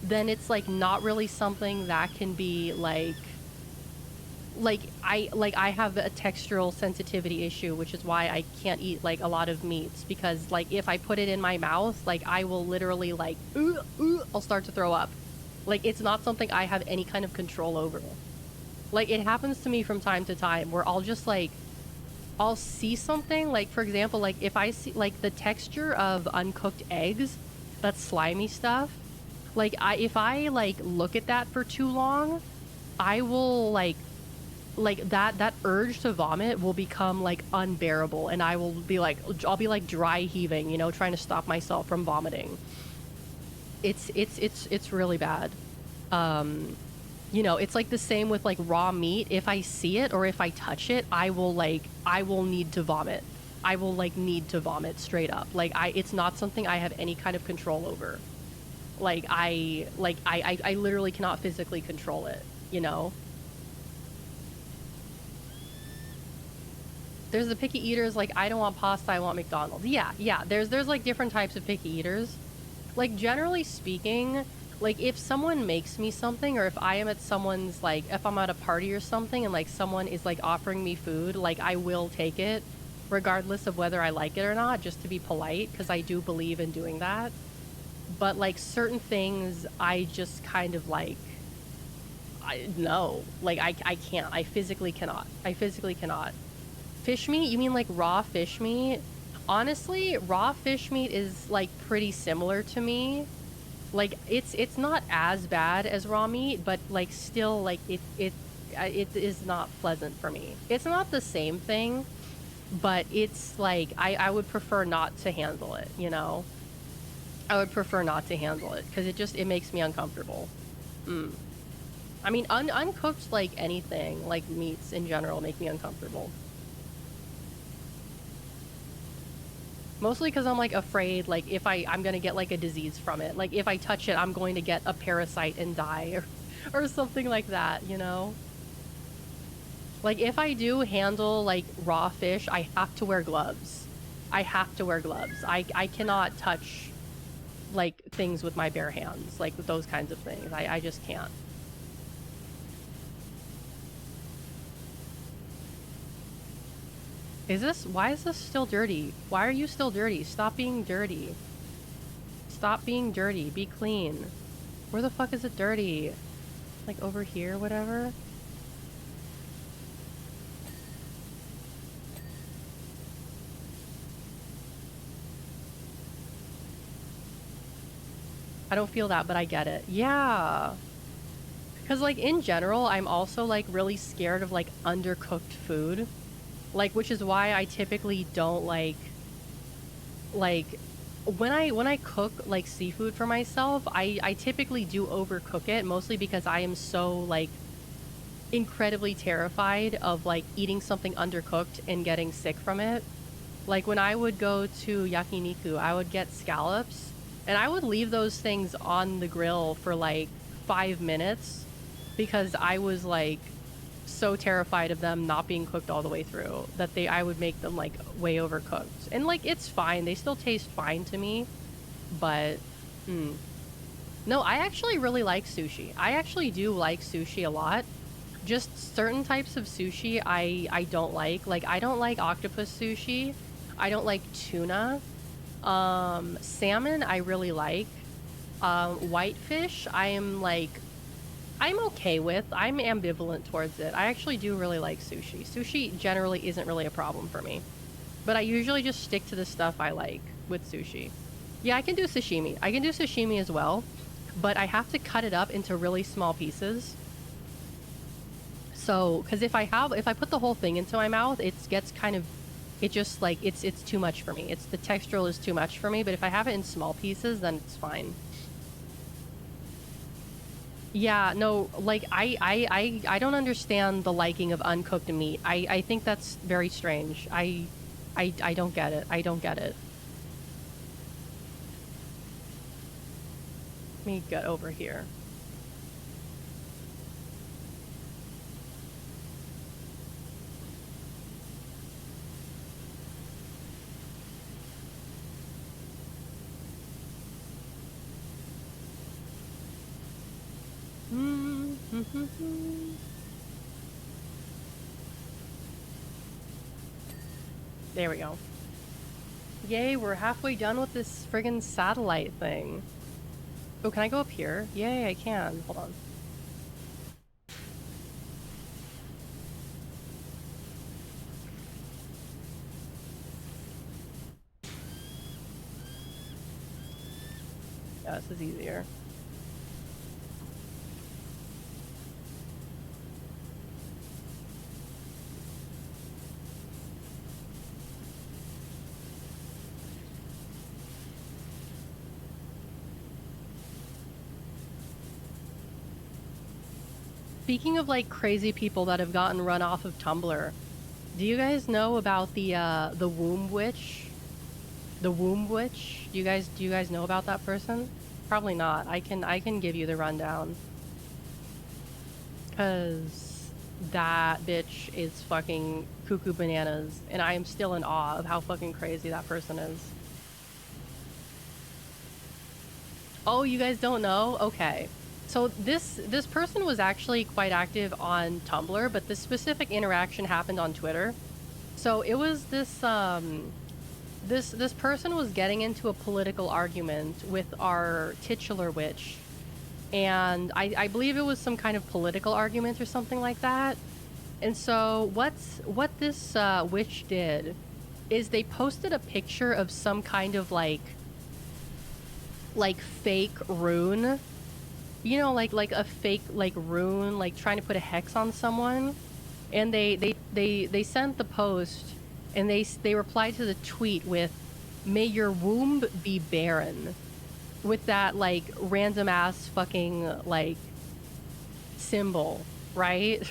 then it's like not really something that can be like I have a textural sensitivity issue, which is why I can't eat like a lot of meats, because like if I put it in my mouth, like I will literally like I'll start to throw up. Like it's not something I have any kind of control over. Like it happens to me from time to time where I'll just like I'll see something, like for example, like if I see like the texture of uncooked eggs, that slimy stuff, like if I like look at that for too long, I will like that urge to vomit will become like unbearable, and I'll be like dry heaving, you know, trying to stop myself from vomiting. It's really bad. You know, it's like the same with like raw meat. If I see it or if I touch it, I will need to vomit. I will like need to vomit straight up. Like it's not something I have any kind of control over. Like I literally cannot physically control it, you know? There's the picky eaters, like, I don't want pasta, I want McDonald's. Yeah, there's like different types of picky eaters. Like, generally speaking, like, if someone makes me something, or if I am at someone's, like, if I'm at a party or something, and, like, someone is, like, offering me food, like, I will take it, regardless of whether I like it or not, just to be polite, because I do believe in doing that. But, like, certain things, I just kind of, like, no. Like, I can't. I physically cannot. Fish meat? You mean like raw fish meat? Honestly, raw fish meat is like pretty similar to me. Like it's not as bad as raw meat, but like still like it is not pleasant for me. It's not the same thing, but it's like I would prefer not to handle it, you know? I would prefer not to handle it because it makes me uncomfortable. I mean, uncooked like anything, like meats in general, make me uncomfortable. Mostly because I'm, like, afraid, like, if I'm gonna get, like, a disease from it. Like, if I touch it, I'm going to get a parasite and die, or something like that, you know? Like, if I do handle, like, raw fish, I have to wear gloves. I cannot touch, like, things with my bare hands. Like, those kinds of things. I just can't. Why is this still dirty? Why are you still dirty? Stop being dirty. Stop being dirty. Be clean. Where the fuck is it dirty? Like over here, whatever? I don't feel that, but I get it. Yeah. Because, like, in general, I'm also, like, really scared of, like, undercooked food. Like, which is why I typically don't like when I cook like seafood for myself, I typically do overcook it, mostly because I am so like incredibly terrified of like eating something undercooked and getting sick from it. Like when I would go to yakiniku, I would get scallops and I would leave those things on the grill for like 5 minutes because I was like so terrified of them not being cooked all the way through that I would make them like way overcooked. And like it's fine, they still taste fine to me, but no, I actually really like sushi. I actually do like sushi a lot. Just certain types of sushi I don't like. Like I don't like octopus sushi. I don't like tuna. Salmon I really like. Whitefish I'm okay with. I'm ambivalent towards it. I actually do really like sushi. Sushi generally isn't really a problem for me, but I usually just stick to the stuff I like with sushi. Yeah, I can do sashimi. I can do sashimi as well, but I have to cut it up into really small pieces. So, because if I put the whole thing into my mouth, it gets kind of, it just like, it's too much for me. The textural is too much for me, but if I have it in small pieces, then it's fine. Yeah, no, like, I don't understand the liking of uncooked meat. I think that's very strange. I don't get it. I don't get it. Let me get over here. There we go. Yay, we're halfway done with this friggin' satellite thing. Oh, can I go up here? Yay, I can. Hold on. Yeah, this is easier. Speaking of like crazy people that have gotten run off of Tumblr, do you guys know about the womb witch? The womb witch? Do you guys know about that person? Probably not. I can give you the rundown. Cause that bitch is fucking cuckoo bananas, and I am still in awe of how fucking crazy that person is. Oh, you guys don't know? Okay. So this person was actually quite active on Tumblr, but this specific interaction happened on Twitter. So it was this person was getting into a political argument with our titular witch, and I believe it was some kind of political argument or something like that. And so what this witch did is they posted a picture of some kind of like fake rune, you know, like a fake like rune, like trying to put a hex on someone, and they sent the post, and they replied to the tweet with, "May your womb be barren," with that like random ass fucking like symbol, right?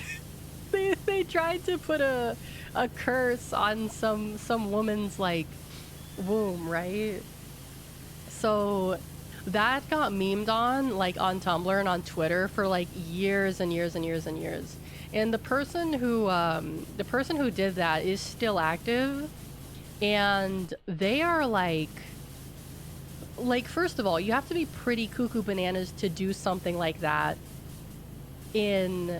they tried to put a curse on some woman's like womb, right? So that got memed on like on Tumblr and on Twitter for like years and years and years and years. And the person who did that is still active, and they are like first of all, you have to be pretty cuckoo bananas to do something like that in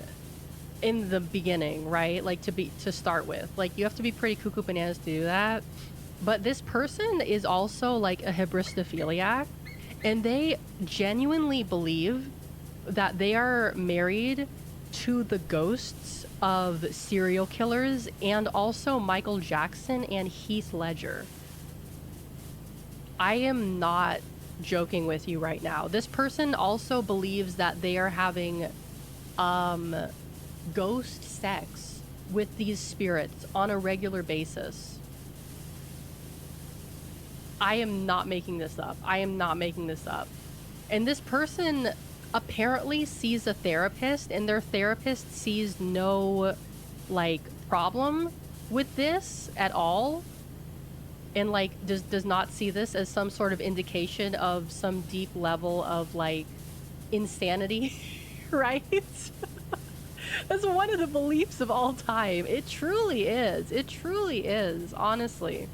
the beginning, right? Like to start with. Like you have to be pretty cuckoo bananas to do that. But this person is also like a hybristophiliac, and they genuinely believe that they are married to the ghosts of serial killers and also Michael Jackson and Heath Ledger. I am not joking with you right now. This person also believes that they are having ghost sex with these spirits on a regular basis. I am not making this up. I am not making this up. And this person apparently sees a therapist, and their therapist sees no like problem with this at all, and like does not see this as some sort of indication of some deep level of like insanity. Right? That's one of the beliefs of all time. It truly is. It truly is, honestly.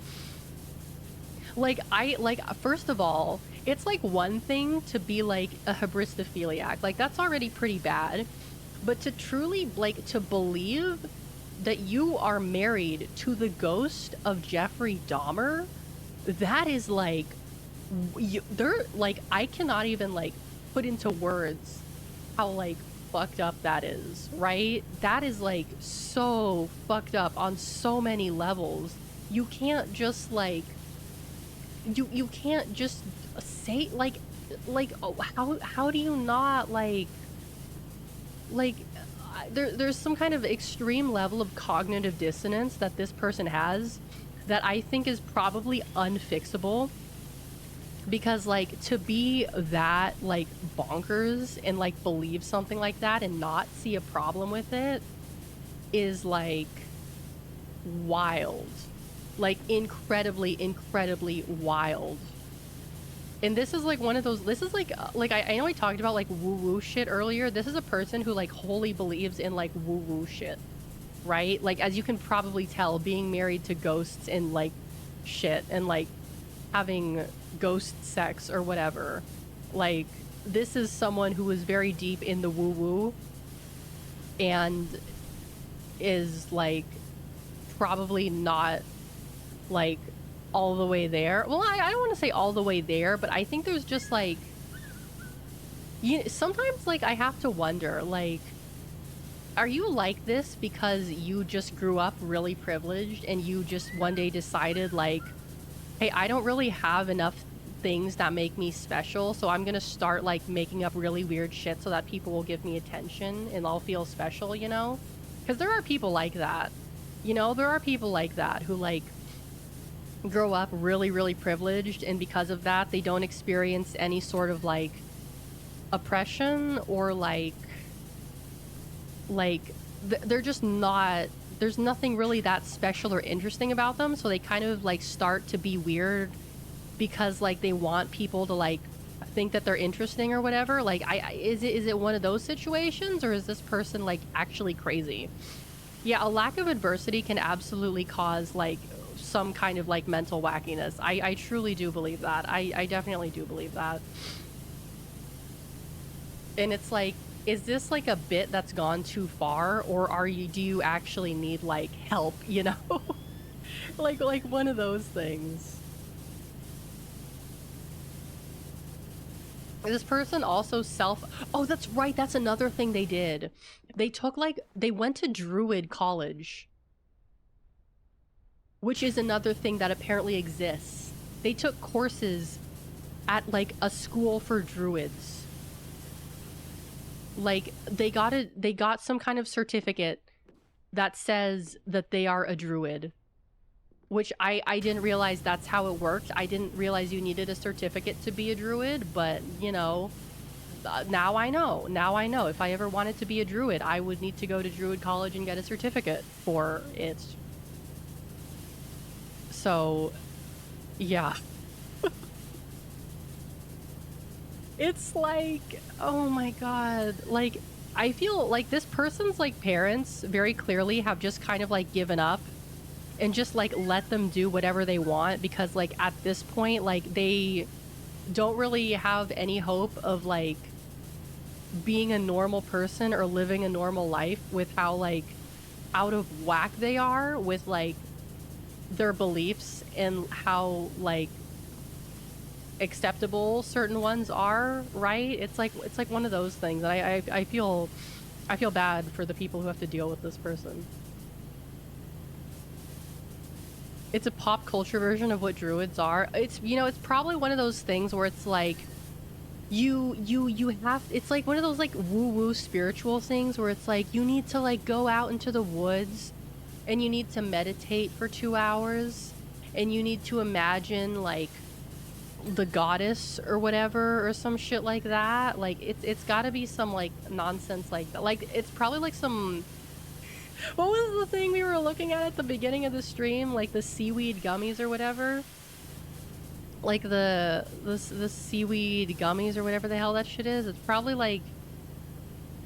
Like, first of all, it's like one thing to be like a hybristophiliac. Like, that's already pretty bad. But to truly, like, to believe that you are married to the ghost of Jeffrey Dahmer, that is like, they're like, I cannot even like put into words how like fucked up that is, right? That is like so fucked up on so many levels. You can't just like, you can't just say oh, how do you not like there's some kind of extreme level of cognitive dissonance that this person has that I think is probably unfixable, because like to be that like bonkers and like believe something like that and not see a problem with it is like wild, like incredibly wild. And this is like one of those, this is like I know I talked about like woo-woo shit earlier. This is a person who like wholly believes in like woo-woo shit, right? Like, as you can probably tell, being married to ghosts and like shit and like having ghost sex or whatever, like this is someone who is very deep in the woo-woo and is like probably not like all the way there. Well, I don't want to say all the way there, but I think there's just like, sometimes like I have to wonder, like, are you like this because you just grew up really privileged and you just one day decided like, hey, I don't really have enough things that make me special, so I'm gonna start like making up really weird shit so that people will give me attention and I'll feel special, you know? Because there are people like that. You know, there are people like that who like grow up really privileged, and because of that they don't experience any sort of like oppression or they're just not, there's nothing really that special or interesting about them, so they kind of like start to be weird because like they want people to like think that they're interesting or whatever. Like, is it one of those situations, or is this person like actually crazy? Yeah, a lack of adversity can absolutely cause like some kind of like mental wackiness. I truly do believe that. I definitely do believe that. And it's like, is this like a bit that's gone too far, or do you actually need like help, you know? like one of those things. This person also oh, that's right, that's another thing they did. They took like, they went to Druid college, which is another thing that apparently exists. They took courses at like a school for druids. Like they got some kind of certificate that says that they are a druid, which I didn't realize that's how it worked. I didn't realize you needed a certificate to be a druid, but you know, now I know. Now I know. If I ever wanted to be a druid, I would need to go to Druid College and get a certificate for it. So, yeah. It's like, oh my god. Like, I feel like this person's like parents very clearly have just kind of like given up and just like let them do whatever they want, because like at this point, like they don't really have any hope of like being a normal person or living a normal life with how like out of whack they are with like their beliefs and how like acceptable certain ones are, right? It's like one of those things. And I feel bad for the people who have to deal with this person. It's a pop culture version of what druids are. It's, you know, it's probably one of those things where it's like you have, it's like one of those like woo-woo spiritual things where it's like you need to like go out into the woods and you need to meditate for 2 hours and you need to imagine like the goddess or whatever or some shit like that. Like it's got to be some like nonsense like that. Like it's probably like some, what was the thing we were looking at the beginning of the stream, like the seaweed gummies or whatever, like the seaweed gummies or whatever the hell that shit is. It's probably like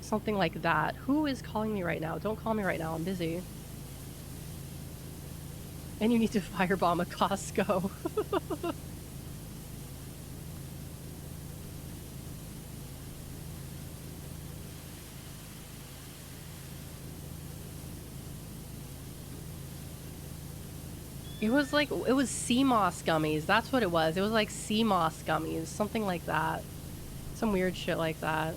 something like that. Who is calling me right now? Don't call me right now, I'm busy. And you need to firebomb a Costco. It was like, it was sea moss gummies. That's what it was. It was like sea moss gummies. Something like that. Some weird shit like that.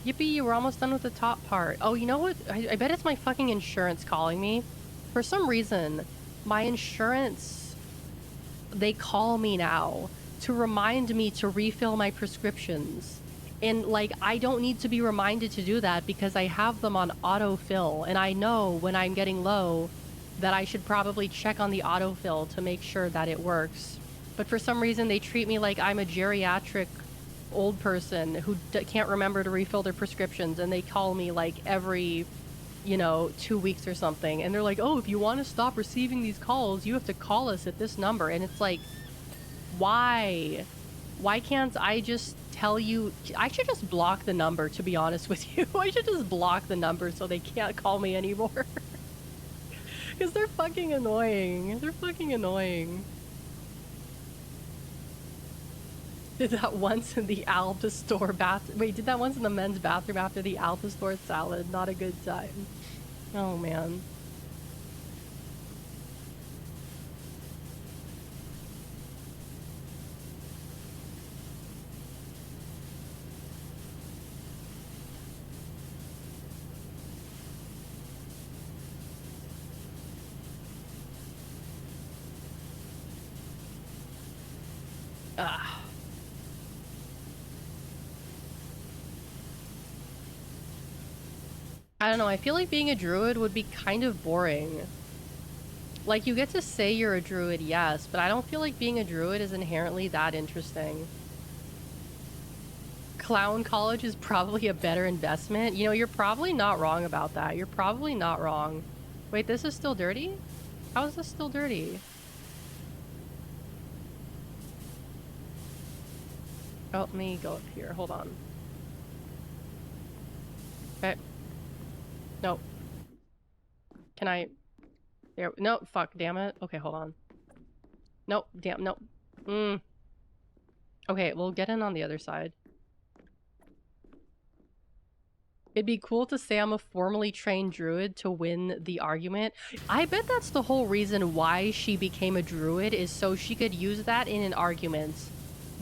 Yippee, we're almost done with the top part. Oh, you know what? I bet it's my fucking insurance calling me. For some reason, my insurance, they call me now to remind me to refill my prescriptions. And, like, I don't need to be reminded to do that because I have them on autofill. And I know when I'm getting low that I should probably check on the autofill to make sure that it works. But for some reason, they treat me like I'm a geriatric old person who can't remember to refill their prescriptions. And they call me, like, every, you know, 2 weeks or something. And they're like, oh, if you want to stop receiving these calls, you have to call us at this number. And it's like, why? Why can't I just tell you? I should just block the number, to be honest with you. I should just block the number so they can't call me anymore. Because they're fucking annoying. They're fucking annoying. Did that once in the Alba store Wait, did that once in the men's bathroom after the Alba store salad. Not a good time. Oh, man. Ah. I don't know, I feel like being a druid would be kind of boring. Like, you get to say you're a druid, yes, but I don't feel like being a druid is inherently that interesting. Clown college is probably a better investment. You know, you're probably not wrong about that. You're probably not wrong. Wait, this is still dirty? How is this still dirty? Oh, let me go up here. Hold on. Okay. Nope. Can I... There... No, fuck, damn it. Okay, hold on. Nope, damn, nope. Okay, we'll get in on the other side. It'd be cool to say I'm a formally trained druid to win the argument. I bet that's the whole reason why she became a druid, is so she could use that in an argument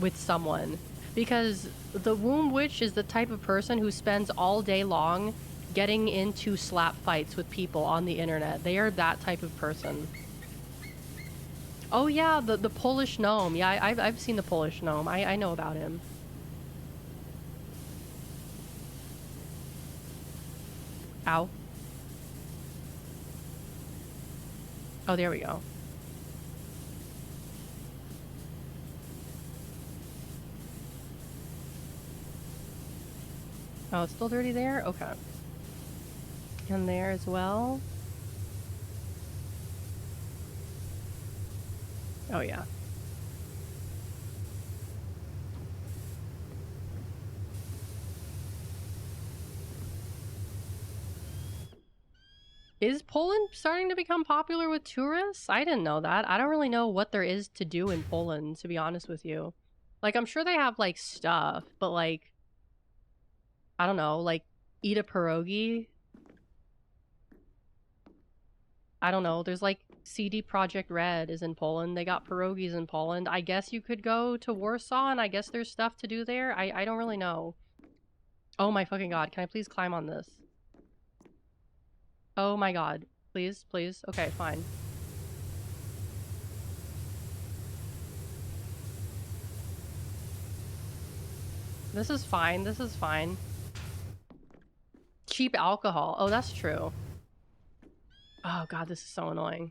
with someone. Because the womb witch is the type of person who spends all day long getting into slap fights with people on the internet. They are that type of person. Oh yeah, the Polish gnome. Yeah, I've seen the Polish gnome. I know about him. Ow. Oh, there we go. Oh, it's still dirty there? Okay. And there as well. Oh, yeah. Is Poland starting to become popular with tourists? I didn't know that. I don't really know what there is to do in Poland, to be honest with you. Like, I'm sure they have, like, stuff, but, like, I don't know, like, eat a pierogi? I don't know. There's, like, CD Projekt Red is in Poland. They got pierogies in Poland. I guess you could go to Warsaw, and I guess there's stuff to do there. I don't really know. Oh my fucking god. Can I please climb on this? Oh my god. Please, please. Okay, fine. This is fine. This is fine. Cheap alcohol. Oh, that's true. Oh god, this is so annoying.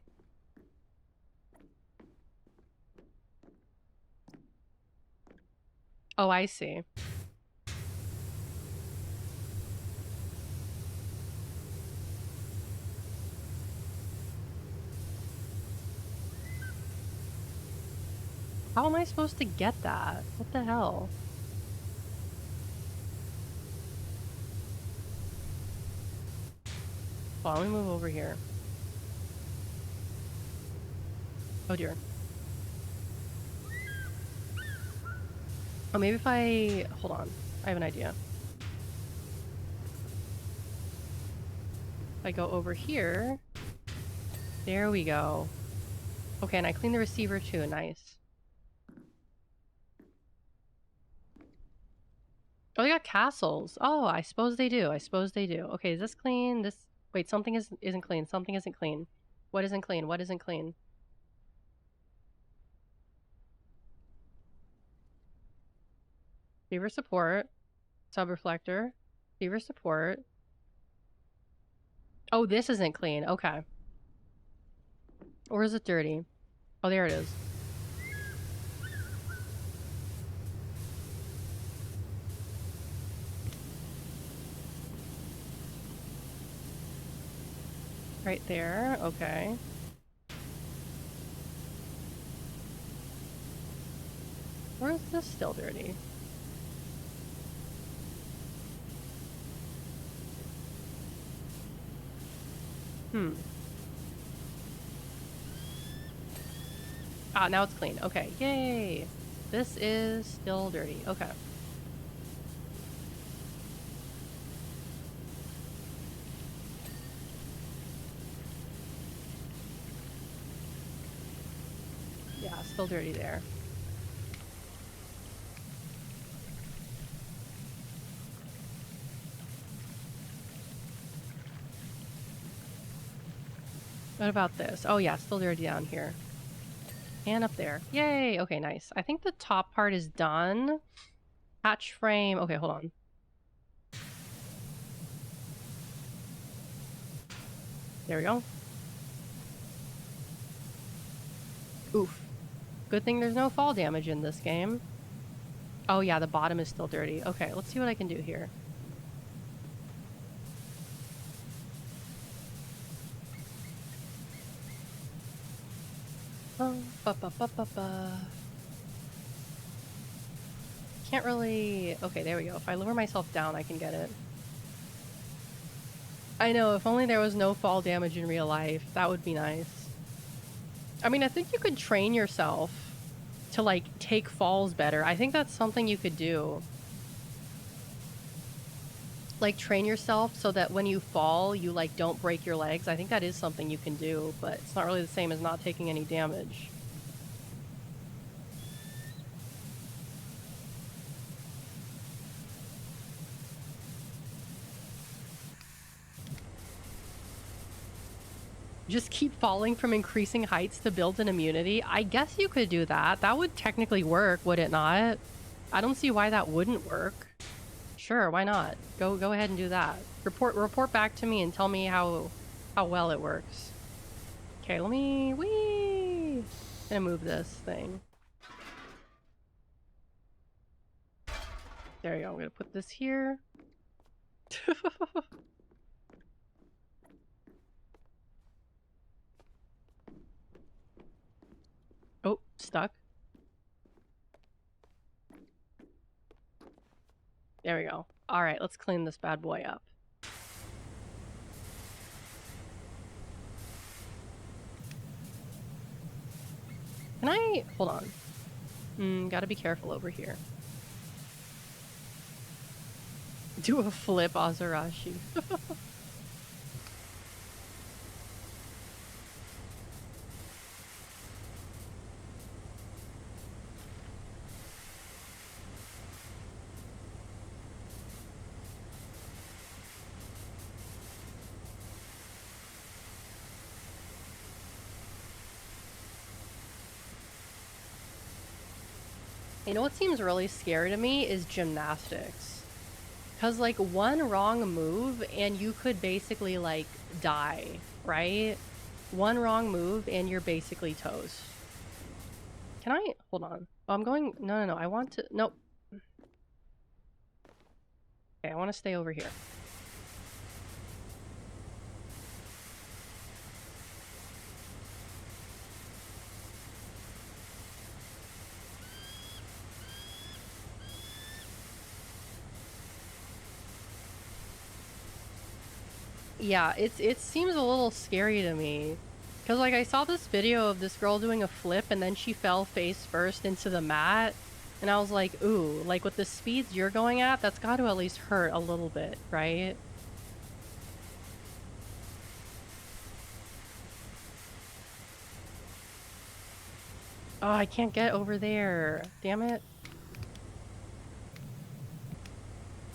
Oh, I see. How am I supposed to get that? What the hell? Well, let me move over here. Oh dear. Oh, maybe if I... Hold on. I have an idea. I go over here. There we go. Okay, and I clean the receiver too. Nice. Oh, they got castles. Oh, I suppose they do. I suppose they do. Okay, is this clean? This... Wait, something isn't clean. Something isn't clean. What isn't clean? What isn't clean? Receiver support. Subreflector. Receiver support. Oh, this isn't clean. Okay. Or is it dirty? Oh, there it is. Right there. Okay. Or is this still dirty? Ah, now it's clean. Okay, yay! This is still dirty. Okay. Yeah, still dirty there. What about this? Oh yeah, still dirty down here. And up there. Yay! Okay, nice. I think the top part is done. Hatch frame. Okay, hold on. There we go. Oof. Good thing there's no fall damage in this game. Oh yeah, the bottom is still dirty. Okay, let's see what I can do here. Can't really... Okay, there we go. If I lower myself down, I can get it. I know, if only there was no fall damage in real life. That would be nice. I mean, I think you could train yourself to, like, take falls better. I think that's something you could do. Like, train yourself so that when you fall, you, like, don't break your legs. I think that is something you can do, but it's not really the same as not taking any damage. Just keep falling from increasing heights to build an immunity? I guess you could do that. That would technically work, would it not? I don't see why that wouldn't work. Sure, why not? Go ahead and do that. Report back to me and tell me how well it works. Okay, let me... Whee! I'm gonna move this thing. There you go. I'm gonna put this here. Oh, stuck. There we go. All right, let's clean this bad boy up. Can I... Hold on. Gotta be careful over here. Do a flip Azarashi. You know what seems really scary to me is gymnastics. Because, like, one wrong move and you could basically, like, die, right? One wrong move and you're basically toast. Can I... Hold on. Oh, I'm going... No. I want to... Nope. Okay, I want to stay over here. Yeah, it seems a little scary to me. Because, like, I saw this video of this girl doing a flip and then she fell face first into the mat. And I was like, ooh, like, with the speeds you're going at, that's got to at least hurt a little bit, right? Oh, I can't get over there. Damn it.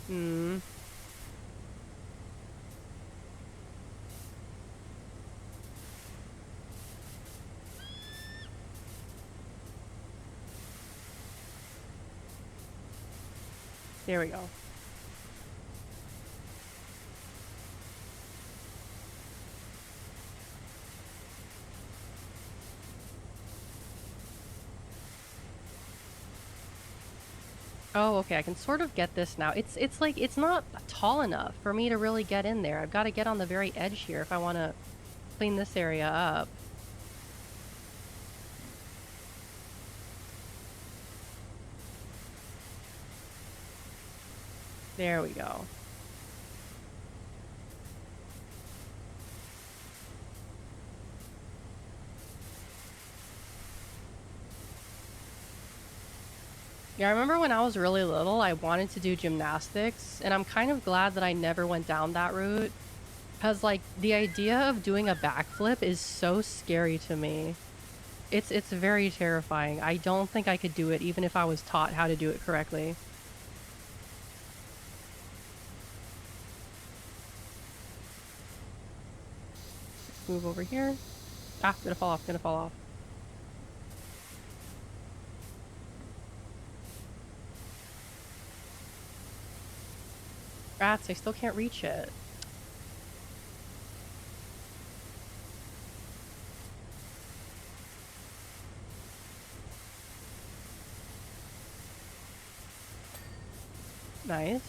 Hmm. There we go. Oh, okay, I can sort of get this now. It's like, it's not tall enough for me to really get in there. I've got to get on the very edge here if I want to clean this area up. There we go. Yeah, I remember when I was really little, I wanted to do gymnastics, and I'm kind of glad that I never went down that route. Because, like, the idea of doing a backflip is so scary to me. It's very terrifying. I don't think I could do it, even if I was taught how to do it correctly. Move over here. Ah, gonna fall off, gonna fall off. Rats, I still can't reach it. Nice.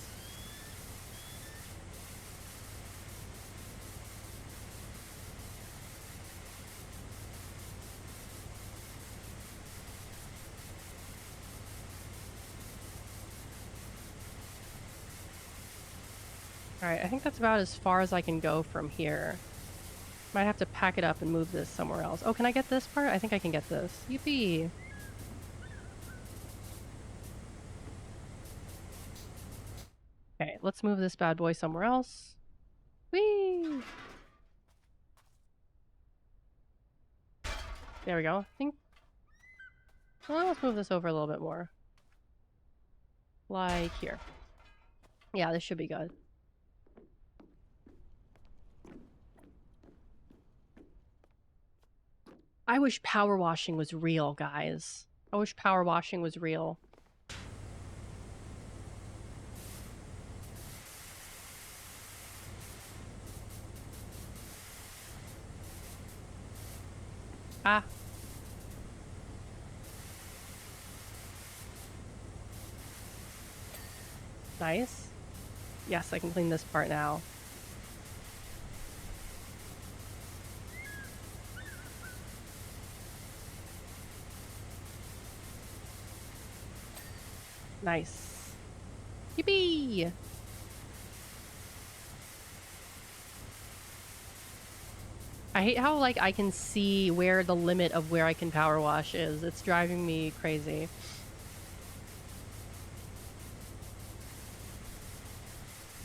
Alright, I think that's about as far as I can go from here. Might have to pack it up and move this somewhere else. Oh, can I get this part? I think I can get this. Yippee! Okay, let's move this bad boy somewhere else. Whee! There we go. I think... Well, let's move this over a little bit more. Like here. Yeah, this should be good. I wish power washing was real, guys. I wish power washing was real. Ah. Nice. Yes, I can clean this part now. Nice. Yippee! I hate how, like, I can see where the limit of where I can power wash is. It's driving me crazy.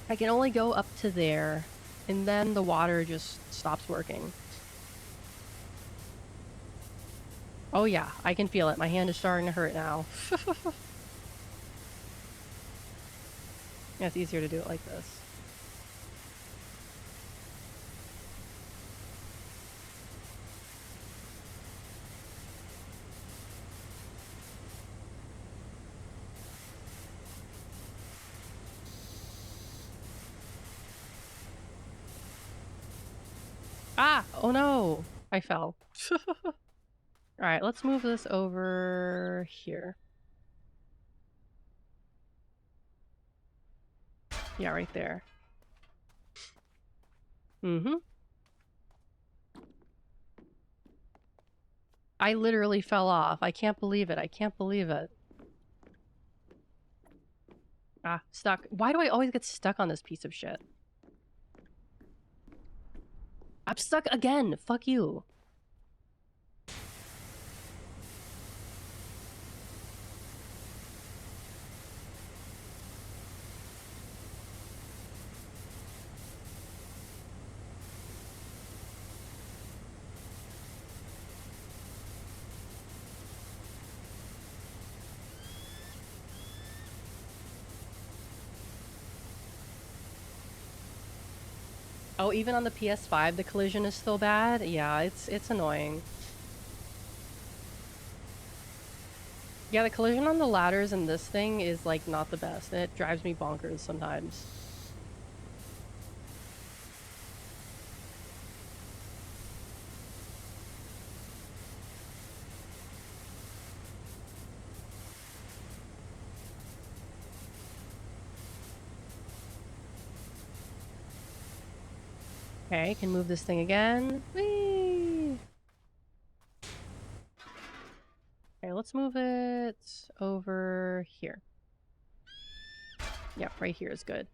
I can only go up to there, and then the water just stops working. Oh yeah, I can feel it. My hand is starting to hurt now. Yeah, it's easier to do it like this. Ah! Oh no! I fell. Alright, let's move this over here. Yeah, right there. Mm-hmm. I literally fell off. I can't believe it. I can't believe it. Ah, stuck. Why do I always get stuck on this piece of shit? I'm stuck again! Fuck you. Oh, even on the PS5, the collision is still bad? Yeah, it's annoying. Yeah, the collision on the ladders in this thing is, like, not the best. It drives me bonkers sometimes. Okay, can move this thing again. Whee! Okay, let's move it over here. Yeah, right here is good.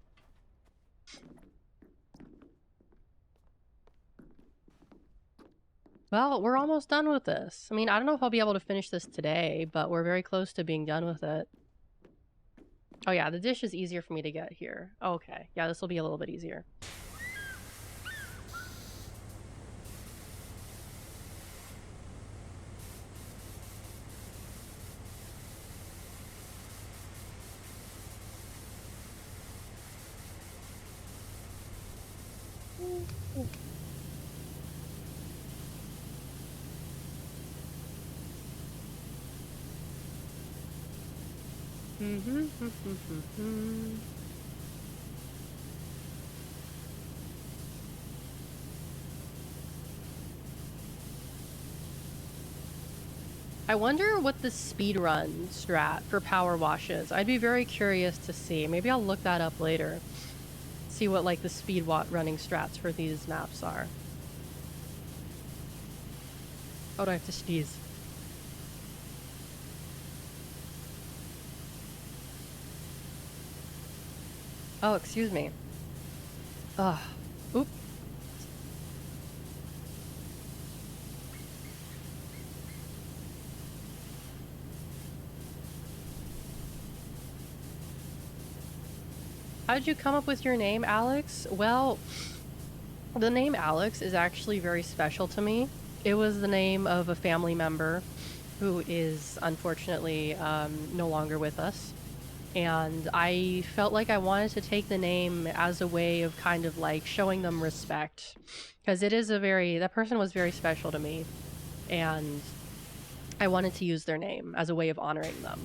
Well, we're almost done with this. I mean, I don't know if I'll be able to finish this today, but we're very close to being done with it. Oh yeah, the dish is easier for me to get here. Okay, yeah, this will be a little bit easier. I wonder what the speedrun strat for power washes. I'd be very curious to see. Maybe I'll look that up later. See what, like, the speed running strats for these maps are. Oh, do I have to sneeze? Oh, excuse me. Ugh. Oop. How did you come up with your name, Alex? Well, the name Alex is actually very special to me. It was the name of a family member who is unfortunately no longer with us. And I felt like I wanted to take the name as a way of kind of like showing them respect. Because it is that person was very special to me. And I wanted to use their name as a way of honoring them.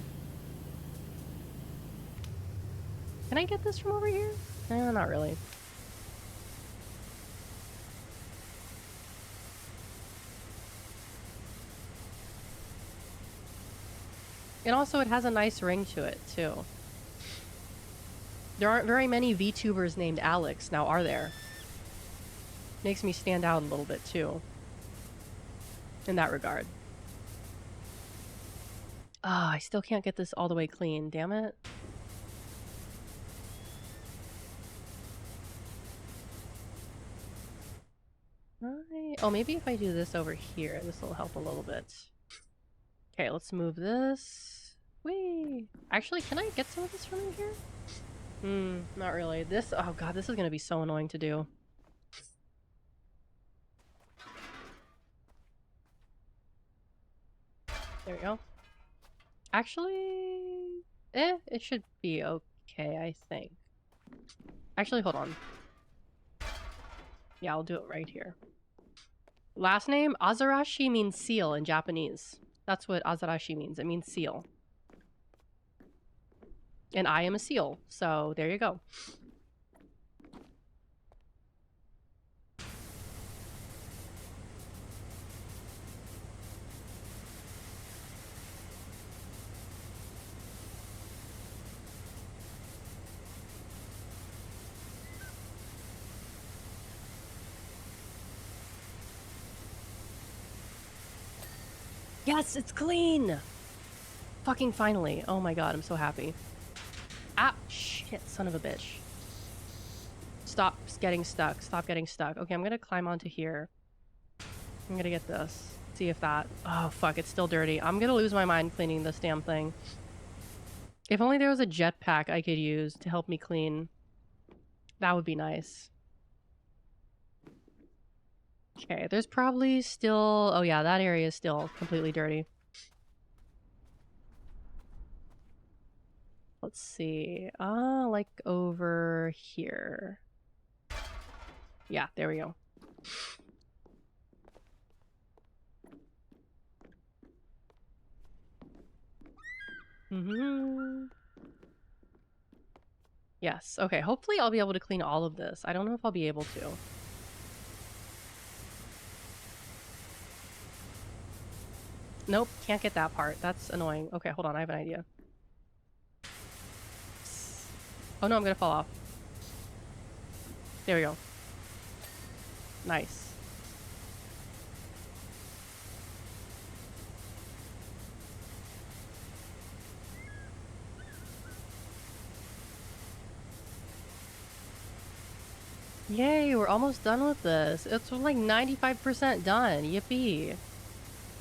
Can I get this from over here? No, not really. And also it has a nice ring to it, too. There aren't very many VTubers named Alex, now are there? Makes me stand out a little bit, too. In that regard. Ah, I still can't get this all the way clean, damn it. Oh, maybe if I do this over here, this will help a little bit. Okay, let's move this. Whee! Actually, can I get some of this from in here? Not really. Oh god, this is gonna be so annoying to do. There we go. Actually, it should be okay, I think. Actually, hold on. Yeah, I'll do it right here. Last name, Azarashi means seal in Japanese. That's what Azarashi means. It means seal. And I am a seal, so there you go. Yes, it's clean! Fucking finally. Oh my god, I'm so happy. Ah, shit, son of a bitch. Stop getting stuck. Stop getting stuck. Okay, I'm gonna climb onto here. I'm gonna get this. See if that... Oh, fuck, it's still dirty. I'm gonna lose my mind cleaning this damn thing. If only there was a jetpack I could use to help me clean. That would be nice. Okay, there's probably still... Oh yeah, that area is still completely dirty. Let's see. Like over here. Yeah, there we go. Yes, okay, hopefully I'll be able to clean all of this. I don't know if I'll be able to. Nope, can't get that part. That's annoying. Okay, hold on, I have an idea. Oh no, I'm gonna fall off. There we go. Nice. Yay, we're almost done with this. It's like 95% done. Yippee.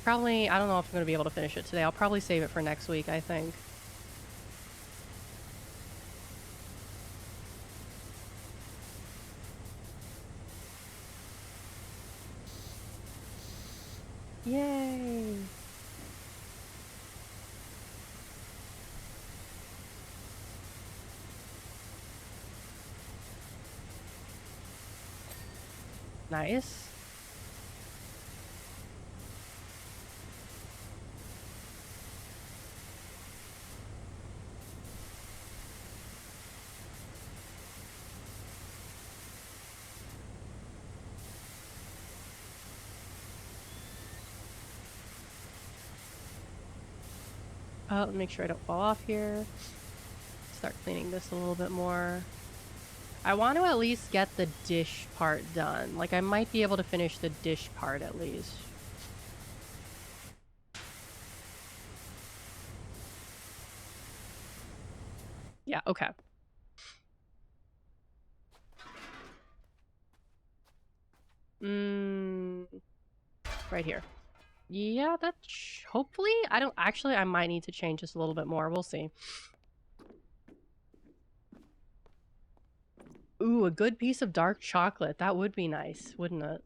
Probably, I don't know if I'm going to be able to finish it today. I'll probably save it for next week, I think. Yay. Nice. Let me make sure I don't fall off here. Start cleaning this a little bit more. I want to at least get the dish part done. Like, I might be able to finish the dish part at least. Yeah, okay. Right here. Yeah, that's hopefully. I might need to change this a little bit more. We'll see. Ooh, a good piece of dark chocolate. That would be nice, wouldn't it?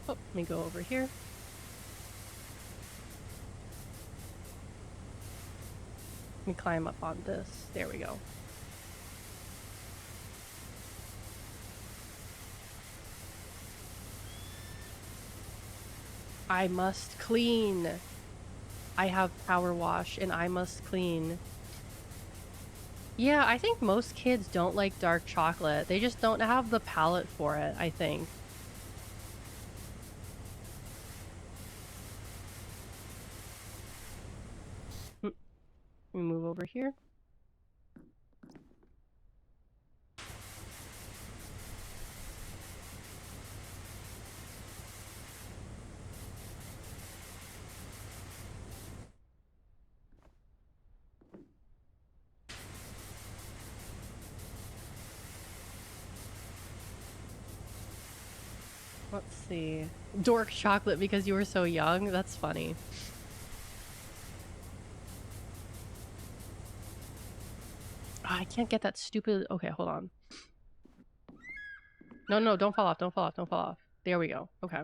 Oh, let me go over here. Let me climb up on this. There we go. I must clean. I have power wash and I must clean. Yeah, I think most kids don't like dark chocolate. They just don't have the palate for it, I think. Let me move over here. Let's see. Dark chocolate because you were so young? That's funny. Oh, I can't get that stupid... Okay, hold on. No, no, don't fall off, don't fall off, don't fall off. There we go. Okay.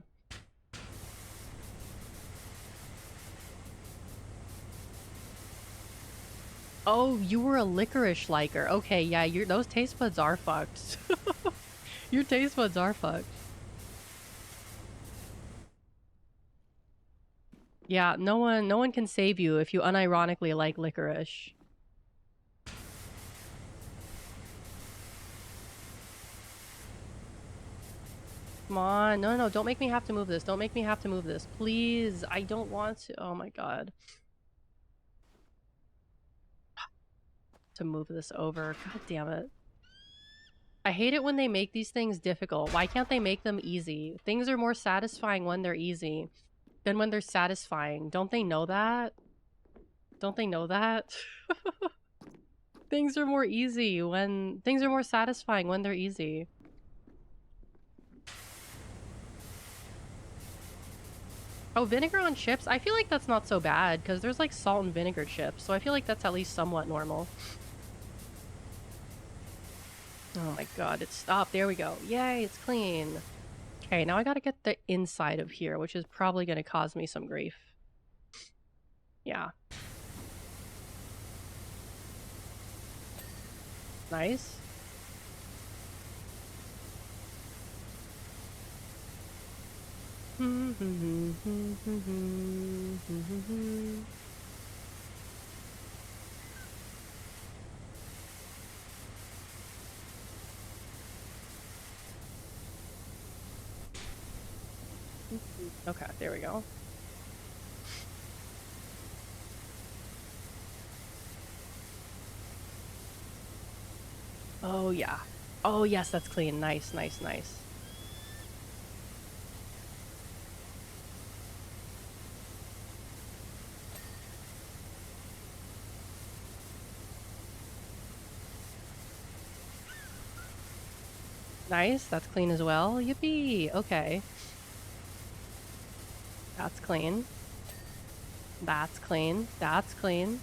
Oh, you were a licorice liker. Okay, yeah, those taste buds are fucked. Your taste buds are fucked. Yeah, no one can save you if you unironically like licorice. Come on. No, no, don't make me have to move this. Don't make me have to move this. Please. I don't want to. Oh my god. To move this over. God damn it. I hate it when they make these things difficult. Why can't they make them easy? Things are more satisfying when they're easy than when they're satisfying. Don't they know that? Don't they know that? Things are more easy when... Things are more satisfying when they're easy. Oh, vinegar on chips? I feel like that's not so bad, because there's like salt and vinegar chips, so I feel like that's at least somewhat normal. Oh my god, it stopped. There we go. Yay, it's clean. Okay, now I gotta get the inside of here, which is probably gonna cause me some grief. Yeah. Nice. Okay, there we go. Oh, yeah. Oh, yes, that's clean. Nice, nice, nice. Nice, that's clean as well. Yippee! Okay. That's clean. That's clean. That's clean.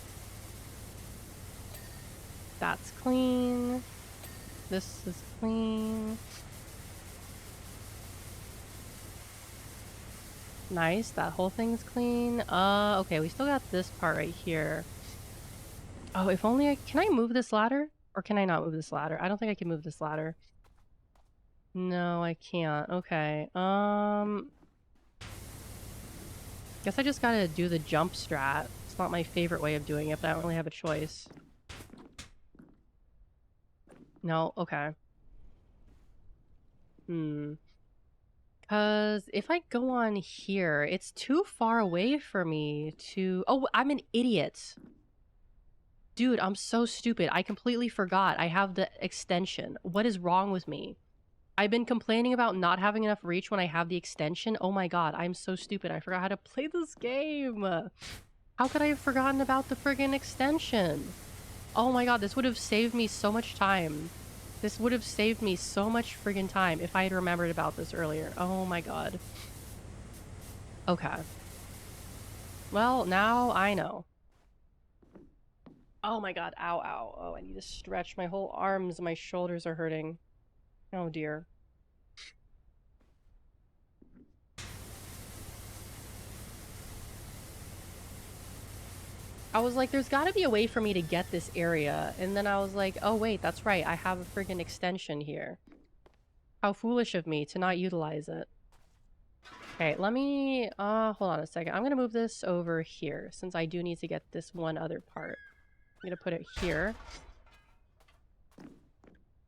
That's clean. This is clean. Nice, that whole thing's clean. Okay, we still got this part right here. Oh, if only can I move this ladder? Or can I not move this ladder? I don't think I can move this ladder. No, I can't. Okay. Guess I just gotta do the jump strat. It's not my favorite way of doing it, but I don't really have a choice. No, okay. Because if I go on here, it's too far away for me to... Oh, I'm an idiot. Dude, I'm so stupid. I completely forgot I have the extension. What is wrong with me? I've been complaining about not having enough reach when I have the extension. Oh my god, I'm so stupid. I forgot how to play this game. How could I have forgotten about the friggin' extension? Oh my god, this would have saved me so much time. This would have saved me so much friggin' time if I had remembered about this earlier. Oh my god. Okay. Well, now I know. Oh my god, ow, ow. Oh, I need to stretch. My whole arms and my shoulders are hurting. Oh dear. I was like, there's gotta be a way for me to get this area. And then I was like, oh wait, that's right. I have a friggin' extension here. How foolish of me to not utilize it. Okay, let me, hold on a second. I'm gonna move this over here since I do need to get this one other part. I'm gonna put it here.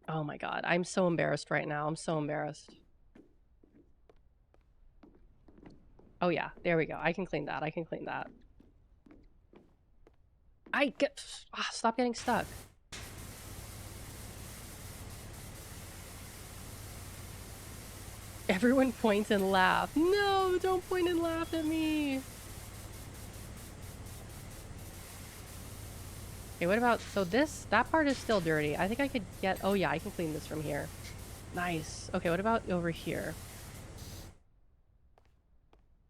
Oh my god, I'm so embarrassed right now. I'm so embarrassed. Oh yeah, there we go. I can clean that. I can clean that. Stop getting stuck. Everyone points and laugh. No, don't point and laugh at me. Okay, what about... So that part is still dirty. I think I could get... Oh yeah, I can clean this from here. Nice. Okay, what about over here?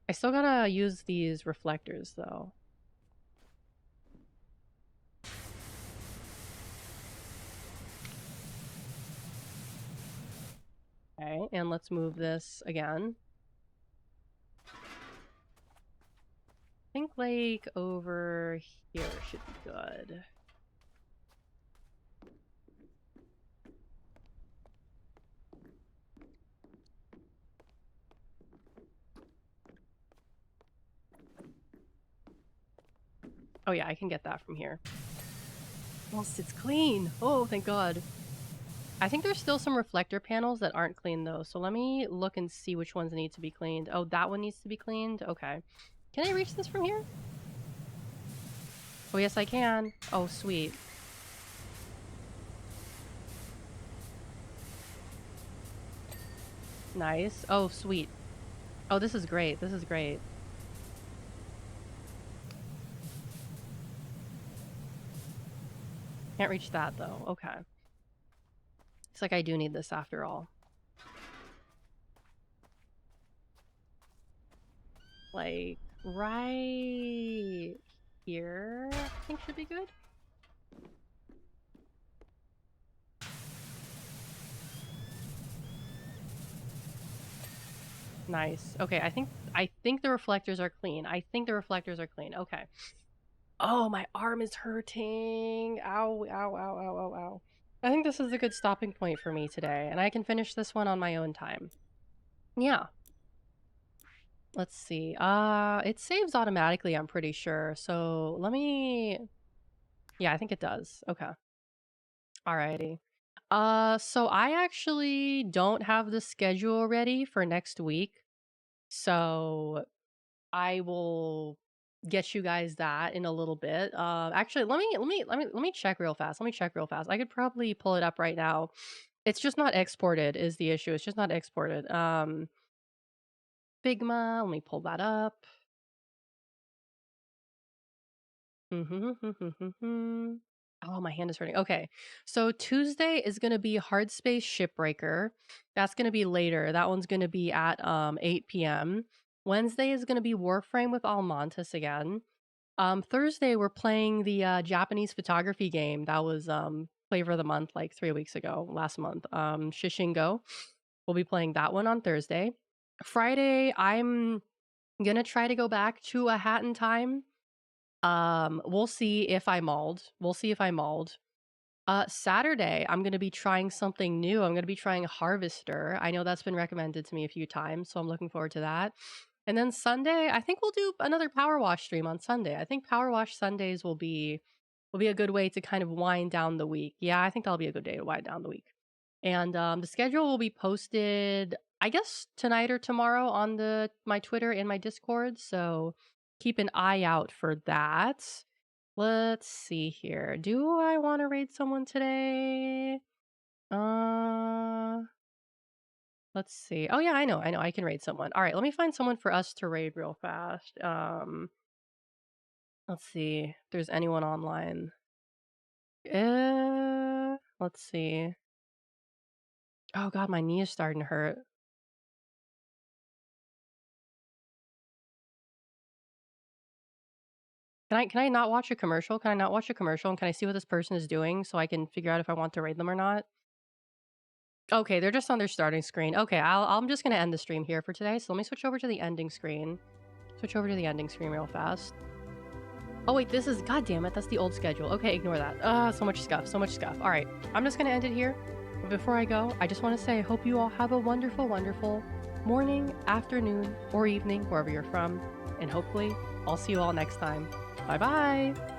I still gotta use these reflectors, though. Okay, and let's move this again. I think, like, over here should be good. Oh yeah, I can get that from here. Yes, it's clean! Oh, thank god. I think there's still some reflector panels that aren't clean, though, so let me look and see which ones need to be cleaned. Oh, that one needs to be cleaned? Okay. Can I reach this from here? Oh, yes, I can. Oh, sweet. Nice. Oh, sweet. Oh, this is great. This is great. Can't reach that, though. Okay. It's like I do need this after all. Like, right here, I think should be good. Nice. Okay, I think the reflectors are clean. I think the reflectors are clean. Okay. Oh, my arm is hurting. Ow, ow, ow, ow, ow, ow. I think this is a good stopping point for me today, and I can finish this one on my own time. Yeah. Let's see. It saves automatically, I'm pretty sure. So let me... Yeah, I think it does. Okay. Alrighty. So I actually don't have the schedule ready for next week. So I will get you guys that in a little bit. Actually, let me check real fast. Let me check real fast. I could probably pull it up right now. It's just not exported is the issue. It's just not exported. Figma, let me pull that up. Oh, my hand is hurting. Okay. So Tuesday is going to be Hard Space Shipbreaker. That's going to be later. That one's going to be at 8 p.m. Wednesday is going to be Warframe with Almontis again. Thursday we're playing the Japanese photography game that was flavor of the month like 3 weeks ago, last month. Shishingo. We'll be playing that one on Thursday. Friday I'm going to try to go back to A Hat in Time. We'll see if I mauled. We'll see if I mauled. Saturday, I'm going to be trying something new. I'm going to be trying Harvester. I know that's been recommended to me a few times, so I'm looking forward to that. And then Sunday, I think we'll do another Power Wash stream on Sunday. I think Power Wash Sundays will be a good way to kind of wind down the week. Yeah, I think that'll be a good day to wind down the week. And the schedule will be posted, I guess, tonight or tomorrow on my Twitter and my Discord. So keep an eye out for that. Let's see here. Do I want to raid someone today? Let's see. Oh yeah, I know. I can raid someone. All right, let me find someone for us to raid real fast. Let's see if there's anyone online. Let's see. Oh god, my knee is starting to hurt. Can I not watch a commercial? Can I not watch a commercial and can I see what this person is doing so I can figure out if I want to raid them or not? Okay, they're just on their starting screen. Okay, I'm just gonna end the stream here for today. So let me switch over to the ending screen. Switch over to the ending screen real fast. Oh wait, this is, god damn it, that's the old schedule. Okay, ignore that. So much stuff, so much stuff. All right, I'm just gonna end it here. But before I go, I just want to say I hope you all have a wonderful, wonderful morning, afternoon, or evening, wherever you're from. And hopefully, I'll see you all next time. Bye-bye!